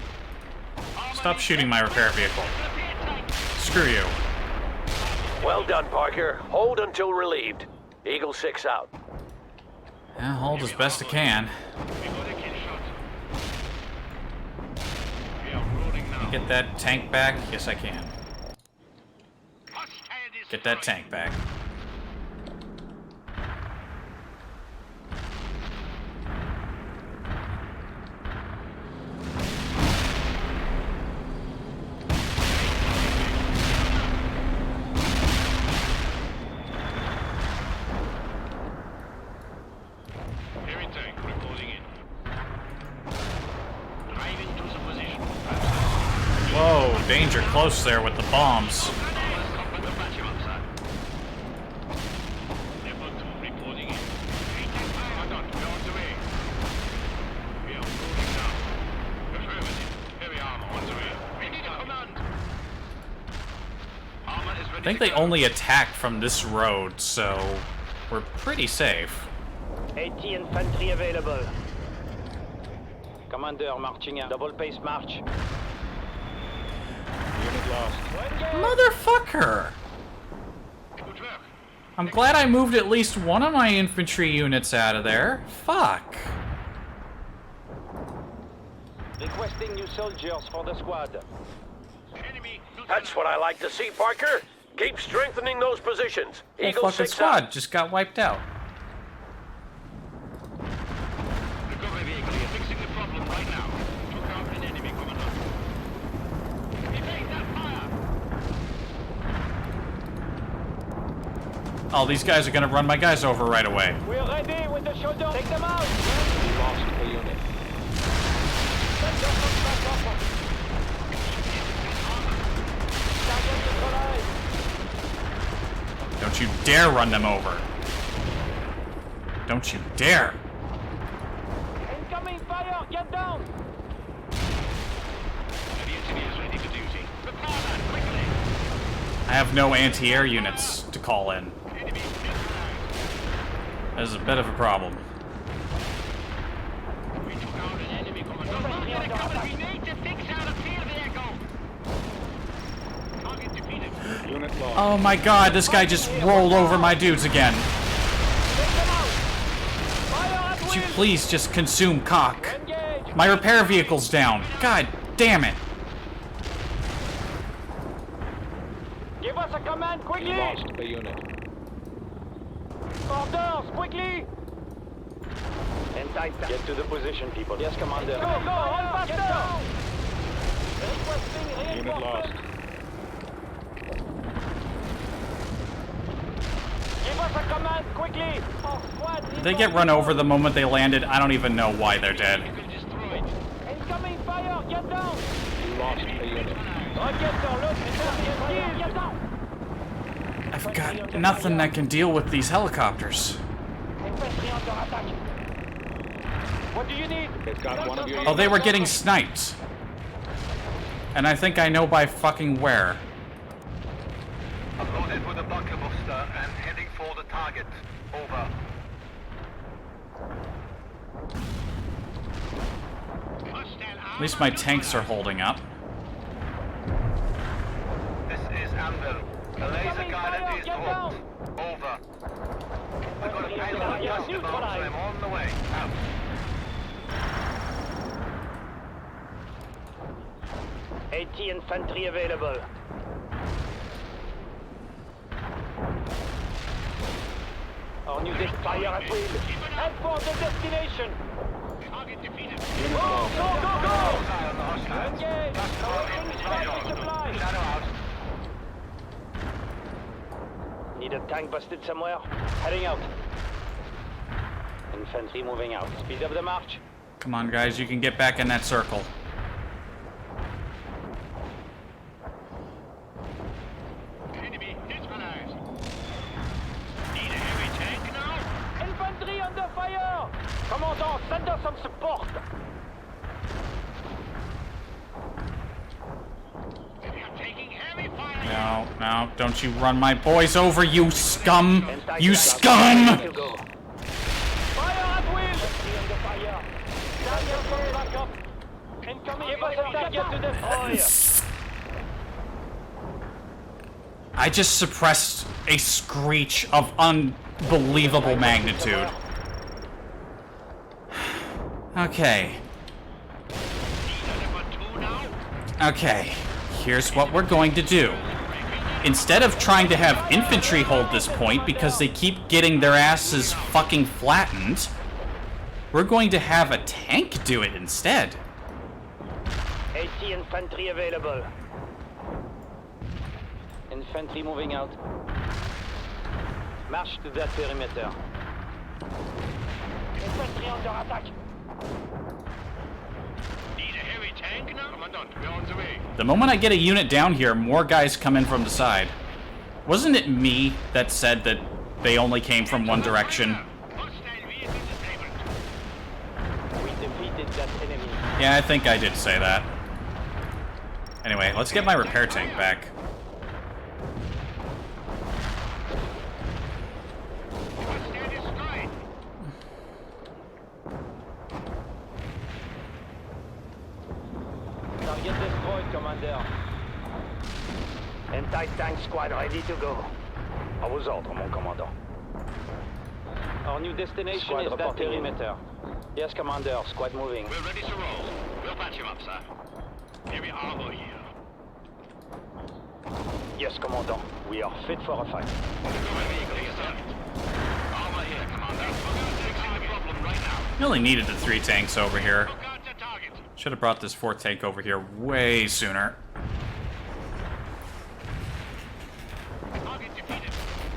S1: Stop shooting my repair vehicle. Screw you.
S10: Well done, Parker. Hold until relieved. Eagle 6 out.
S1: Yeah, hold as best I can. Get that tank back? Yes, I can. Get that tank back.
S6: Heavy tank reporting in. Driving to the position.
S1: Whoa, danger close there with the bombs. I think they only attack from this road, so we're pretty safe.
S13: AT infantry available. Commander marching in. Double pace march.
S15: Unit lost.
S1: Motherfucker! I'm glad I moved at least one of my infantry units out of there. Fuck.
S13: Requesting new soldiers for the squad.
S10: That's what I like to see, Parker. Keep strengthening those positions.
S1: Whole
S10: Eagle
S1: fucking
S10: 6
S1: squad
S10: out.
S1: just got wiped out.
S6: Recovery vehicle here, fixing the problem right now. Took out an enemy commandant. Evade that fire!
S1: Oh, these guys are gonna run my guys over right away.
S13: We're ready with the showdown. Take them out.
S15: We lost a unit.
S1: Don't you dare run them over. Don't you dare.
S13: Incoming fire. Get down.
S6: Heavy engineers ready for duty. Prepare that quickly!
S1: I have no anti-air units to call in. That is a bit of a problem.
S6: We took out an enemy commandant. Target recovered. We need to fix out a field vehicle! Target defeated.
S15: Unit lost.
S1: Oh my god, this guy just rolled over my dudes again. Could you please just consume cock? My repair vehicle's down. God damn it.
S13: Give us a command quickly.
S15: We lost a unit.
S13: Orders, quickly.
S14: Get to the position, people. Yes, Commander.
S13: Go, all faster. Requesting
S15: Unit lost.
S13: Give us a command quickly. Our squad
S1: Did they get run over the moment they landed? I don't even know why they're dead.
S13: incoming fire. Get down.
S15: We lost a unit.
S13: Rockets are loaded. Get down.
S1: I've got nothing that can deal with these helicopters.
S13: Infantry under attack. What do you need?
S15: They've got one of your
S1: Oh, they were getting sniped. And I think I know by fucking where.
S7: I'm loaded with a bunker buster and heading for the target. Over.
S1: At least my tanks are holding up.
S7: This is Amber. The laser guided is hooked. Over. We've got a payload of custom bombs, so I'm on the way. Out.
S13: AT infantry available. Our new fire at will. Head for the destination.
S6: Target defeated.
S13: Go! Engage! Fighting supply!
S7: Shadow out.
S13: Need a tank busted somewhere? Heading out. Infantry moving out. Speed up the march.
S1: Come on, guys, you can get back in that circle.
S6: Enemy neutralized. Need a heavy tank now?
S13: Infantry under fire! Commandant, send us some support!
S6: We are taking heavy fire.
S1: No, no, don't you run my boys over, you scum! You scum!
S13: Fire at will! Infantry under fire. Daniel, come back up. Incoming. Give us a target to destroy.
S1: I just suppressed a screech of unbelievable magnitude. Okay. Okay, here's what we're going to do. Instead of trying to have infantry hold this point because they keep getting their asses fucking flattened, we're going to have a tank do it instead.
S13: AT infantry available. Infantry moving out. March to that perimeter. Infantry under attack.
S6: Need a heavy tank now? Commandant, we're on the way.
S1: The moment I get a unit down here, more guys come in from the side. Wasn't it me that said that they only came from one direction?
S13: We defeated that enemy.
S1: Yeah, I think I did say that. Anyway, let's get my repair tank back.
S13: Target destroyed, Commander. Anti-tank squad ready to go.
S14: À vos ordres, mon commandant.
S13: Our new destination
S14: Squad
S13: is that
S14: reporting in.
S13: perimeter.
S14: Yes, Commander. Squad moving.
S6: We're ready to roll. We're patch him up, sir. Heavy armor here.
S14: Yes, Commandant. We are fit for a fight.
S6: Armor here, Commander. Fixing the problem right now.
S1: We only needed the 3 tanks over here. Should have brought this 4th tank over here way sooner.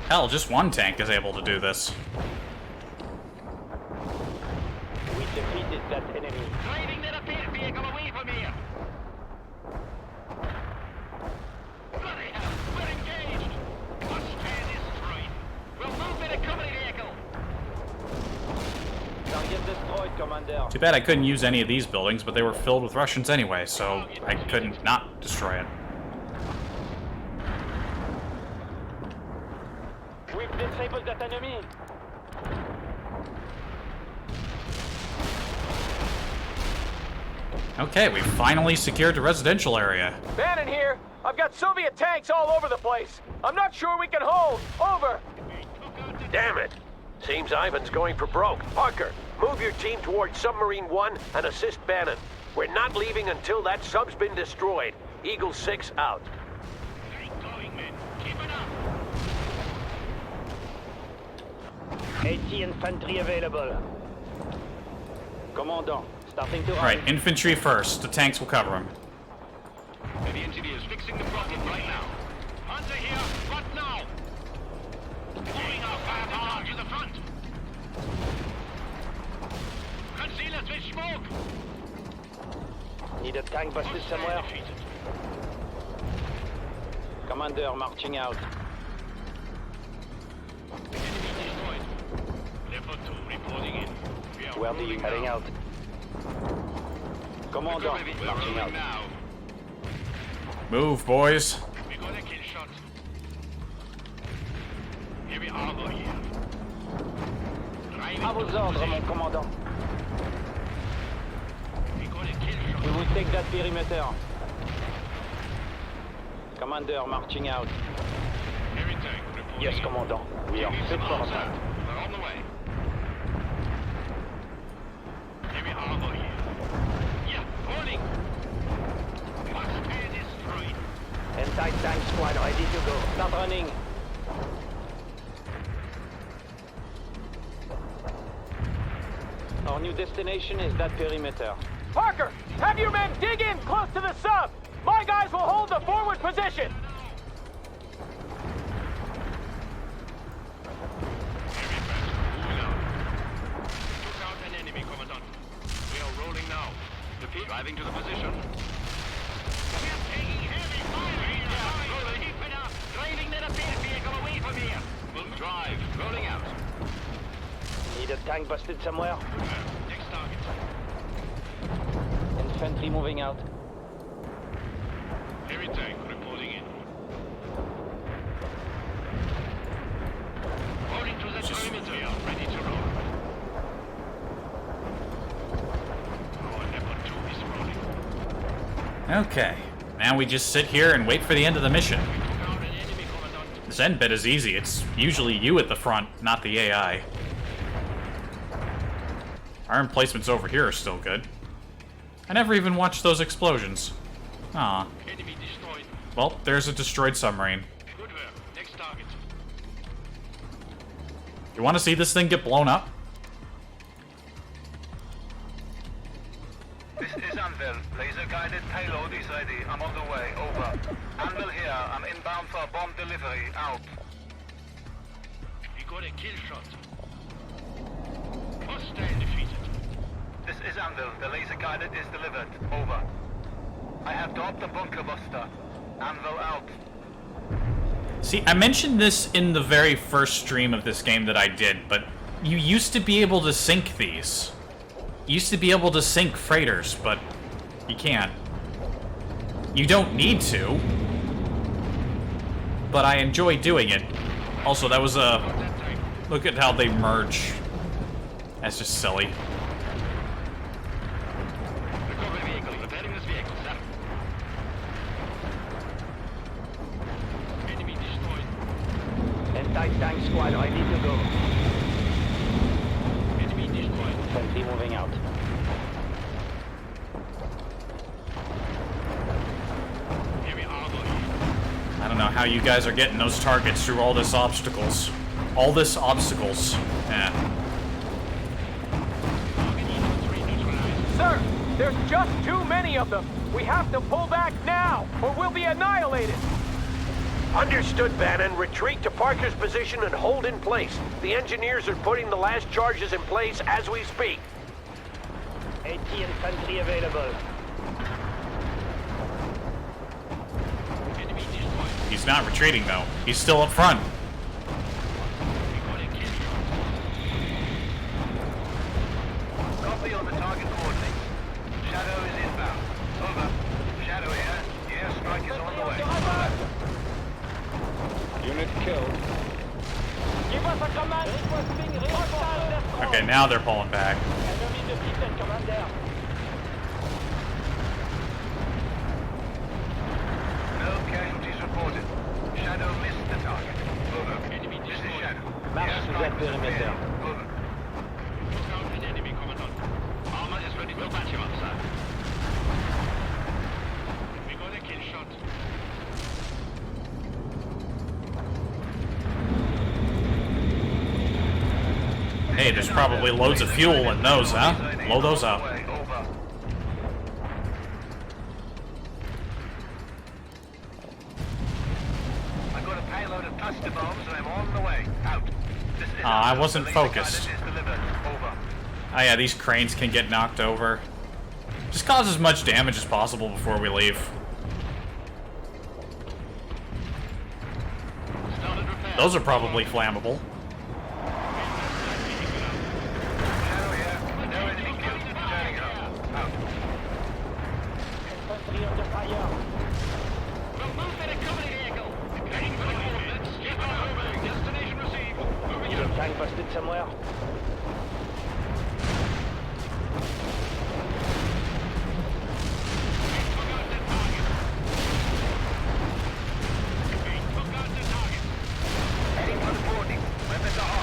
S1: Hell, just 1 tank is able to do this.
S14: We defeated that enemy.
S6: Driving that appeal vehicle away from here. Bloody hell, we're engaged. Mustang destroyed. We'll move in a company vehicle.
S14: Target destroyed, Commander.
S1: Too bad I couldn't use any of these buildings, but they were filled with Russians anyway, so I couldn't not destroy it.
S14: We've disabled that enemy.
S1: Okay, we finally secured the residential area.
S10: Bannon here. I've got Soviet tanks all over the place. I'm not sure we can hold. Over. Damn it. Seems Ivan's going for broke. Parker, move your team towards Submarine 1 and assist Bannon. We're not leaving until that sub's been destroyed. Eagle 6 out.
S14: AT infantry available. Commandant, starting to
S1: Right, infantry first. The tanks will cover them.
S6: The engineer's fixing the problem right now. Hunter here, what now? Moving our firepower to the front. Conceal us with smoke.
S14: Need a tank busted somewhere? Commander marching out.
S6: Leopard 2 reporting in.
S14: Where do you heading out? Commander marching out.
S6: Now.
S1: Move, boys.
S6: We got a kill shot. Heavy armor here.
S14: À vos ordres, mon commandant.
S6: We got a kill shot.
S14: We will take that perimeter. Commander marching out.
S6: Heavy tank reporting.
S14: Yes, Commandant. We are fit for a fight.
S6: We're on the way. Heavy armor here. Yeah, holding. Mustang destroyed.
S14: Anti-tank squad ready to go. Start running. Our new destination is that perimeter.
S10: Parker, have your men dig in close to the sub. My guys will hold the forward position.
S6: Took out an enemy, Commandant. We are rolling now. Repeat, driving to the position. We're taking heavy fire here. Keep it up. Driving that appeal vehicle away from here. We'll drive. Rolling out.
S14: Need a tank busted somewhere?
S6: Next target.
S14: Infantry moving out.
S6: Heavy tank reporting in. Rolling to the perimeter. We are ready to roll. Our Leopard 2 is rolling.
S1: Okay. Now we just sit here and wait for the end of the mission. This end bit is easy. It's usually you at the front, not the AI. Our emplacements over here are still good. I never even watched those explosions. Aw.
S6: Enemy destroyed.
S1: Well, there's a destroyed submarine.
S6: Good work. Next target.
S1: You want to see this thing get blown up?
S7: This is Anvil. Laser-guided payload is ready. I'm on the way. Over. Anvil here. I'm inbound for bomb delivery. Out.
S6: We got a kill shot. Mustang defeated.
S7: This is Anvil. The laser-guided is delivered. Over. I have dropped the bunker buster. Anvil out.
S1: See, I mentioned this in the very first stream of this game that I did, but you used to be able to sink these. You used to be able to sink freighters, but you can't. You don't need to, but I enjoy doing it. Also, that was a... Look at how they merge. That's just silly.
S6: Recovery vehicle. Repairing this vehicle, sir. Enemy destroyed.
S14: Anti-tank squad ready to go.
S6: Enemy destroyed.
S14: Infantry moving out.
S1: how you guys are getting those targets through all this obstacles. All this obstacles. Yeah.
S9: Sir, there's just too many of them. We have to pull back now, or we'll be annihilated.
S10: Understood, Bannon. Retreat to Parker's position and hold in place. The engineers are putting the last charges in place as we speak.
S13: AT infantry available.
S1: He's not retreating, though. He's still up front.
S6: Copy on the target coordinates. Shadow is inbound. Over. Shadow here. The airstrike is on the way.
S15: Unit killed.
S13: Give us a command requesting hostile destroy.
S1: Okay, now they're pulling back.
S13: Enemy defeated, Commander.
S6: No casualties reported. Shadow missed the target. Over. Enemy this is Shadow.
S13: Marche sous that perimeter.
S6: Over. Look out an enemy, Commandant. Armor is ready to match him up, sir. We got a kill shot.
S1: Hey, there's probably loads of fuel in those, huh? Blow those up.
S6: I've got a payload of cluster bombs and I'm on the way. Out.
S1: I wasn't focused. Oh yeah, these cranes can get knocked over. Just cause as much damage as possible before we leave. Those are probably flammable.
S13: Infantry under fire. Is a tank busted somewhere?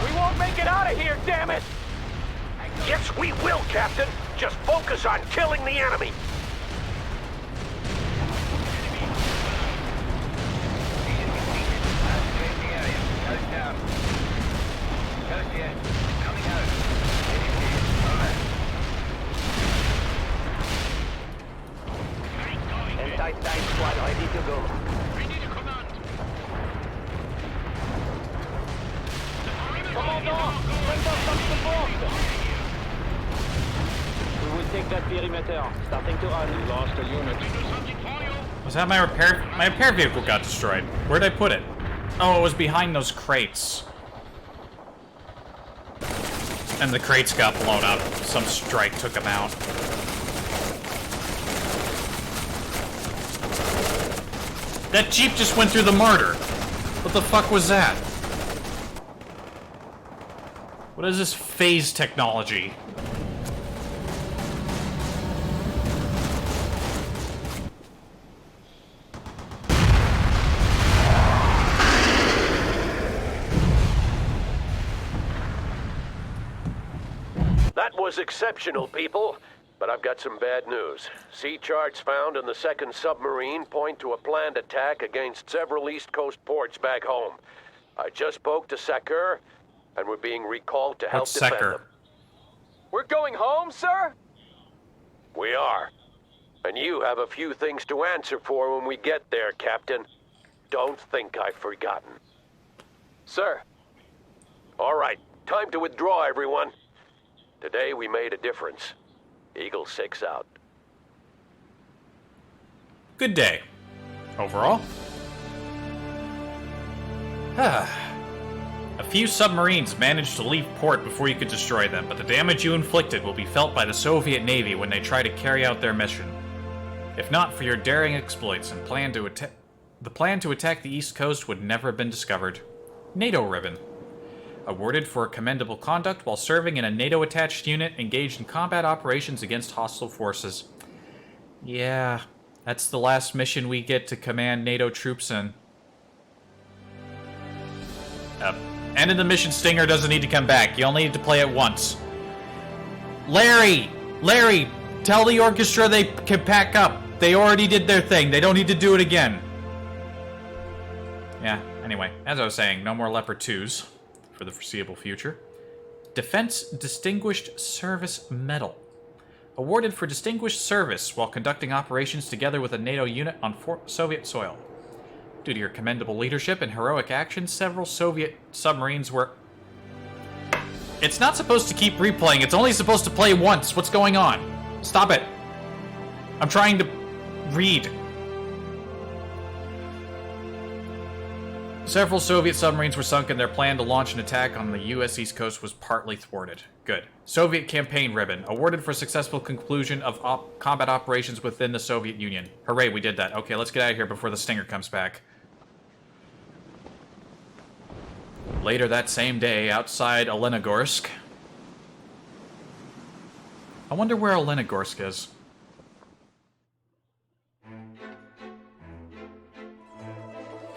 S9: We won't make it out of here, damn it!
S10: Yes, we will, Captain. Just focus on killing the enemy.
S13: Anti-tank squad ready to go. Commandant, send us some support! We will take that perimeter. Starting to run.
S15: We lost a unit.
S1: Was that my repair? My repair vehicle got destroyed. Where'd I put it? Oh, it was behind those crates. And the crates got blown up. Some strike took them out. That Jeep just went through the martyr. What the fuck was that? What is this phase technology?
S10: That was exceptional, people. But I've got some bad news. Sea charts found in the second submarine point to a planned attack against several East Coast ports back home. I just spoke to SACEUR, and we're being recalled to help defend them.
S9: We're going home, sir?
S10: We are. And you have a few things to answer for when we get there, Captain. Don't think I've forgotten.
S9: Sir.
S10: All right, time to withdraw, everyone. Today we made a difference. Eagle 6 out.
S1: Good day. Overall. A few submarines managed to leave port before you could destroy them, but the damage you inflicted will be felt by the Soviet Navy when they try to carry out their mission. If not for your daring exploits and the plan to attack the East Coast would never have been discovered. NATO ribbon. Awarded for commendable conduct while serving in a NATO-attached unit engaged in combat operations against hostile forces. Yeah, that's the last mission we get to command NATO troops in. End of the mission stinger doesn't need to come back. You only need to play it once. Larry! Larry! Tell the orchestra they can pack up. They already did their thing. They don't need to do it again. Yeah, anyway, as I was saying, no more Leopard 2s for the foreseeable future. Defense Distinguished Service Medal. Awarded for distinguished service while conducting operations together with a NATO unit on Soviet soil. Due to your commendable leadership and heroic actions, several Soviet submarines were... It's not supposed to keep replaying, it's only supposed to play once. What's going on? Stop it. I'm trying to read. Several Soviet submarines were sunk and their plan to launch an attack on the U.S. East Coast was partly thwarted. Good. Soviet Campaign Ribbon. Awarded for successful conclusion of combat operations within the Soviet Union. Hooray, we did that. Okay, let's get out of here before the Stinger comes back. Later that same day, outside Olenogorsk. I wonder where Olenogorsk is.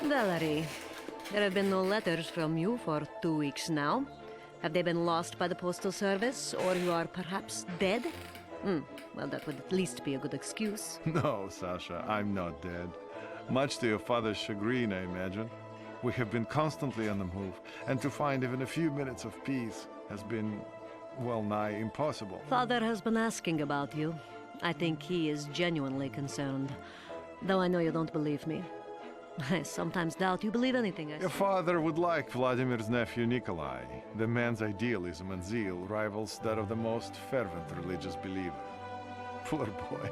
S19: Valerie, there have been no letters from you for 2 weeks now. Have they been lost by the Postal Service, or you are perhaps dead? Well, that would at least be a good excuse.
S20: No, Sasha, I'm not dead. Much to your father's chagrin, I imagine. We have been constantly on the move, and to find even a few minutes of peace has been, well nigh impossible.
S19: Father has been asking about you. I think he is genuinely concerned, though I know you don't believe me. I sometimes doubt you believe anything I say.
S20: Your father would like Vladimir's nephew Nikolai. The man's idealism and zeal rivals that of the most fervent religious believer. Poor boy.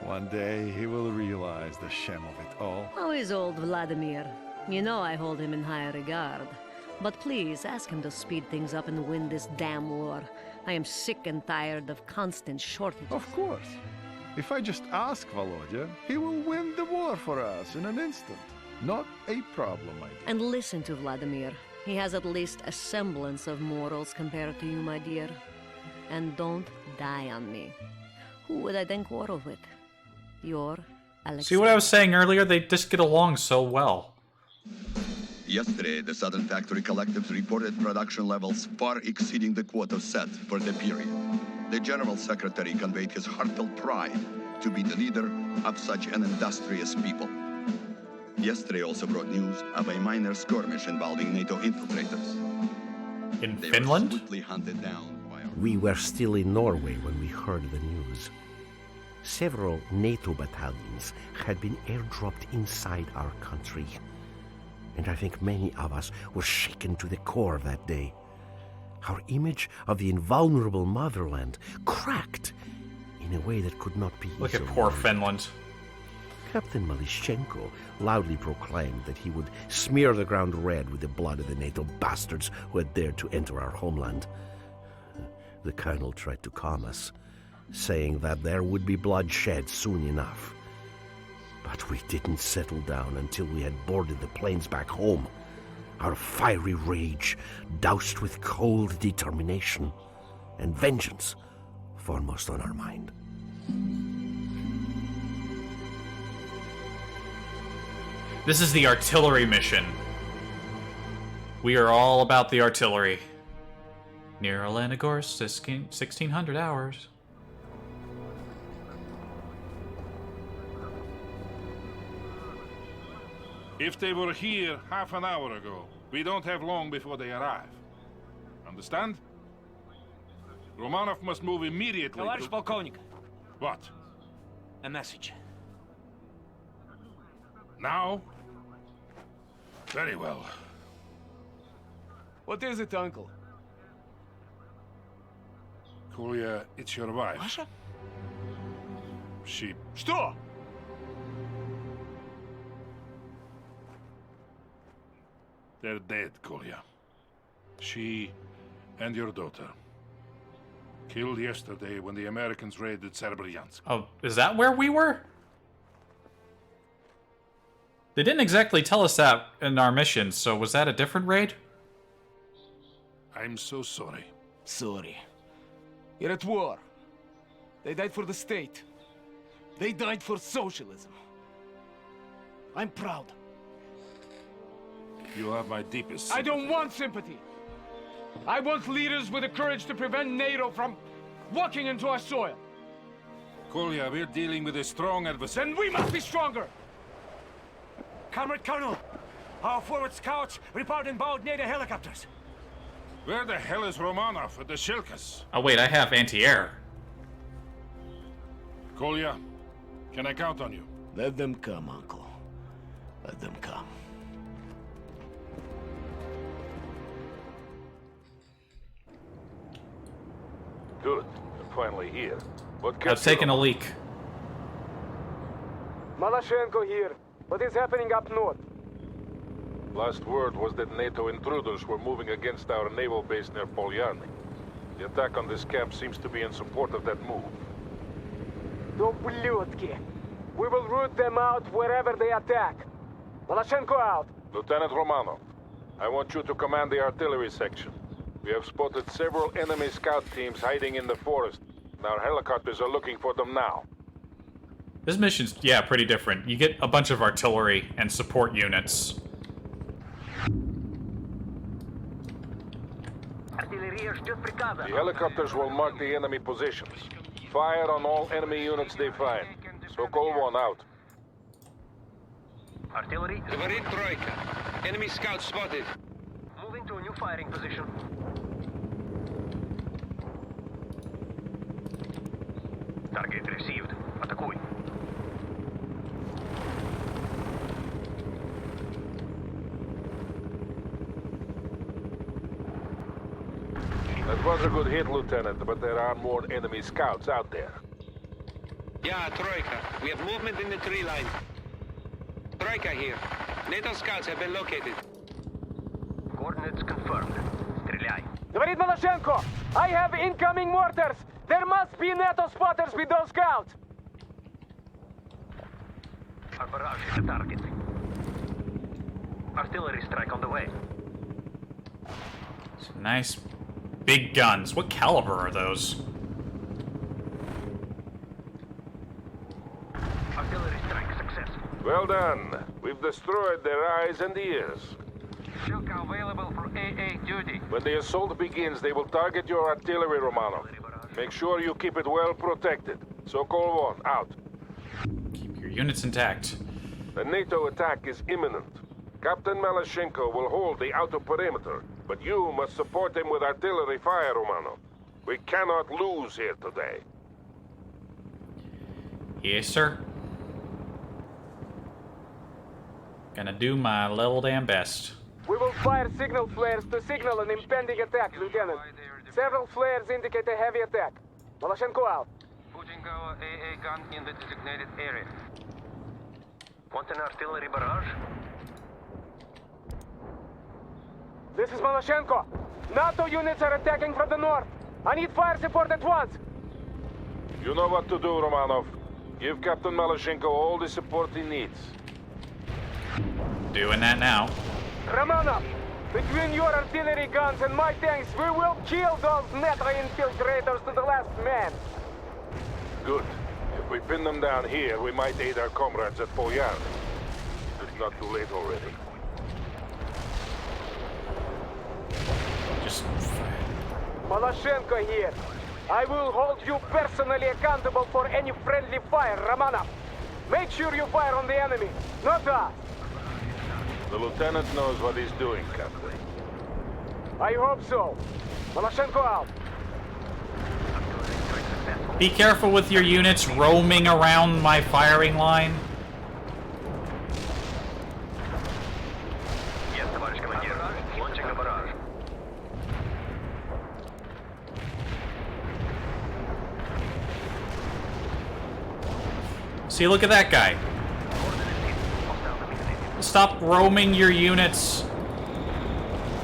S20: One day he will realize the shame of it all.
S19: How is old Vladimir? You know I hold him in high regard. But please, ask him to speed things up and win this damn war. I am sick and tired of constant shortages.
S20: Of course. If I just ask Volodya, he will win the war for us in an instant. Not a problem, my dear.
S19: And listen to Vladimir. He has at least a semblance of morals compared to you, my dear. And don't die on me. Who would I then quarrel with? Your Alexei.
S1: See what I was saying earlier? They just get along so well.
S4: Yesterday, the Southern Factory Collectives reported production levels far exceeding the quota set for the period. The General Secretary conveyed his heartfelt pride to be the leader of such an industrious people. Yesterday also brought news of a minor skirmish involving NATO infiltrators.
S1: In
S4: they
S1: Finland?
S4: were swiftly hunted down by
S5: We were still in Norway when we heard the news. Several NATO battalions had been airdropped inside our country. And I think many of us were shaken to the core that day. Our image of the invulnerable motherland cracked in a way that could not be
S1: Look at
S5: easily
S1: poor
S5: undone.
S1: Finland.
S5: Captain Malyshenko loudly proclaimed that he would smear the ground red with the blood of the NATO bastards who had dared to enter our homeland. The colonel tried to calm us, saying that there would be bloodshed soon enough. But we didn't settle down until we had boarded the planes back home. Our fiery rage doused with cold determination, and vengeance foremost on our mind.
S1: This is the artillery mission. We are all about the artillery. Near Olenogorsk, 1600 hours.
S8: If they were here half an hour ago, we don't have long before they arrive. Understand? Romanov must move immediately
S17: Товарищ полковник.
S8: What?
S17: A message.
S8: Now? Very well.
S3: What is it, Uncle?
S8: Kolya, it's your wife.
S3: Masha?
S8: She...
S3: Что?
S8: They're dead, Kolya. She and your daughter. Killed yesterday when the Americans raided Serbyansk.
S1: Oh, is that where we were? They didn't exactly tell us that in our mission, so was that a different raid?
S8: I'm so sorry.
S3: Sorry. You're at war. They died for the state. They died for socialism. I'm proud.
S8: You have my deepest
S3: I don't want sympathy. I want leaders with the courage to prevent NATO from walking into our soil.
S8: Kolya, we're dealing with a strong adversary.
S3: Then we must be stronger.
S17: Comrade Colonel,
S21: Our forward scouts report inbound NATO helicopters.
S8: Where the hell is Romanov with the Shilkas?
S1: Oh wait, I have anti-air.
S8: Kolya, can I count on you?
S3: Let them come, Uncle. Let them come.
S8: Good. You're finally here. What
S1: I've taken a leak.
S9: Malashenko here. What is happening up north?
S8: Last word was that NATO intruders were moving against our naval base near Polyarny. The attack on this camp seems to be in support of that move.
S9: Doblutki. We will root them out wherever they attack. Malashenko out.
S8: Lieutenant Romanov, I want you to command the artillery section. We have spotted several enemy scout teams hiding in the forest. Our helicopters are looking for them now.
S1: This mission's, yeah, pretty different. You get a bunch of artillery and support units.
S8: The helicopters will mark the enemy positions. Fire on all enemy units they find. Sokol 1 out.
S13: Artillery.
S9: Говорит тройка. Enemy scouts spotted.
S13: Moving to a new firing position. Target received. Атакуй.
S8: That was a good hit, Lieutenant, but there are more enemy scouts out there.
S9: Yeah, Troika. We have movement in the tree line. Troika here. NATO scouts have been located.
S13: Coordinates confirmed. Стреляй.
S9: Говорит Malashenko! I have incoming mortars! There must be NATO spotters with those scouts!
S13: Our barrage is the target. Artillery strike on the way.
S1: Some nice big guns. What caliber are those?
S13: Artillery strike successful.
S8: Well done. We've destroyed their eyes and ears.
S13: Shilka available for AA duty.
S8: When the assault begins, they will target your artillery, Romanov. Make sure you keep it well protected. Sokol 1, out.
S1: Keep your units intact.
S8: The NATO attack is imminent. Captain Malashenko will hold the outer perimeter, but you must support him with artillery fire, Romanov. We cannot lose here today.
S1: Yes, sir. Gonna do my level damn best.
S9: We will fire signal flares to signal an impending attack, Lieutenant. Several flares indicate a heavy attack. Malashenko out.
S13: Putting our AA gun in the designated area. Want an artillery barrage?
S9: This is Malashenko. NATO units are attacking from the north. I need fire support at once.
S8: You know what to do, Romanov. Give Captain Malashenko all the support he needs.
S1: Doing that now.
S9: Romanov, between your artillery guns and my tanks, we will kill those NATO infiltrators to the last man.
S8: Good. If we pin them down here, we might aid our comrades at Polyarny. It's not too late already.
S1: Just...
S9: Malashenko here. I will hold you personally accountable for any friendly fire, Romanov. Make sure you fire on the enemy, not us.
S8: The lieutenant knows what he's doing, Captain.
S9: I hope so. Malashenko out.
S1: Be careful with your units roaming around my firing line.
S13: Yes, товарищ командир. Launching a barrage.
S1: See, look at that guy. Stop roaming your units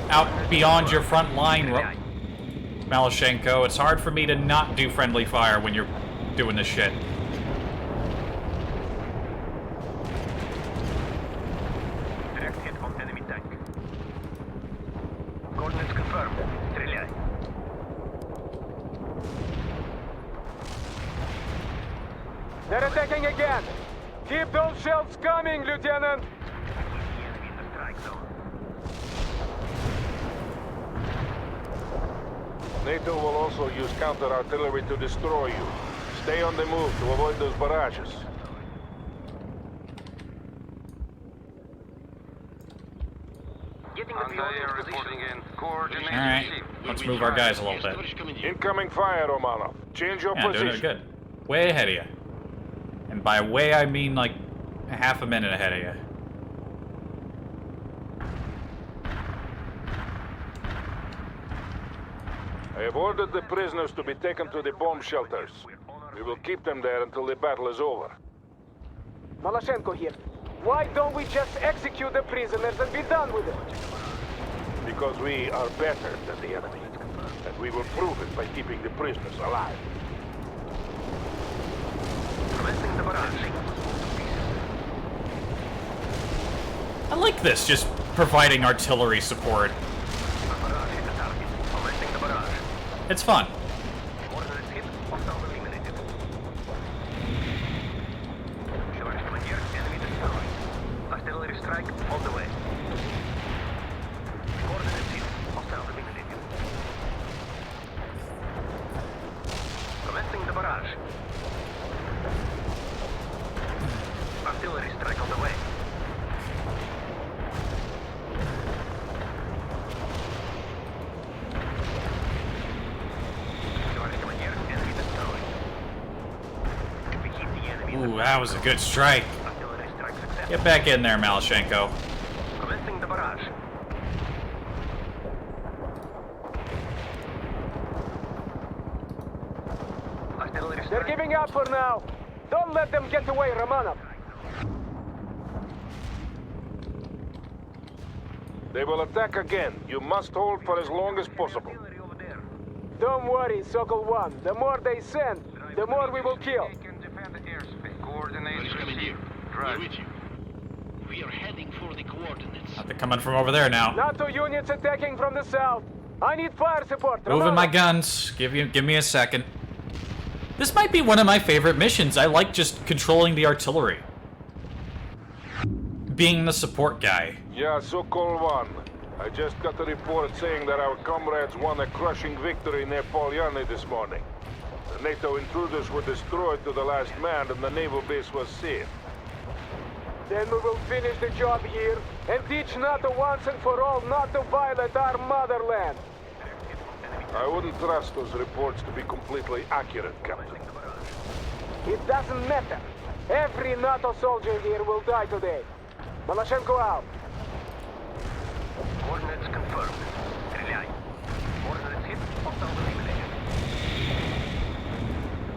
S1: out beyond your front line, Malashenko. It's hard for me to not do friendly fire when you're doing this shit.
S13: Direct hit on enemy tank. Coordinates confirmed. Стреляй.
S9: They're attacking again. Keep those shells coming, Lieutenant.
S8: NATO will also use counter-artillery to destroy you. Stay on the move to avoid those barrages.
S1: Alright, let's move our guys a little bit.
S8: Incoming fire, Romanov. Change your
S1: Yeah,
S8: position.
S1: doing it good. Way ahead of you. And by way, I mean like a half a minute ahead of you.
S8: I have ordered the prisoners to be taken to the bomb shelters. We will keep them there until the battle is over.
S9: Malashenko here. Why don't we just execute the prisoners and be done with it?
S8: Because we are better than the enemy. And we will prove it by keeping the prisoners alive.
S7: Commencing the barrage.
S1: I like this, just providing artillery support. It's fun.
S7: Artillery strike on the way. Coordinates hit. Hostile eliminated. Commencing the barrage. Artillery strike on the way.
S1: Ooh, that was a good strike. Get back in there, Malashenko.
S7: Commencing the barrage.
S9: They're giving up for now. Don't let them get away, Romanov.
S8: They will attack again. You must hold for as long as possible.
S9: Don't worry, Sokol 1. The more they send, the more we will kill.
S6: Coordinates received. We're with you. We are heading for the coordinates.
S1: They're coming from over there now.
S9: NATO units attacking from the south. I need fire support.
S1: Moving
S9: Romanov.
S1: my guns. Give me a second. This might be one of my favorite missions. I like just controlling the artillery. Being the support guy.
S8: Yeah, Sokol 1. I just got a report saying that our comrades won a crushing victory near Polyarny this morning. The NATO intruders were destroyed to the last man and the naval base was safe.
S9: Then we will finish the job here and teach NATO once and for all not to violate our motherland.
S8: I wouldn't trust those reports to be completely accurate, Captain.
S9: It doesn't matter. Every NATO soldier here will die today. Malashenko out.
S7: Coordinates confirmed. Стреляй. Coordinates hit. Hostile eliminated.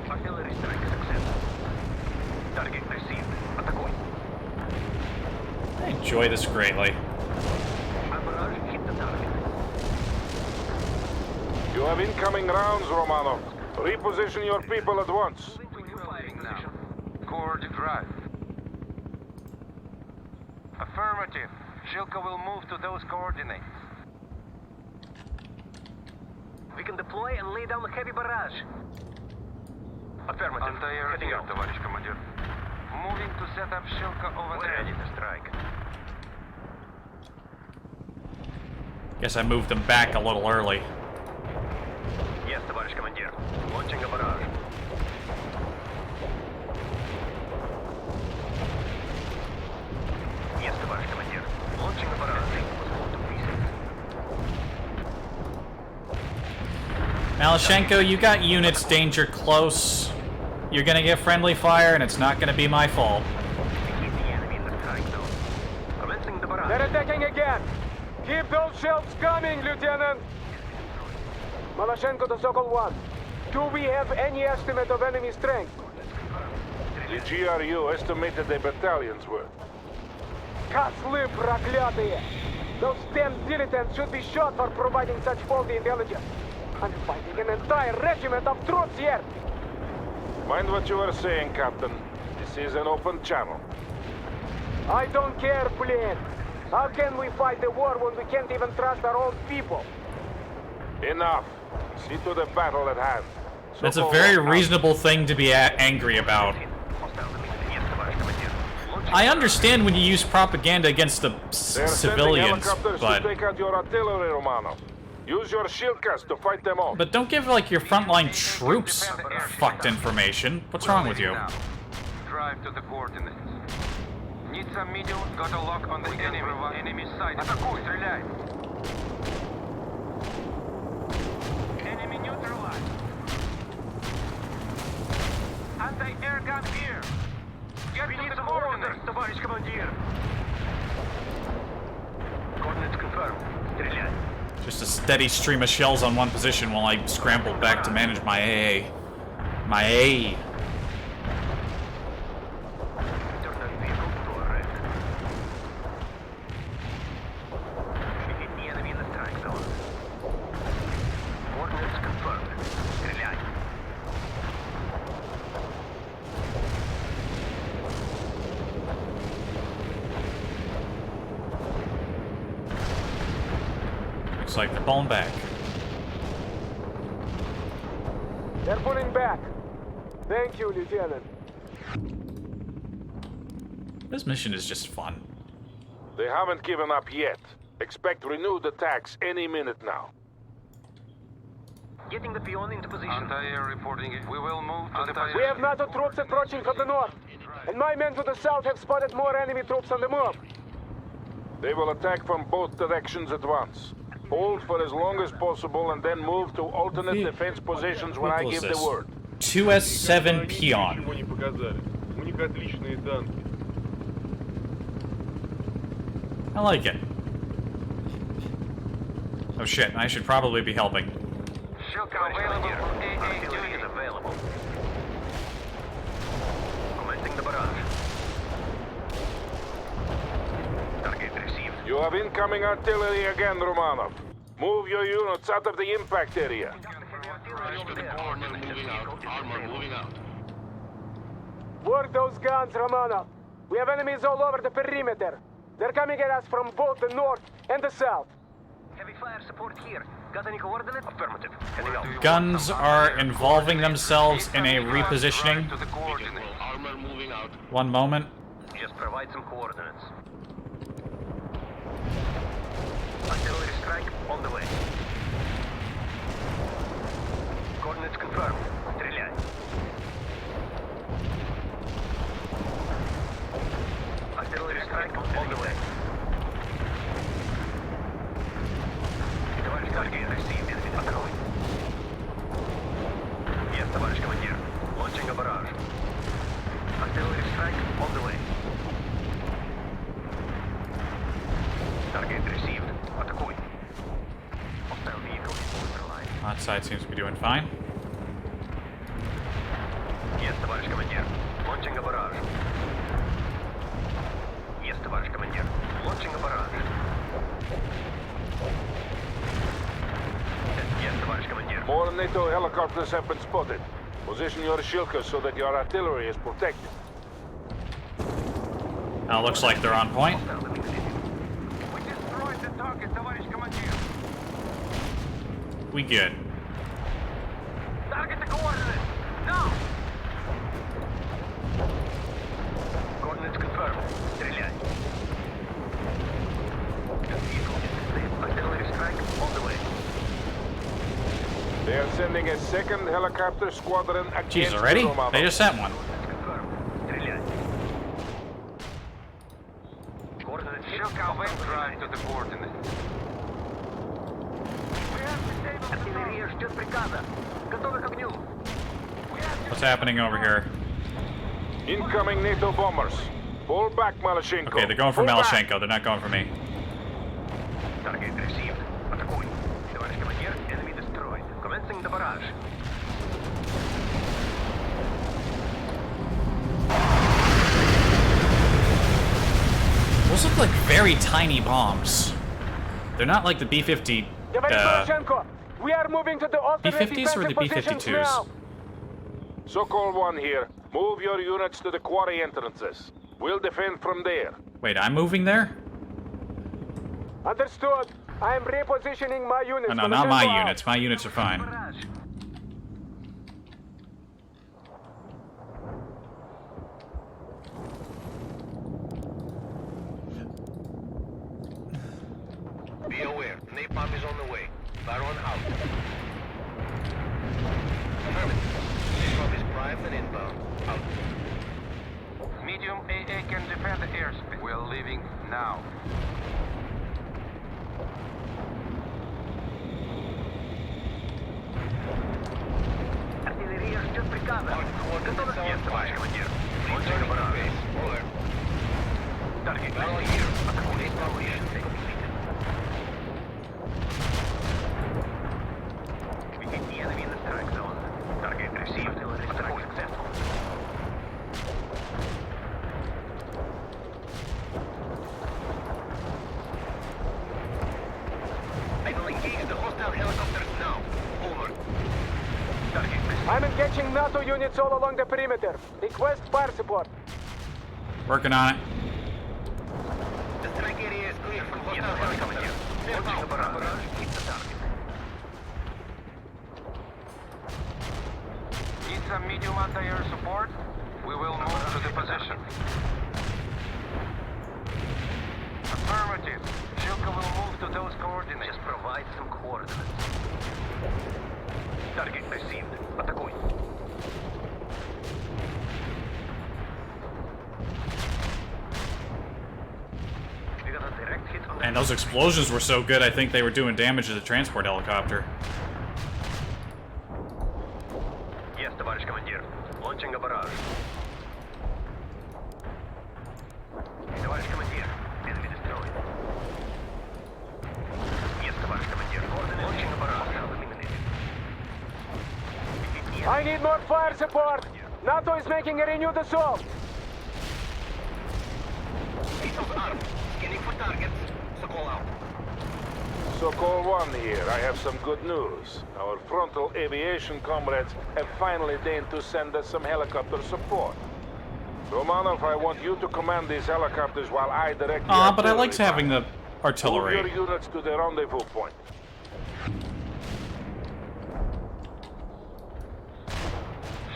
S7: Artillery strike success. Target received. Атакуй.
S1: I enjoy this greatly.
S7: Our barrage hit the target.
S8: You have incoming rounds, Romanov. Reposition your people at once.
S6: Core to drive. Affirmative. Shilka will move to those coordinates.
S7: We can deploy and lay down a heavy barrage. Affirmative. Heading out.
S6: товарищ командир. Moving to set up Shilka over
S7: We're
S6: there.
S7: ready to strike.
S1: Guess I moved them back a little early.
S7: Yes, товарищ командир. Launching a barrage. Yes, товарищ командир. Launching a barrage. Was blown to pieces.
S1: Malashenko, you got units danger close. You're gonna get friendly fire, and it's not gonna be my fault.
S7: Keep the enemy in the strike zone. Commencing the barrage.
S9: They're attacking again. Keep those shells coming, Lieutenant. Malashenko to Sokol 1. Do we have any estimate of enemy strength?
S8: The GRU estimated a battalion's worth.
S9: Козлы проклятые! Those damn dilettantes should be shot for providing such faulty intelligence. I'm fighting an entire regiment of troops here!
S8: Mind what you are saying, Captain. This is an open channel.
S9: I don't care, Blin. How can we fight the war when we can't even trust our own people?
S8: Enough. See to the battle at hand.
S1: That's a very reasonable thing to be angry about. I understand when you use propaganda against the civilians, but...
S8: to take out your artillery, Romanov. Use your Shilkas to fight them off.
S1: But don't give, like, your frontline troops fucked information. What's wrong with you?
S6: Drive to the coordinates. Need
S2: Птица medium got a lock on the enemy side. Атакуй, стреляй. Enemy neutralized. Anti-air gun here. Get to the coordinates, товарищ командир. Coordinates confirmed. Стреляй.
S1: Just a steady stream of shells on one position while I scrambled back to manage my AA. My AA. Looks like they're pulling back.
S9: They're pulling back. Thank you, Lieutenant.
S1: This mission is just fun.
S8: They haven't given up yet. Expect renewed attacks any minute now.
S2: Getting the peon into position. Anti-air reporting. We will move to the position.
S9: We have NATO troops approaching from the north, and my men to the south have spotted more enemy troops on the move.
S8: They will attack from both directions at once. Hold for as long as possible and then move to alternate defense positions when I give the word.
S1: 2S7 peon. I like it. Oh shit, I should probably be helping.
S2: Shilka available. AA is available. Commencing the barrage. Target received.
S8: You have incoming artillery again, Romanov. Move your units out of the impact area.
S9: Work those guns, Romanov. We have enemies all over the perimeter. They're coming at us from both the north and the south.
S2: Heavy fire support here. Got any coordinates? Affirmative. Heading out.
S1: Guns are involving themselves in a repositioning. One moment.
S2: Just provide some coordinates. Artillery strike on the way. Coordinates confirmed. Стреляй. Artillery strike on the way. Товарищ Таргей, received. Атакуй. Yes, товарищ командир. Launching a barrage. Artillery strike on the way. Target received. Атакуй. Hostile vehicle is neutralized.
S1: That side seems to be doing fine.
S2: Yes, товарищ командир. Launching a barrage. Yes, товарищ командир. Launching a barrage. Yes, товарищ командир.
S8: More NATO helicopters have been spotted. Position your Shilka so that your artillery is protected.
S1: Now it looks like they're on point.
S2: We destroyed the target, товарищ командир.
S1: We good.
S2: Target the coordinates. Now. Coordinates confirmed. Стреляй. Vehicle is disabled. Artillery strike on the way.
S8: They are sending a second helicopter squadron against
S1: Jeez, already?
S8: Romanov.
S1: They just sent one.
S2: Стреляй. Coordinates Shilka went right to the coordinates. Артиллерия ждет приказа. Готовы к огню.
S1: What's happening over here?
S8: Incoming NATO bombers. Pull back, Malashenko.
S1: Okay, they're going for
S8: Pull back.
S1: Malashenko. They're not going for me.
S2: Target received. Атакуй. Товарищ командир, enemy destroyed. Commencing the barrage.
S1: Those look like very tiny bombs. They're not like the B-50.
S9: We are moving to the alternate
S1: B-50s or the
S9: defensive positions now.
S1: B-52s?
S8: Sokol 1 here. Move your units to the quarry entrances. We'll defend from there.
S1: Wait, I'm moving there?
S9: Understood. I am repositioning my units.
S1: Oh, no,
S9: for the
S1: not my
S9: move out.
S1: units. My units are fine.
S7: Be aware, napalm is on the way. Fire on out. Affirmative. Napalm is primed and inbound. Out.
S2: Medium AA can defend the airspace. arriving now. Артиллерия ждет приказа. Готовы съезд, товарищ командир. Launching barrage. Target here. Атакуем. The enemy in the strike zone. Target received. Attack successful. I will engage the hostile helicopters now. Over. Target received.
S9: I'm engaging NATO units all along the perimeter. Request fire support.
S1: Working on it.
S2: The strike area is clear from hostile helicopters. Launching a barrage. Keep the target. Need some medium anti-air support? We will move to the position. Affirmative. Shilka will move to those coordinates. Just provide some coordinates. Target received. Атакуй. We got a direct hit on the...
S1: And those explosions were so good, I think they were doing damage to the transport helicopter.
S2: Yes, товарищ командир. Launching a barrage. Товарищ командир. Enemy destroyed. Yes, товарищ командир. Launching a barrage.
S9: I need more fire support. NATO is making a renewed assault.
S2: Missiles armed. Scanning for targets. Sokol out.
S8: Sokol 1 here. I have some good news. Our frontal aviation comrades have finally deigned to send us some helicopter support. Romanov, I want you to command these helicopters while I direct the
S1: but I liked having the artillery.
S8: Move your units to the rendezvous point.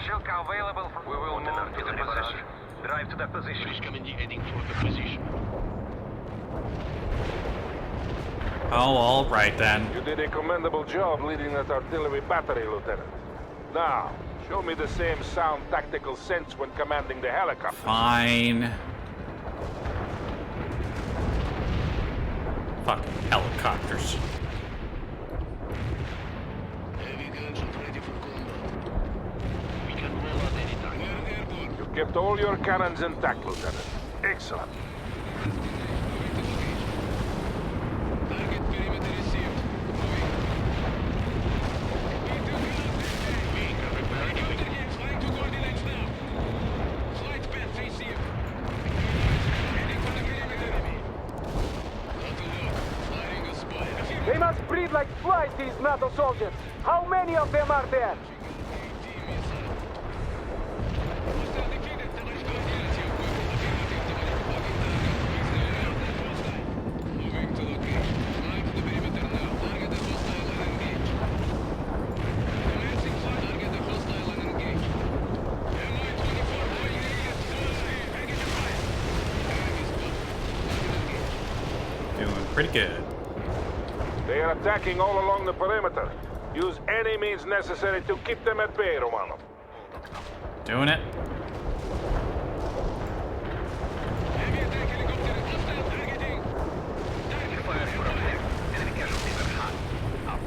S2: Shilka available for... We will move to the position. Drive to that position.
S6: Commander heading for the position.
S1: Oh, all right then.
S8: You did a commendable job leading that artillery battery, Lieutenant. Now, show me the same sound tactical sense when commanding the helicopter.
S1: Fine. Fucking helicopters.
S6: Heavy guns ready for combat. We can roll at any time.
S8: You kept all your cannons intact, Lieutenant. Excellent.
S6: Target perimeter received. Flying to coordinates now. Flight path received. Heading for the perimeter. Firing a spy.
S9: They must breathe like flies, these NATO soldiers. How many of them are there?
S1: Doing pretty good.
S8: They are attacking all along the perimeter. Use any means necessary to keep them at bay, Romanov.
S1: Doing it.
S2: Enemy casualties are hot. Out.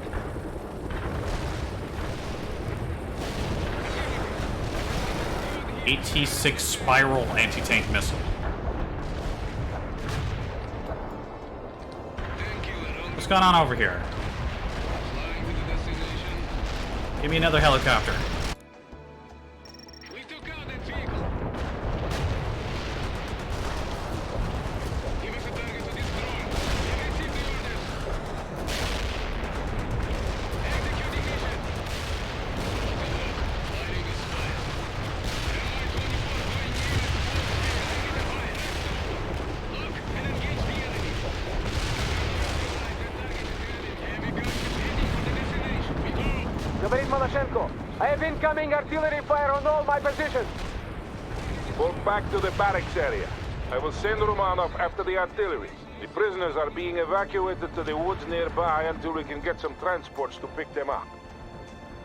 S1: 86 spiral anti-tank missile. What's going on over here? Give me another helicopter.
S6: We took out that vehicle. Give us a target to destroy. We received the orders. Executing mission. Firing a spy. Look and engage the enemy.
S9: Говорит Maloshenko, I have incoming artillery fire on all my positions.
S8: Fall back to the barracks area. I will send Romanov after the artillery. The prisoners are being evacuated to the woods nearby until we can get some transports to pick them up.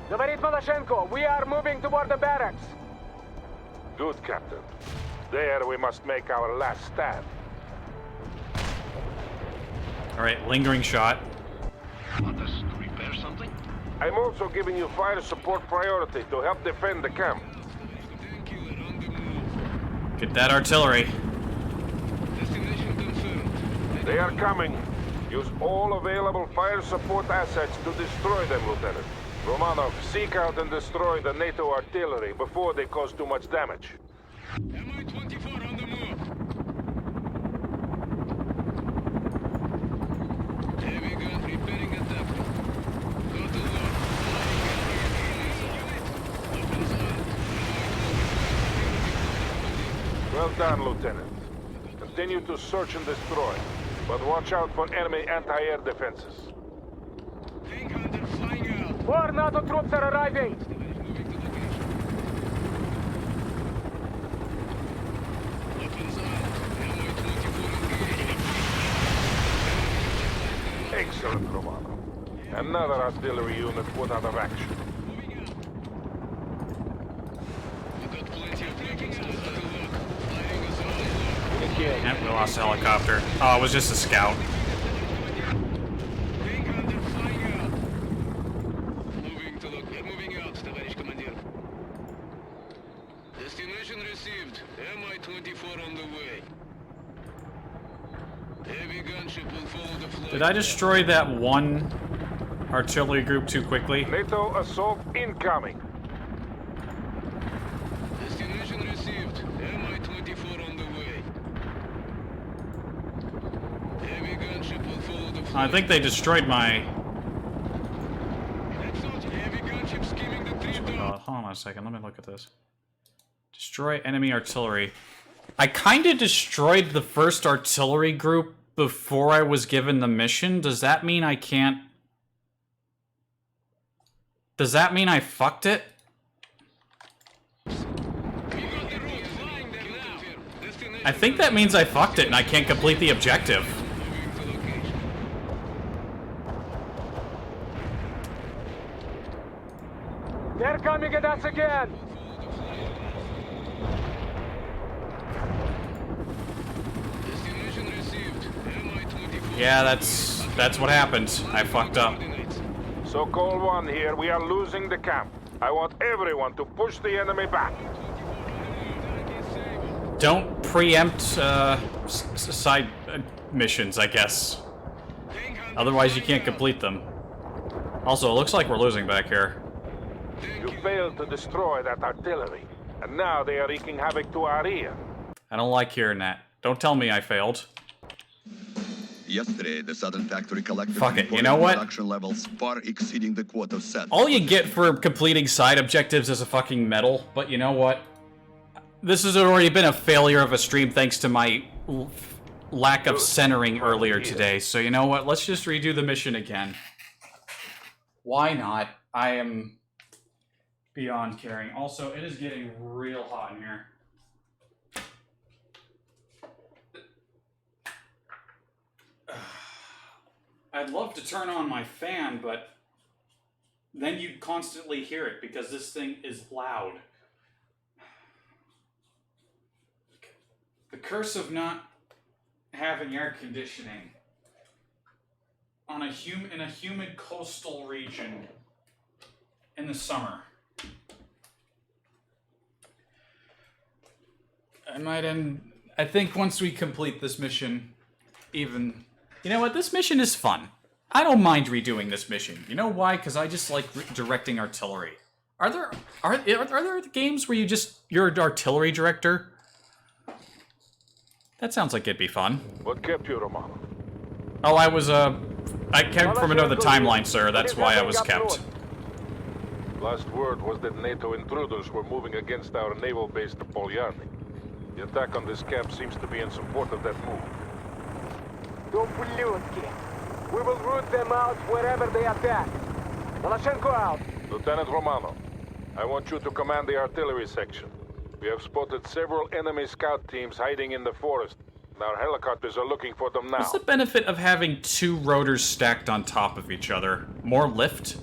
S9: Говорит Maloshenko, we are moving toward the barracks.
S8: Good, Captain. There we must make our last stand.
S1: Alright, lingering shot.
S6: Want us to repair something?
S8: I'm also giving you fire support priority to help defend the camp.
S1: Get that artillery.
S8: They are coming. Use all available fire support assets to destroy them, Lieutenant. Romanov, seek out and destroy the NATO artillery before they cause too much damage.
S6: Mi-24 on the move. Heavy gun repairing adapter. Go to work.
S8: Well done, Lieutenant. Continue to search and destroy, but watch out for enemy anti-air defenses.
S9: More NATO troops are arriving!
S8: Excellent, Romano. Another artillery unit put out of action.
S1: Yep, we lost a helicopter. Oh, it was just a scout.
S6: Moving out, товарищ командир. Destination received. Mi-24 on the way. Heavy gunship will follow the flight.
S1: Did I destroy that one artillery group too quickly?
S8: NATO assault incoming.
S6: Destination received. Mi-24 on the way. Heavy gunship will follow the flight.
S1: I think they destroyed my... hold on a second, let me look at this. Destroy enemy artillery. I kinda destroyed the first artillery group before I was given the mission. Does that mean I can't... Does that mean I fucked it? I think that means I fucked it and I can't complete the objective.
S9: They're coming at us again!
S1: Yeah, that's what happened. I fucked up.
S8: Sokol 1 here. We are losing the camp. I want everyone to push the enemy back.
S1: Don't preempt side missions, I guess. Otherwise, you can't complete them. Also, it looks like we're losing back here.
S8: You failed to destroy that artillery, and now they are wreaking havoc to our rear.
S1: I don't like hearing that. Don't tell me I failed.
S4: Yesterday, the Southern Factory collected
S1: Fuck it, you know what?
S4: production levels far exceeding the quota set.
S1: All you get for completing side objectives is a fucking medal, but you know what? This has already been a failure of a stream thanks to my lack of centering earlier today, so you know what? Let's just redo the mission again. Why not? I am beyond caring. Also, it is getting real hot in here. I'd love to turn on my fan, but then you'd constantly hear it because this thing is loud. The curse of not having air conditioning on in a humid coastal region in the summer. I think once we complete this mission, even... You know what? This mission is fun. I don't mind redoing this mission. You know why? Because I just like directing artillery. Are there games where you're an artillery director? That sounds like it'd be fun.
S8: What kept you, Romano?
S1: Oh, I came from another timeline, sir. That's why I was kept.
S8: Last word was that NATO intruders were moving against our naval base to Polyarny. The attack on this camp seems to be in support of that move.
S9: We will root them out wherever they attack. Malashenko out.
S8: Lieutenant Romano, I want you to command the artillery section. We have spotted several enemy scout teams hiding in the forest. Our helicopters are looking for them now.
S1: What's the benefit of having two rotors stacked on top of each other? More lift?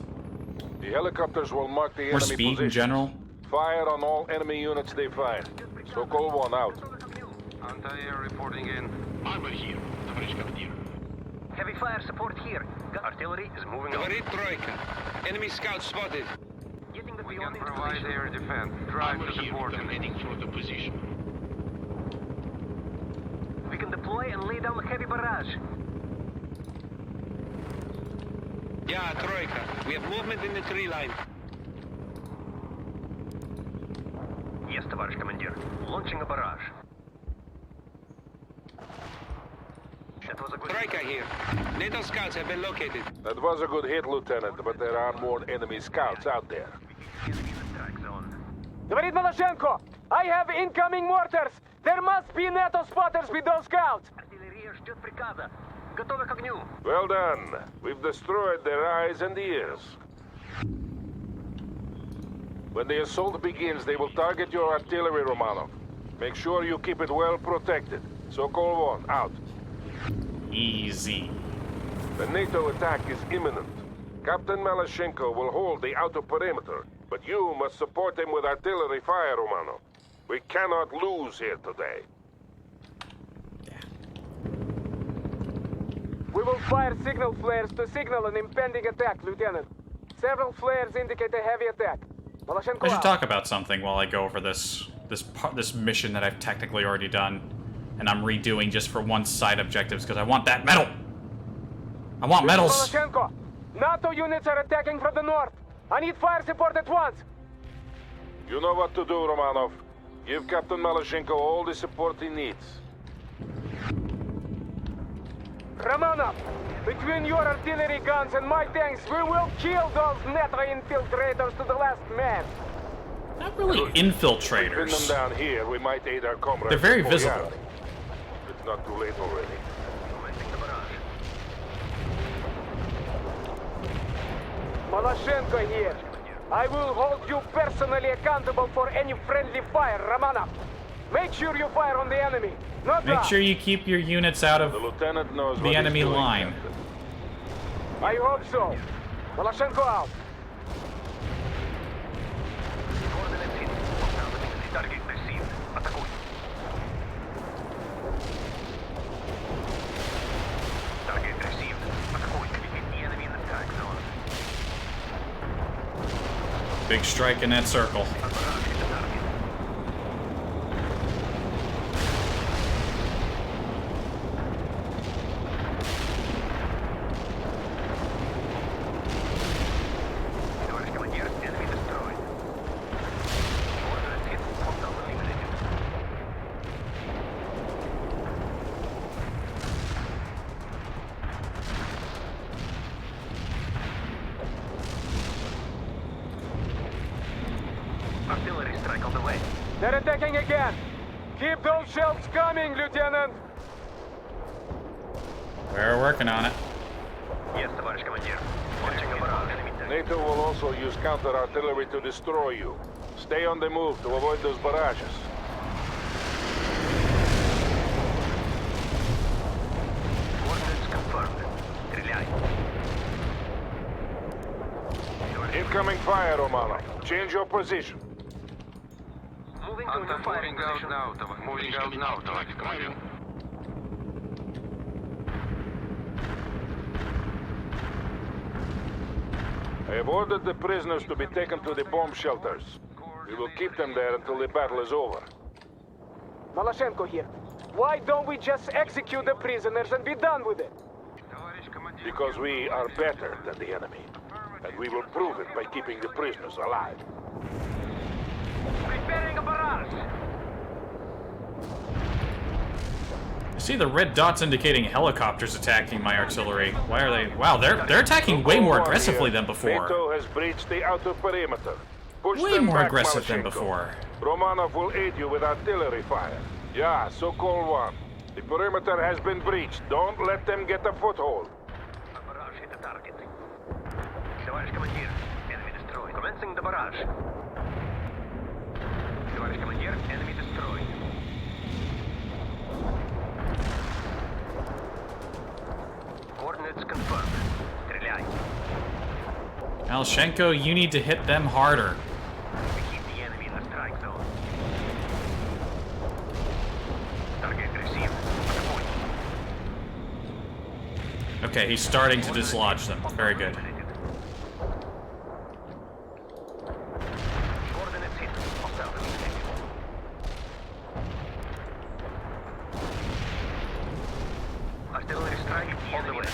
S8: The helicopters will mark the
S1: More
S8: enemy
S1: speed
S8: position.
S1: in general?
S8: Fire on all enemy units they find. Sokol 1 out.
S2: Anti-air reporting in.
S6: Armor here, товарищ командир.
S2: Heavy fire support here. Artillery is moving on.
S16: Говорит Тройка. Enemy scouts spotted.
S2: Getting the beyond into provide air defense. Drive to the port and heading for the position. We can deploy and lay down a heavy barrage.
S16: Yeah, Тройка. We have movement in the tree line.
S2: Yes, товарищ командир. Launching a barrage.
S16: Troika here. NATO scouts have been located.
S8: That was a good hit, Lieutenant, but there are more enemy scouts out there.
S9: Говорит Малашенко! I have incoming mortars! There must be NATO spotters with those scouts!
S2: Артиллерия ждет приказа. Готовы к огню.
S8: Well done. We've destroyed their eyes and ears. When the assault begins, they will target your artillery, Romanov. Make sure you keep it well protected. Sokol 1, out.
S1: Easy.
S8: The NATO attack is imminent. Captain Malashenko will hold the outer perimeter, but you must support him with artillery fire, Romanov. We cannot lose here today.
S9: We will fire signal flares to signal an impending attack, Lieutenant. Several flares indicate a heavy attack. Malashenko
S1: I should
S9: out.
S1: talk about something while I go over this mission that I've technically already done, and I'm redoing just for one side objectives because I want that medal. I want medals.
S9: Malashenko, NATO units are attacking from the north. I need fire support at once.
S8: You know what to do, Romanov. Give Captain Malashenko all the support he needs.
S9: Romanov, between your artillery guns and my tanks, we will kill those NATO infiltrators to the last man.
S1: Not really
S8: Pin them
S1: infiltrators.
S8: down here, we might aid our comrades.
S1: They're very
S8: before
S1: visible.
S8: Yarrow. It's not too late already.
S9: Malashenko here. I will hold you personally accountable for any friendly fire, Romanov. Make sure you fire on the enemy. Not
S1: Make
S9: us.
S1: sure you keep your units out of
S8: The lieutenant knows
S1: the
S8: what
S1: enemy
S8: he's doing,
S1: line.
S8: Captain.
S9: I hope so. Malashenko out.
S2: Target received. Атакуй. Target received. Атакуй. Defeat the enemy in the attack zone.
S1: Big strike in that circle.
S2: Товарищ командир, enemy destroyed. Ordnance hit. Hostile eliminated. Artillery strike on the way.
S9: They're attacking again. Keep those shells coming, Lieutenant.
S1: We're working on it.
S2: Yes, товарищ командир. Launching a barrage. Enemy tank.
S8: NATO will also use counter-artillery to destroy you. Stay on the move to avoid those barrages.
S2: Coordinates confirmed. Стреляй.
S8: Incoming fire, Romanov. Change your position.
S2: Moving to a new firing position.
S6: Moving out now, товарищ командир.
S8: I have ordered the prisoners to be taken to the bomb shelters. We will keep them there until the battle is over.
S9: Malashenko here. Why don't we just execute the prisoners and be done with it?
S8: Because we are better than the enemy. And we will prove it by keeping the prisoners alive.
S2: Preparing a barrage.
S1: I see the red dots indicating helicopters attacking my artillery. Why are they? Wow, they're attacking way more aggressively than before.
S8: NATO has breached the outer perimeter. Push
S1: Way
S8: them
S1: more
S8: back,
S1: aggressive than
S8: Malashenko.
S1: before.
S8: Romanov will aid you with artillery fire. Yeah, Sokol 1. The perimeter has been breached. Don't let them get a foothold.
S2: Barrage hit the target. Товарищ командир, enemy destroyed. Commencing the barrage. Товарищ командир, enemy destroyed. Coordinates confirmed. Стреляй.
S1: Malashenko, you need to hit them harder.
S2: We keep the enemy in the strike zone. Target received. Атакуй.
S1: Okay, he's starting to dislodge them. Very good.
S2: Artillery strike on the way.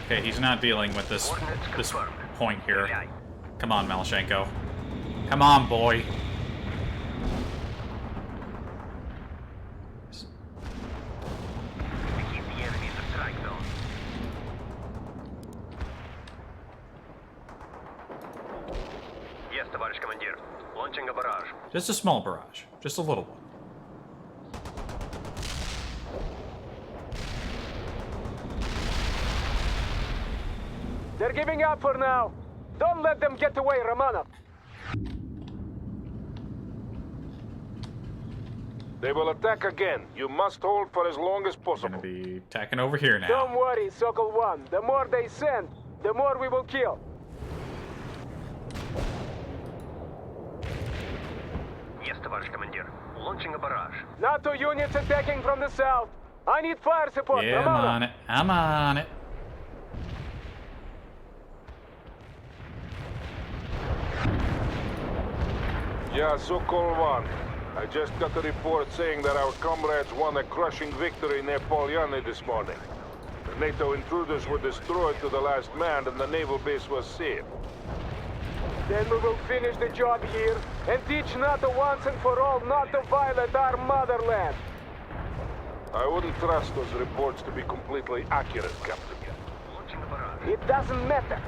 S1: Okay, he's not dealing with this point here. Come on, Malashenko. Come on, boy.
S2: Keep the enemy in the strike zone. Yes, товарищ командир. Launching a barrage.
S1: Just a small barrage. Just a little one.
S9: They're giving up for now. Don't let them get away, Romanov.
S8: They will attack again. You must hold for as long as possible.
S1: Gonna be attacking over here now.
S9: Don't worry, Sokol 1. The more they send, the more we will kill.
S2: Yes, товарищ командир. Launching a barrage.
S9: NATO units attacking from the south. I need fire support.
S1: Yeah, I'm on it. I'm on it.
S8: Yeah, Sokol 1. I just got a report saying that our comrades won a crushing victory near Polyane this morning. The NATO intruders were destroyed to the last man and the naval base was saved.
S9: Then we will finish the job here and teach NATO once and for all not to violate our motherland.
S8: I wouldn't trust those reports to be completely accurate, Captain.
S9: It doesn't matter.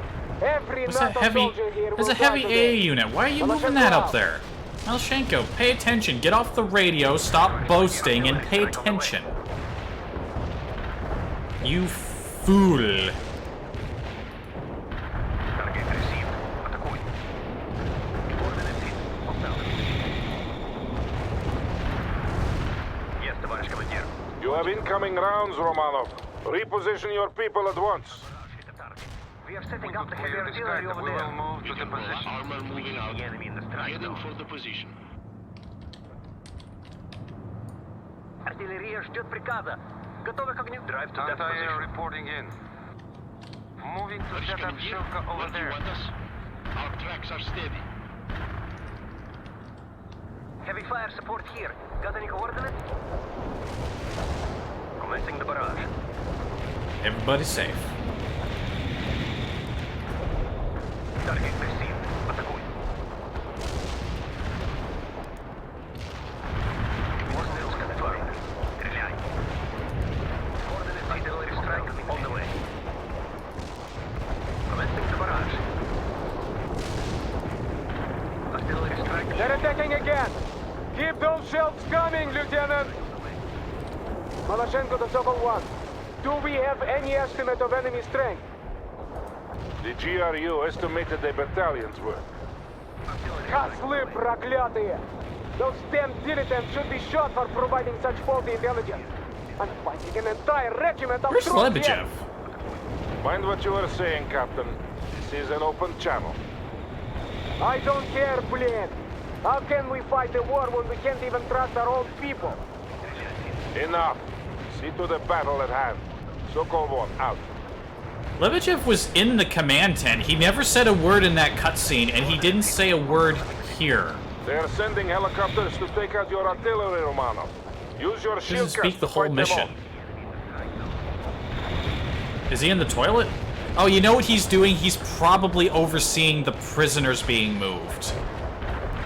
S9: Every
S1: What's that
S9: NATO
S1: heavy?
S9: soldier here
S1: There's
S9: will
S1: a heavy
S9: die today.
S1: AA unit. Why are you moving that up there? Malashenko, pay attention. Get off the radio, stop boasting, and pay attention. You fool.
S2: Target received. Атакуй. Coordinates hit. Hostile. Yes, товарищ командир.
S8: You have incoming rounds, Romanov. Reposition your people at once.
S2: We are setting up the heavy artillery over there.
S6: We'll move to the position. Armor moving out.
S2: The enemy in the strike
S6: Heading
S2: zone.
S6: for the position.
S2: Артиллерия ждет приказа. Готовы к огню. Drive to that position.
S6: Reporting in. Moving to set up Shilka over there. Our tracks are steady.
S2: Heavy fire support here. Got any coordinates? Commencing the barrage.
S1: Everybody's safe.
S2: Target received. Атакуй. Coordinates confirmed. Стреляй. Coordinates artillery strike on the way. Commencing the barrage. Artillery strike.
S9: They're attacking again. Keep those shells coming, Lieutenant. Malashenko to Sokol 1. Do we have any estimate of enemy strength?
S8: The GRU estimated a battalion's worth.
S9: Козлы проклятые! Those damn dilettantes should be shot for providing such faulty intelligence. I'm fighting an entire regiment of
S1: Where's
S9: troops
S1: Lebedev?
S9: here.
S8: Mind what you are saying, Captain. This is an open channel.
S9: I don't care, Blin. How can we fight a war when we can't even trust our own people?
S8: Enough. See to the battle at hand. Sokol 1, out.
S1: Lebedev was in the command tent. He never said a word in that cutscene, and he didn't say a word here.
S8: They are sending helicopters to take out your artillery, Romanov. Use your shield
S1: Doesn't speak
S8: cast
S1: the
S8: to
S1: whole
S8: fight them
S1: mission.
S8: off.
S1: Is he in the toilet? Oh, you know what he's doing? He's probably overseeing the prisoners being moved.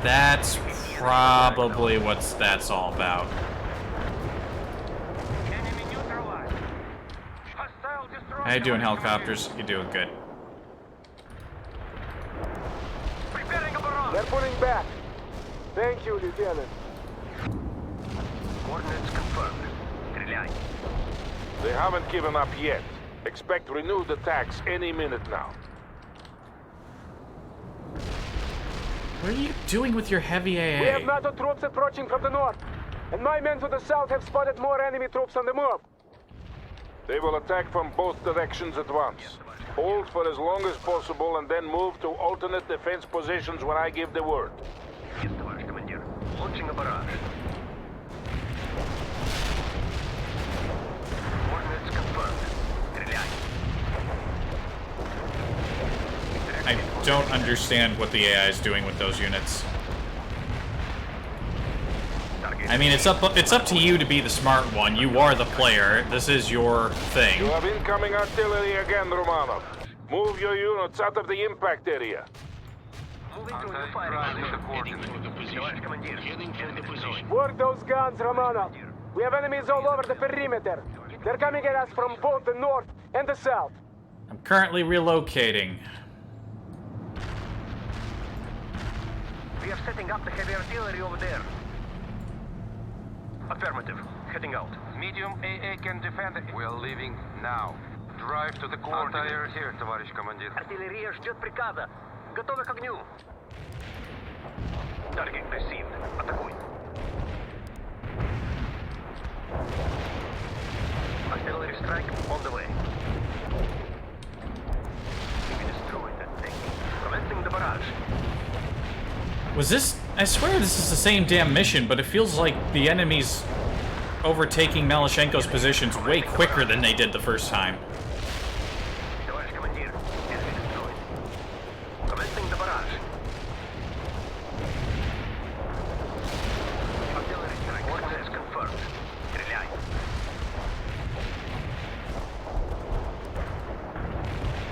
S1: That's probably what that's all about. How you doing, helicopters? You're doing good.
S9: They're pulling back. Thank you, Lieutenant.
S2: Coordinates confirmed. Стреляй.
S8: They haven't given up yet. Expect renewed attacks any minute now.
S1: What are you doing with your heavy AA?
S9: We have NATO troops approaching from the north, and my men to the south have spotted more enemy troops on the move.
S8: They will attack from both directions at once. Hold for as long as possible and then move to alternate defense positions when I give the word.
S2: Yes, товарищ командир. Launching a barrage. Coordinates confirmed. Стреляй.
S1: I don't understand what the AI is doing with those units. I mean, it's up to you to be the smart one. You are the player. This is your thing.
S8: You have incoming artillery again, Romanov. Move your units out of the impact area.
S2: Moving to a new firing position.
S6: Heading for the position.
S9: Work those guns, Romanov. We have enemies all over the perimeter. They're coming at us from both the north and the south.
S1: I'm currently relocating.
S2: We are setting up the heavy artillery over there. Affirmative. Heading out.
S16: Medium AA can defend it. We are leaving now. Drive to the coordinates. Here, товарищ командир.
S2: Артиллерия ждет приказа. Готовы к огню. Target received. Атакуй. Artillery strike on the way. We destroyed that thing. Commencing the barrage.
S1: Was this... I swear this is the same damn mission, but it feels like the enemy's overtaking Malashenko's positions way quicker than they did the first time.
S2: Товарищ командир, enemy destroyed. Commencing the barrage. Artillery strike. Coordinates confirmed. Стреляй.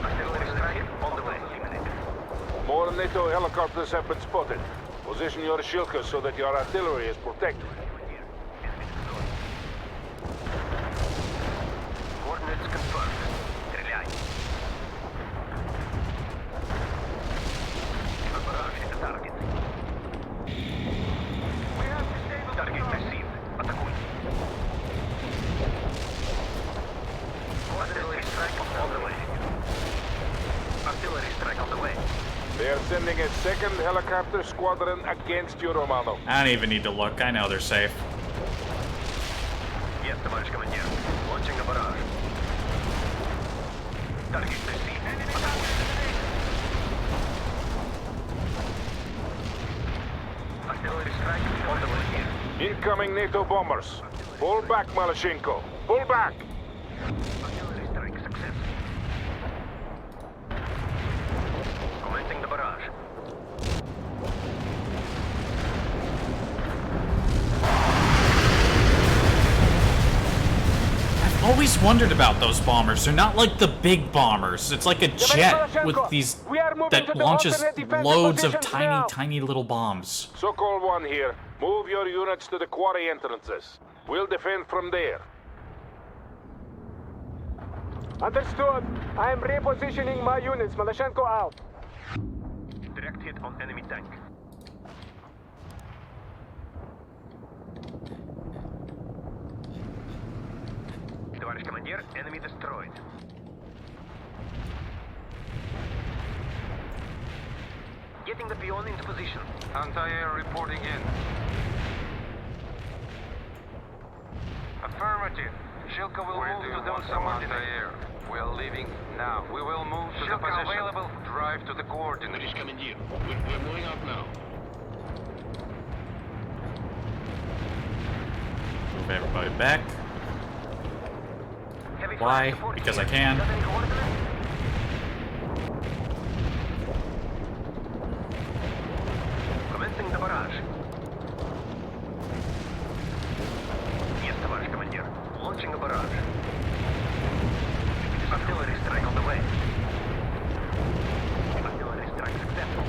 S2: Artillery strike on the way.
S8: More NATO helicopters have been spotted. Position your Shilka so that your artillery is protected.
S2: Coordinates confirmed. Стреляй. A barrage hit the target. Target received. Атакуй. Artillery strike on the way. Artillery strike on the way.
S8: They are sending a second helicopter squadron against you, Romanov.
S1: I don't even need to look. I know they're safe.
S2: Yes, товарищ командир. Launching a barrage. Target received. Атакуй. Artillery strike on the way here.
S8: Incoming NATO bombers. Pull back, Malashenko. Pull back.
S2: Artillery strike success. Commencing the barrage.
S1: I've always wondered about those bombers. They're not like the big bombers. It's like a jet with these that launches loads of tiny little bombs.
S8: Sokol 1 here. Move your units to the quarry entrances. We'll defend from there.
S9: Understood. I am repositioning my units. Malashenko out.
S2: Direct hit on enemy tank. Товарищ командир, enemy destroyed. Getting the peon into position.
S16: Anti-air reporting in. Affirmative. Shilka will move to those anti-air. We are leaving now. We will move to the position. Available. Drive to the coordinates.
S6: Товарищ командир, we're moving out now.
S1: Move everybody back. Why? Because I can.
S2: Commencing the barrage. Yes, товарищ командир. Launching a barrage. Artillery strike on the way. Artillery strike successful.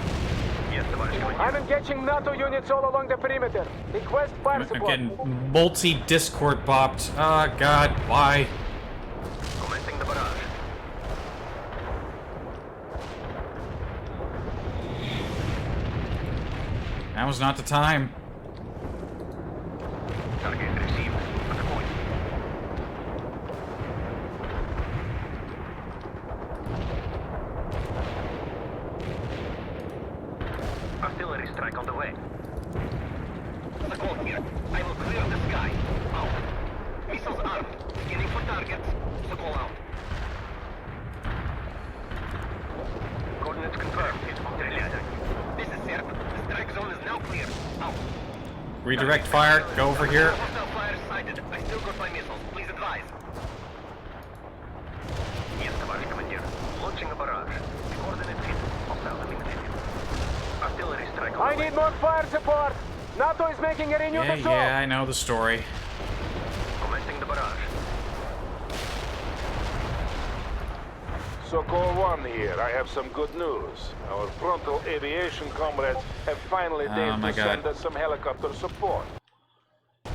S2: Yes, товарищ командир.
S9: I'm engaging NATO units all along the perimeter. Request fire
S1: I'm
S9: support.
S1: getting multi-Discord bopped. Oh god, why?
S2: Commencing the barrage.
S1: Now is not the time.
S2: Target received. Атакуй. Artillery strike on the way. Sokol here. I will clear the sky. Out. Missiles armed. Scanning for targets. Sokol out. Coordinates confirmed. This is Serb. The strike zone is now clear. Out.
S1: Redirect fire. Go over here.
S2: Hostile fire sighted. I still got my missiles. Please advise. Yes, товарищ командир. Launching a barrage. Coordinate hit. Hostile eliminated. Artillery strike on
S9: I
S2: the way.
S9: need more fire support. NATO is making a renewed assault.
S1: Yeah, I know the story.
S2: Commencing the barrage.
S8: Sokol 1 here. I have some good news. Our frontal aviation comrades have finally deigned to send us some helicopter support.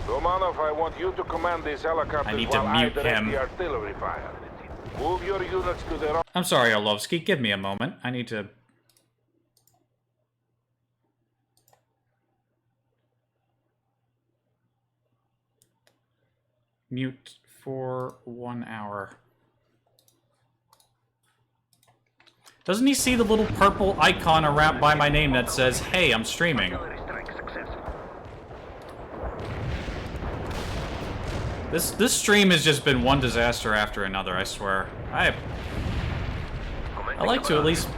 S8: Romanov, I want you to command these helicopters
S1: I need to
S8: while I
S1: mute
S8: direct
S1: him.
S8: the artillery fire. Move your units to their...
S1: I'm sorry, Orlovsky. Give me a moment. I need to... mute for 1 hour. Doesn't he see the little purple icon around by my name that says, "Hey, I'm streaming"? This stream has just been one disaster after another, I swear. I like to at least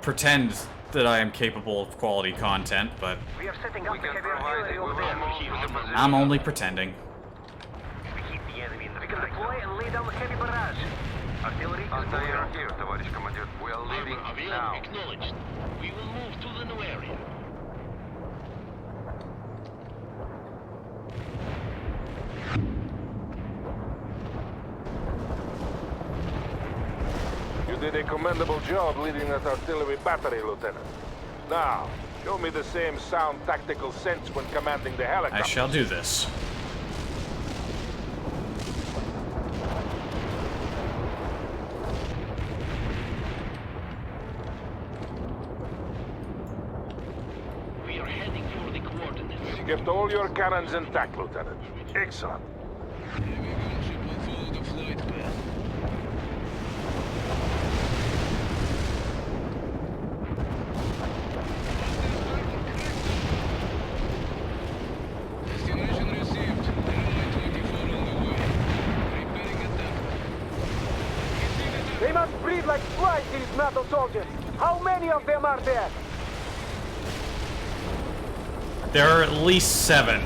S1: pretend that I am capable of quality content, but
S2: We are setting up the heavy artillery over there.
S1: I'm only pretending.
S2: We keep the enemy in the... We can deploy and lay down the heavy barrage. Artillery is moving out.
S16: Here, товарищ командир. We are leaving
S6: Available
S16: now.
S6: acknowledged. We will move to the new area.
S8: You did a commendable job leading that artillery battery, Lieutenant. Now, show me the same sound tactical sense when commanding the helicopter.
S1: I shall do this.
S6: We are heading for the coordinates.
S8: You kept all your cannons intact, Lieutenant. Excellent.
S9: They must breathe like flies, these NATO soldiers. How many of them are there?
S1: There are at least 7.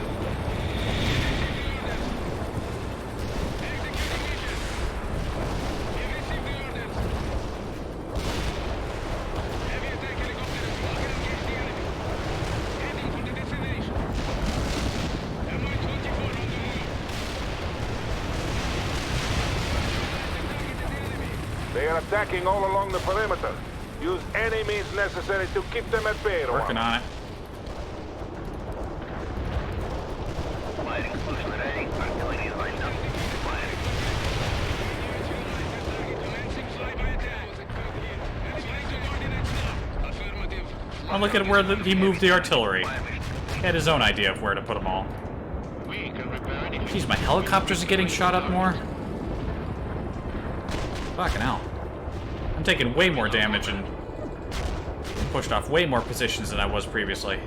S8: They are attacking all along the perimeter. Use any means necessary to keep them at bay, Romanov.
S1: Working on it.
S2: Firing solution ready. Artillery is lined up. Firing.
S1: Oh, look at where he moved the artillery. He had his own idea of where to put them all. Jeez, my helicopters are getting shot up more. Fucking hell. I'm taking way more damage and pushed off way more positions than I was previously.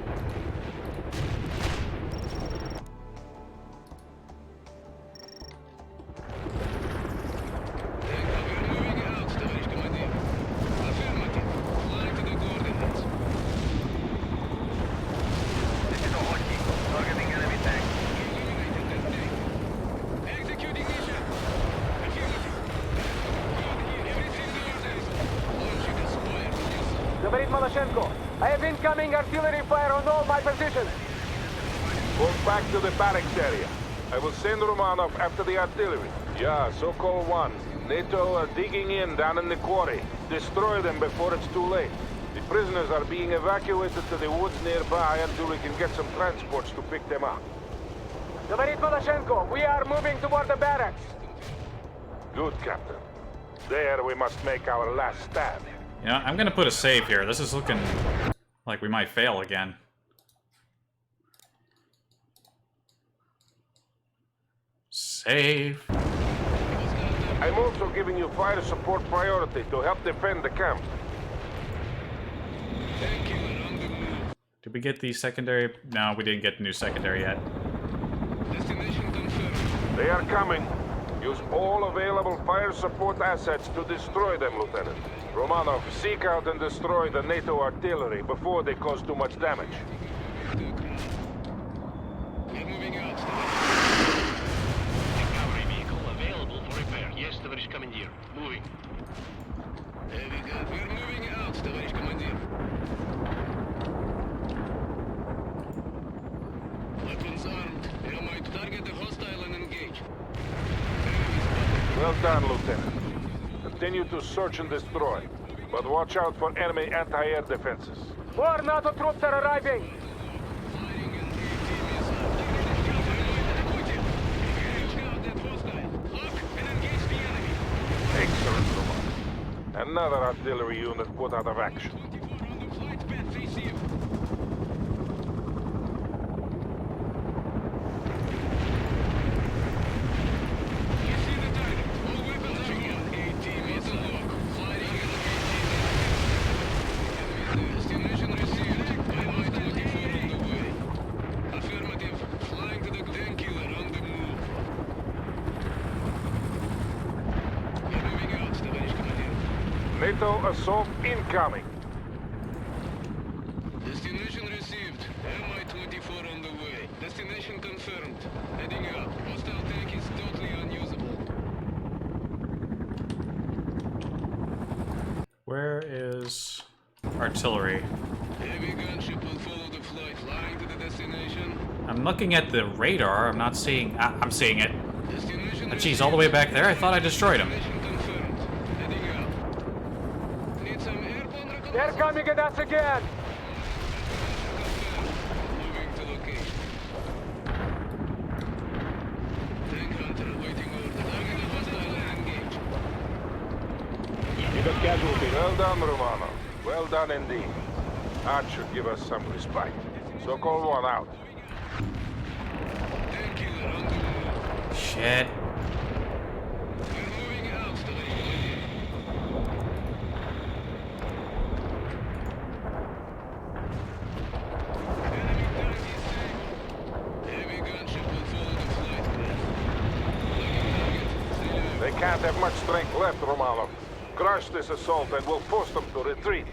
S9: Говорит Maloshenko, I have incoming artillery fire on all my positions.
S8: Move back to the barracks area. I will send Romanov after the artillery. Yeah, Sokol 1. NATO are digging in down in the quarry. Destroy them before it's too late. The prisoners are being evacuated to the woods nearby until we can get some transports to pick them up.
S9: Говорит Maloshenko, we are moving toward the barracks.
S8: Good, Captain. There we must make our last stand.
S1: You know, I'm gonna put a save here. This is looking like we might fail again. Save.
S8: I'm also giving you fire support priority to help defend the camp.
S1: Did we get the secondary? No, we didn't get the new secondary yet.
S8: They are coming. Use all available fire support assets to destroy them, Lieutenant. Romanov, seek out and destroy the NATO artillery before they cause too much damage.
S6: We're moving out. A cavalry vehicle available for repair. Yes, Tavarish Commandeer. Moving. We're moving out, Tavarish Commandeer. Weapons armed. You might target the hostile and engage.
S8: Well done, Lieutenant. Continue to search and destroy, but watch out for enemy anti-air defenses.
S9: More NATO troops are arriving!
S8: Excellent, Roman. Another artillery unit put out of action. NATO assault incoming.
S6: Destination received. Mi-24 on the way. Destination confirmed. Heading up. Hostile tank is totally unusable.
S1: Where is artillery?
S6: Heavy gunship will follow the flight, flying to the destination.
S1: I'm looking at the radar. I'm not seeing. I'm seeing it. Oh, geez, all the way back there. I thought I destroyed him.
S9: They're coming at us again!
S6: Moving to location. Tank hunter awaiting order. Target hostile and engage.
S8: You got casualty. Well done, Romano. Well done indeed. That should give us some respite. Sokol 1 out.
S1: Shit.
S8: They can't have much strength left, Romanov. Crush this assault and we'll force them to retreat.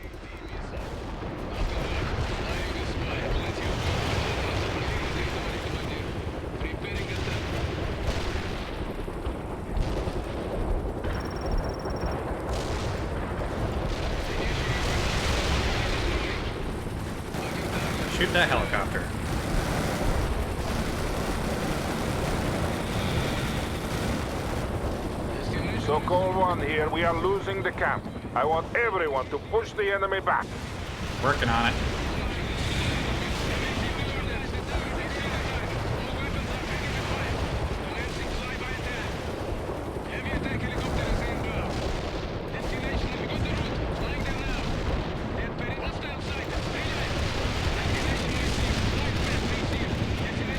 S1: Shoot that helicopter.
S8: Sokol 1 here. We are losing the camp. I want everyone to push the enemy back.
S1: Working on it.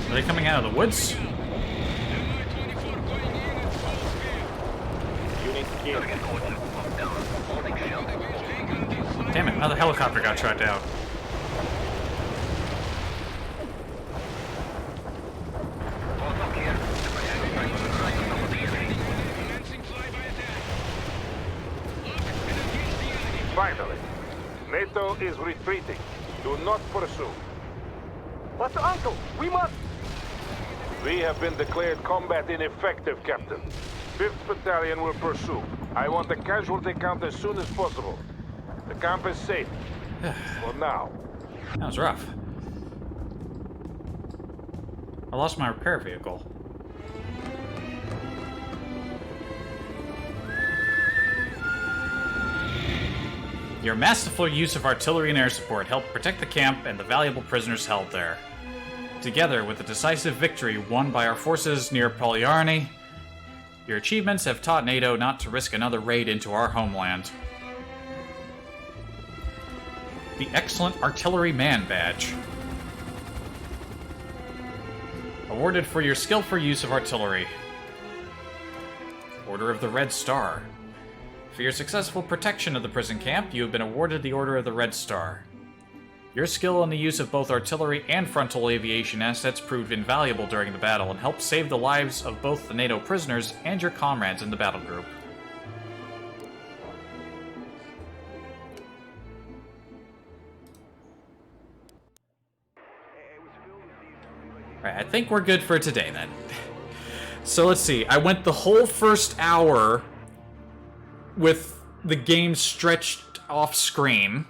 S1: Are they coming out of the woods? Damn it, another helicopter got shot down.
S8: Finally, NATO is retreating. Do not pursue.
S9: But Uncle, we must...
S8: We have been declared combat ineffective, Captain. 5th Battalion will pursue. I want the casualty count as soon as possible. The camp is safe. For now.
S1: That was rough. I lost my repair vehicle. Your masterful use of artillery and air support helped protect the camp and the valuable prisoners held there. Together with the decisive victory won by our forces near Polyarny, your achievements have taught NATO not to risk another raid into our homeland. The Excellent Artillery Man Badge. Awarded for your skillful use of artillery. Order of the Red Star. For your successful protection of the prison camp, you have been awarded the Order of the Red Star. Your skill in the use of both artillery and frontal aviation assets proved invaluable during the battle and helped save the lives of both the NATO prisoners and your comrades in the battle group. Alright, I think we're good for today then. So let's see. I went the whole first hour with the game stretched off screen.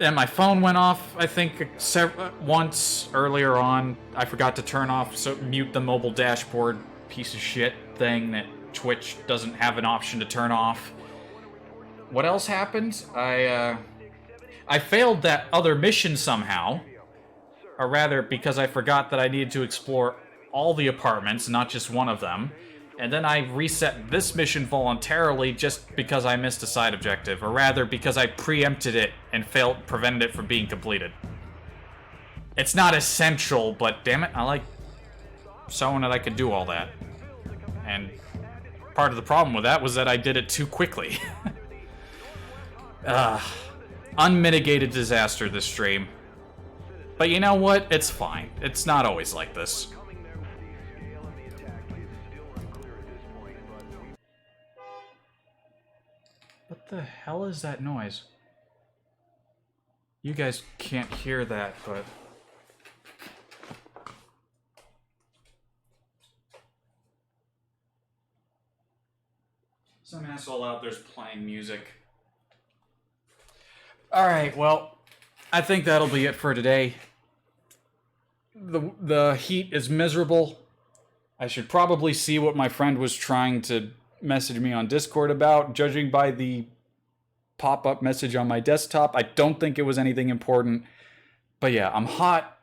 S1: And my phone went off, I think, once earlier on. I forgot to turn off, mute the mobile dashboard piece of shit thing that Twitch doesn't have an option to turn off. What else happened? I failed that other mission somehow. Or rather, because I forgot that I needed to explore all the apartments, not just one of them. And then I reset this mission voluntarily just because I missed a side objective. Or rather, because I preempted it and prevented it from being completed. It's not essential, but damn it, I like showing that I could do all that. And part of the problem with that was that I did it too quickly. Unmitigated disaster this stream. But you know what? It's fine. It's not always like this. What the hell is that noise? You guys can't hear that, but... Some asshole out there's playing music. Alright, well, I think that'll be it for today. The heat is miserable. I should probably see what my friend was trying to message me on Discord about, judging by the pop-up message on my desktop. I don't think it was anything important. But yeah, I'm hot.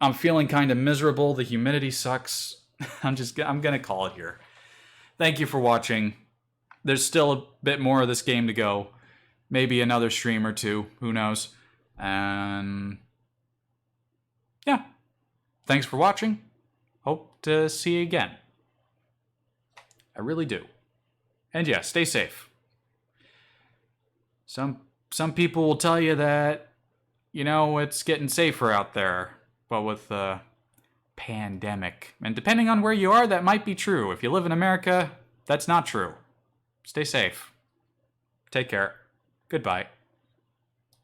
S1: I'm feeling kind of miserable. The humidity sucks. I'm gonna call it here. Thank you for watching. There's still a bit more of this game to go. Maybe another stream or two. Who knows? And yeah. Thanks for watching. Hope to see you again. I really do. And yeah, stay safe. Some people will tell you that, you know, it's getting safer out there. But with the pandemic. And depending on where you are, that might be true. If you live in America, that's not true. Stay safe. Take care. Goodbye.